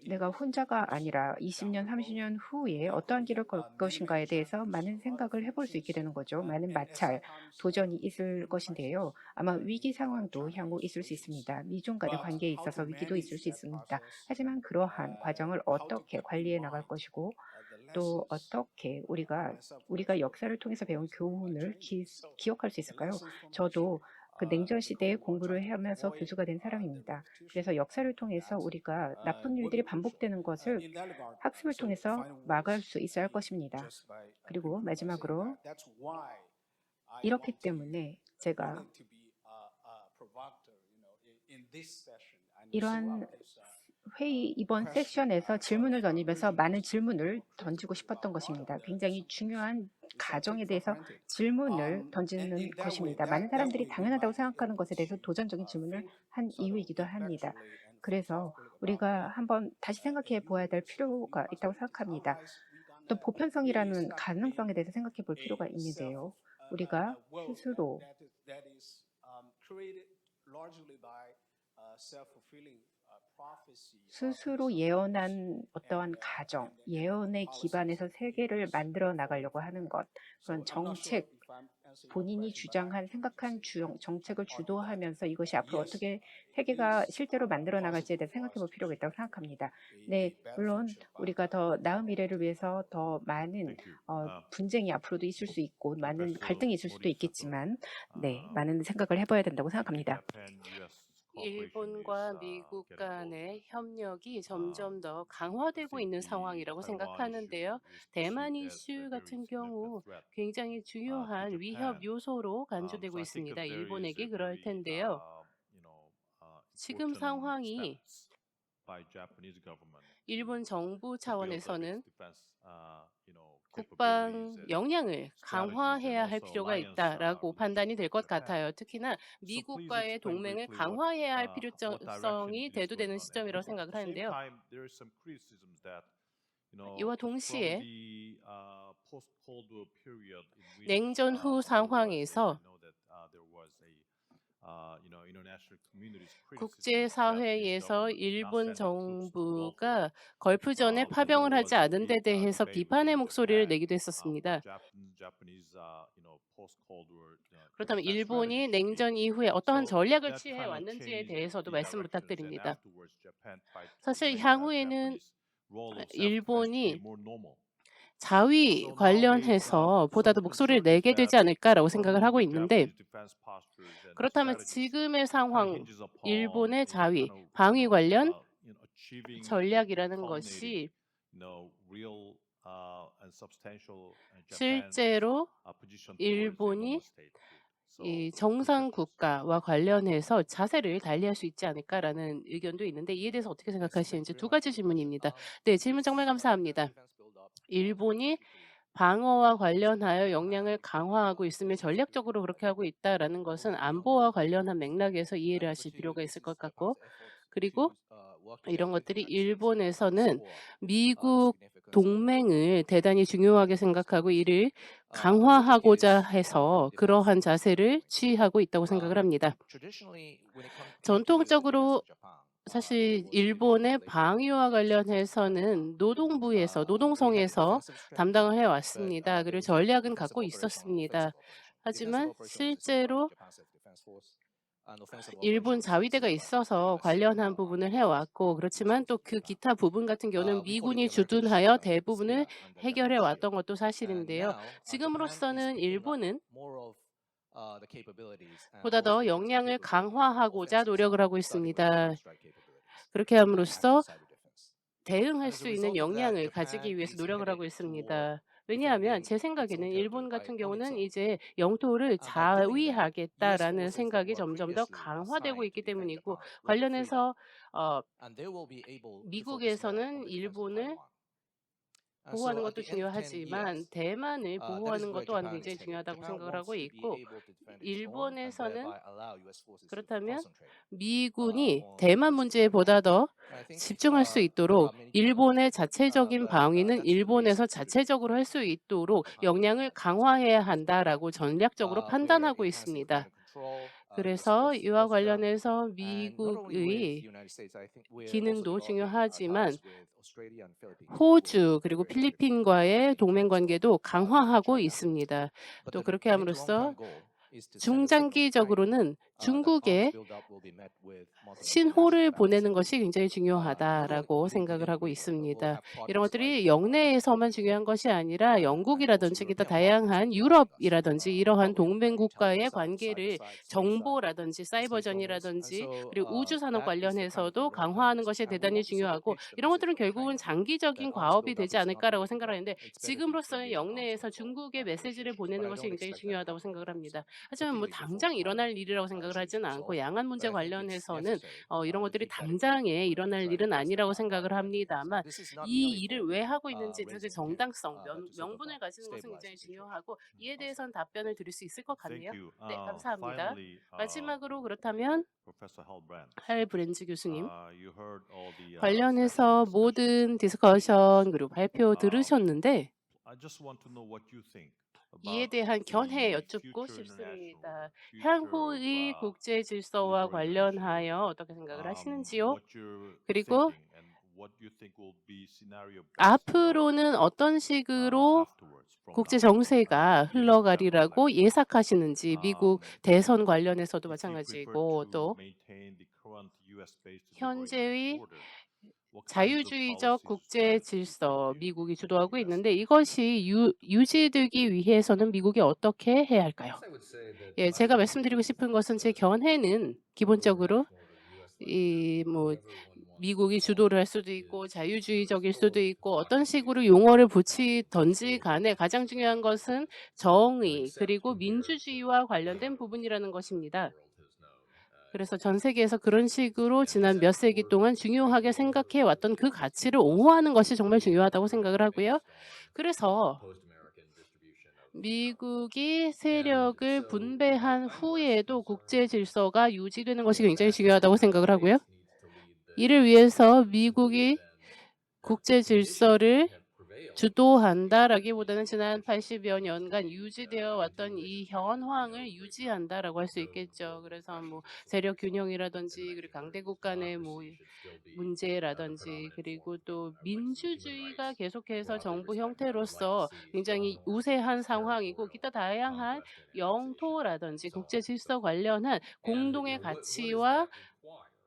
내가 혼자가 아니라 20년, 30년 후에 어떠한 길을 걸 것인가에 대해서 많은 생각을 해볼 수 있게 되는 거죠. 많은 마찰, 도전이 있을 것인데요. 아마 위기 상황도 향후 있을 수 있습니다. 미중 간의 관계에 있어서 위기도 있을 수 있습니다. 하지만 그러한 과정을 어떻게 관리해 나갈 것이고 또 어떻게 우리가 역사를 통해서 배운 교훈을 기억할 수 있을까요? 저도 그 냉전 시대에 공부를 하면서 교수가 된 사람입니다. 그래서 역사를 통해서 우리가 나쁜 일들이 반복되는 것을 학습을 통해서 막을 수 있어야 할 것입니다. 그리고 마지막으로 이렇기 때문에 제가 이러한 회의 이번 세션에서 질문을 던지면서 많은 질문을 던지고 싶었던 것입니다. 굉장히 중요한 가정에 대해서 질문을 던지는 것입니다. 많은 사람들이 당연하다고 생각하는 것에 대해서 도전적인 질문을 한 이유이기도 합니다. 그래서 우리가 한번 다시 생각해 보아야 될 필요가 있다고 생각합니다. 또 보편성이라는 가능성에 대해서 생각해 볼 필요가 있는데요. 우리가 스스로 예언한 어떠한 가정, 예언에 기반해서 세계를 만들어 나가려고 하는 것, 그런 정책, 본인이 주장한 생각한 정책을 주도하면서 이것이 앞으로 어떻게 세계가 실제로 만들어 나갈지에 대해 생각해 볼 필요가 있다고 생각합니다. 네, 물론 우리가 더 나은 미래를 위해서 더 많은 분쟁이 앞으로도 있을 수 있고 많은 갈등이 있을 수도 있겠지만 네, 많은 생각을 해봐야 된다고 생각합니다. 일본과 미국 간의 협력이 점점 더 강화되고 있는 상황이라고 생각하는데요. 대만 이슈 같은 경우 굉장히 중요한 위협 요소로 간주되고 있습니다. 일본에게 그럴 텐데요. 지금 상황이 일본 정부 차원에서는 국방 역량을 강화해야 할 필요가 있다라고 판단이 될 것 같아요. 특히나 미국과의 동맹을 강화해야 할 필요성이 대두되는 시점이라고 생각을 하는데요. 이와 동시에 냉전 후 상황에서 국제사회에서 일본 정부가 걸프전에 파병을 하지 않은 데 대해서 비판의 목소리를 내기도 했었습니다. 그렇다면 일본이 냉전 이후에 어떠한 전략을 취해 왔는지에 대해서도 말씀 부탁드립니다. 사실 향후에는 일본이 자위 관련해서 보다도 목소리를 내게 되지 않을까라고 생각을 하고 있는데 그렇다면 지금의 상황, 일본의 자위, 방위 관련 전략이라는 것이 실제로 일본이 이 정상 국가와 관련해서 자세를 달리할 수 있지 않을까라는 의견도 있는데 이에 대해서 어떻게 생각하시는지 두 가지 질문입니다. 네, 질문 정말 감사합니다. 일본이 방어와 관련하여 역량을 강화하고 있으며 전략적으로 그렇게 하고 있다라는 것은 안보와 관련한 맥락에서 이해를 하실 필요가 있을 것 같고 그리고 이런 것들이 일본에서는 미국 동맹을 대단히 중요하게 생각하고 이를 강화하고자 해서 그러한 자세를 취하고 있다고 생각을 합니다. 전통적으로 사실 일본의 방위와 관련해서는 노동성에서 담당을 해왔습니다. 그리고 전략은 갖고 있었습니다. 하지만 실제로 일본 자위대가 있어서 관련한 부분을 해왔고, 그렇지만 또 그 기타 부분 같은 경우는 미군이 주둔하여 대부분을 해결해 왔던 것도 사실인데요. 지금으로서는 일본은 보다 더 역량을 강화하고자 노력을 하고 있습니다. 그렇게 함으로써 대응할 수 있는 역량을 가지기 위해서 노력을 하고 있습니다. 왜냐하면 제 생각에는 일본 같은 경우는 이제 영토를 자위하겠다라는 생각이 점점 더 강화되고 있기 때문이고, 관련해서 미국에서는 일본을 보호하는 것도 중요하지만 대만을 보호하는 것 또한 굉장히 중요하다고 생각을 하고 있고, 일본에서는 그렇다면 미군이 대만 문제에 보다 더 집중할 수 있도록 일본의 자체적인 방위는 일본에서 자체적으로 할 수 있도록 역량을 강화해야 한다라고 전략적으로 판단하고 있습니다. 그래서 이와 관련해서 미국의 기능도 중요하지만 호주 그리고 필리핀과의 동맹 관계도 강화하고 있습니다. 또 그렇게 함으로써 중장기적으로는 중국에 신호를 보내는 것이 굉장히 중요하다라고 생각을 하고 있습니다. 이런 것들이 영내에서만 중요한 것이 아니라 영국이라든지 기타 다양한 유럽이라든지 이러한 동맹국가의 관계를 정보라든지 사이버전이라든지 그리고 우주산업 관련해서도 강화하는 것이 대단히 중요하고, 이런 것들은 결국은 장기적인 과업이 되지 않을까라고 생각하는데, 지금으로서는 영내에서 중국의 메시지를 보내는 것이 굉장히 중요하다고 생각을 합니다. 하지만 뭐 당장 일어날 일이라고 생각을 하지는 않고, 양안 문제 관련해서는 이런 것들이 당장에 일어날 일은 아니라고 생각을 합니다만, 이 일을 왜 하고 있는지 사실 정당성, 명분을 가지는 것은 굉장히 중요하고, 이에 대해서는 답변을 드릴 수 있을 것 같네요. Thank you. 네, 감사합니다. Finally, 마지막으로 그렇다면 Professor Halbrand, 할 브랜즈 교수님, you heard all the 관련해서 모든 디스커션 그리고 발표 들으셨는데 I just want to know what you think 이에 about 대한 견해 the 여쭙고 future 싶습니다. international, 향후의 future 국제 질서와 liberalization, 관련하여 어떻게 생각을 하시는지요? what you're 그리고 thinking and what you think will be scenario based 앞으로는 어떤 식으로 afterwards from 국제 now. 정세가 Give example 흘러가리라고 like 예상하시는지, 미국 대선 관련해서도 if we prefer 마찬가지고 to 또 maintain the current US-based 현재의 border, what kinds of 자유주의적 policies, 국제 strategies 질서 would you 미국이 think 주도하고 the US 있는데, 이것이 유지되기 위해서는 미국이 어떻게 해야 할까요? 예, 제가 말씀드리고 싶은 것은 제 견해는 기본적으로 이 뭐 미국이 주도를 할 수도 있고 자유주의적일 수도 있고 어떤 식으로 용어를 붙이든지 간에 가장 중요한 것은 정의 그리고 민주주의와 관련된 부분이라는 것입니다. 그래서 전 세계에서 그런 식으로 지난 몇 세기 동안 중요하게 생각해 왔던 그 가치를 옹호하는 것이 정말 중요하다고 생각을 하고요. 그래서 미국이 세력을 분배한 후에도 국제 질서가 유지되는 것이 굉장히 중요하다고 생각을 하고요. 이를 위해서 미국이 국제 질서를 주도한다라기보다는 지난 80여 년간 유지되어 왔던 이 현황을 유지한다라고 할 수 있겠죠. 그래서 뭐 세력 균형이라든지 그리고 강대국 간의 뭐 문제라든지 그리고 또 민주주의가 계속해서 정부 형태로서 굉장히 우세한 상황이고, 기타 다양한 영토라든지 국제 질서 관련한 공동의 가치와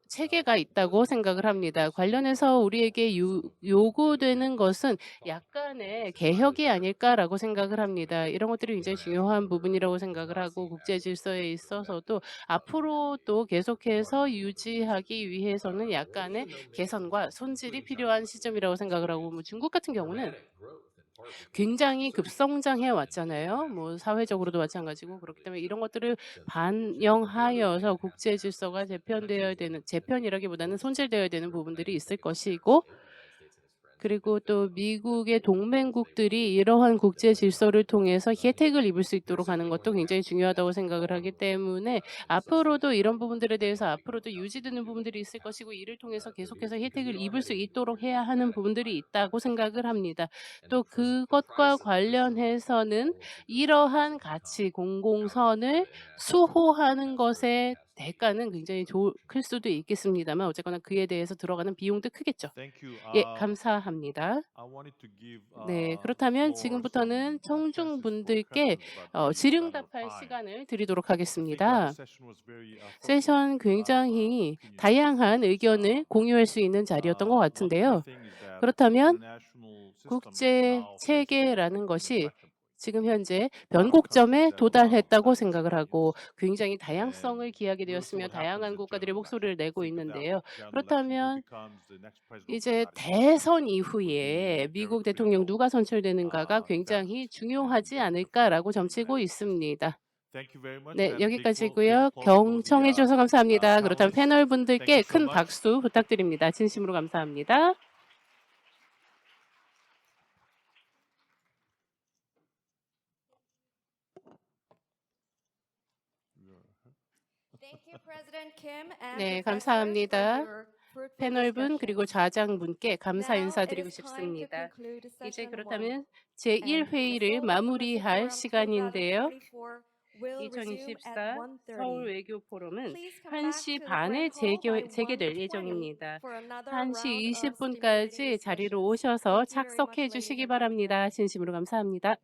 체계가 있다고 생각을 합니다. 관련해서 우리에게 요구되는 것은 약간의 개혁이 아닐까라고 생각을 합니다. 이런 것들이 굉장히 중요한 부분이라고 생각을 하고, 국제 질서에 있어서도 앞으로 또 계속해서 유지하기 위해서는 약간의 개선과 손질이 필요한 시점이라고 생각을 하고, 뭐 중국 같은 경우는 굉장히 급성장해 왔잖아요. 뭐 사회적으로도 마찬가지고, 그렇기 때문에 이런 것들을 반영하여서 국제 질서가 재편이라기보다는 손질되어야 되는 부분들이 있을 것이고, 그리고 또 미국의 동맹국들이 이러한 국제 질서를 통해서 혜택을 입을 수 있도록 하는 것도 굉장히 중요하다고 생각을 하기 때문에 앞으로도 이런 부분들에 대해서 앞으로도 유지되는 부분들이 있을 것이고 이를 통해서 계속해서 혜택을 입을 수 있도록 해야 하는 부분들이 있다고 생각을 합니다. 또 그것과 관련해서는 이러한 가치 공공선을 수호하는 것의 대가는 굉장히 클 수도 있겠습니다만 어쨌거나 그에 대해서 들어가는 비용도 크겠죠. Thank you. 예, 감사합니다. I wanted to give 네, the 그렇다면 floor 지금부터는 some chances for 청중분들께 questions, but we ran out 질의응답할 of time. 시간을 드리도록 I think the 하겠습니다. session was very 세션 굉장히 다양한 의견을 공유할 수 있는 자리였던 것 같은데요. 그렇다면 국제 체계라는 것이 지금 현재 변곡점에 도달했다고 생각을 하고 굉장히 다양성을 기하게 되었으며 다양한 국가들이 목소리를 내고 있는데요. 그렇다면 이제 대선 이후에 미국 대통령 누가 선출되는가가 굉장히 중요하지 않을까라고 점치고 있습니다. 네, 여기까지고요. 경청해 주셔서 감사합니다. 그렇다면 패널 분들께 큰 박수 부탁드립니다. 진심으로 감사합니다. Thank you, President Kim and 네, professors 감사합니다. for your fruitful 패널분 discussion. 그리고 좌장분께 감사 Now it 인사드리고 is time to 싶습니다. conclude 이제 session 그렇다면 one. And 제1회의를 the Seoul 마무리할 Diplomacy 시간인데요. Forum 2024 will resume at 2024 서울 1:30. 외교 포럼은 Please come back 1시 to the 반에 Grand Hall by 재개될 1:20 예정입니다. for another 1시 round of 20분까지 stimulating 자리로 discussions. 오셔서 Thank you very much, 착석해 ladies 주시기 and 바랍니다. gentlemen. 진심으로 감사합니다.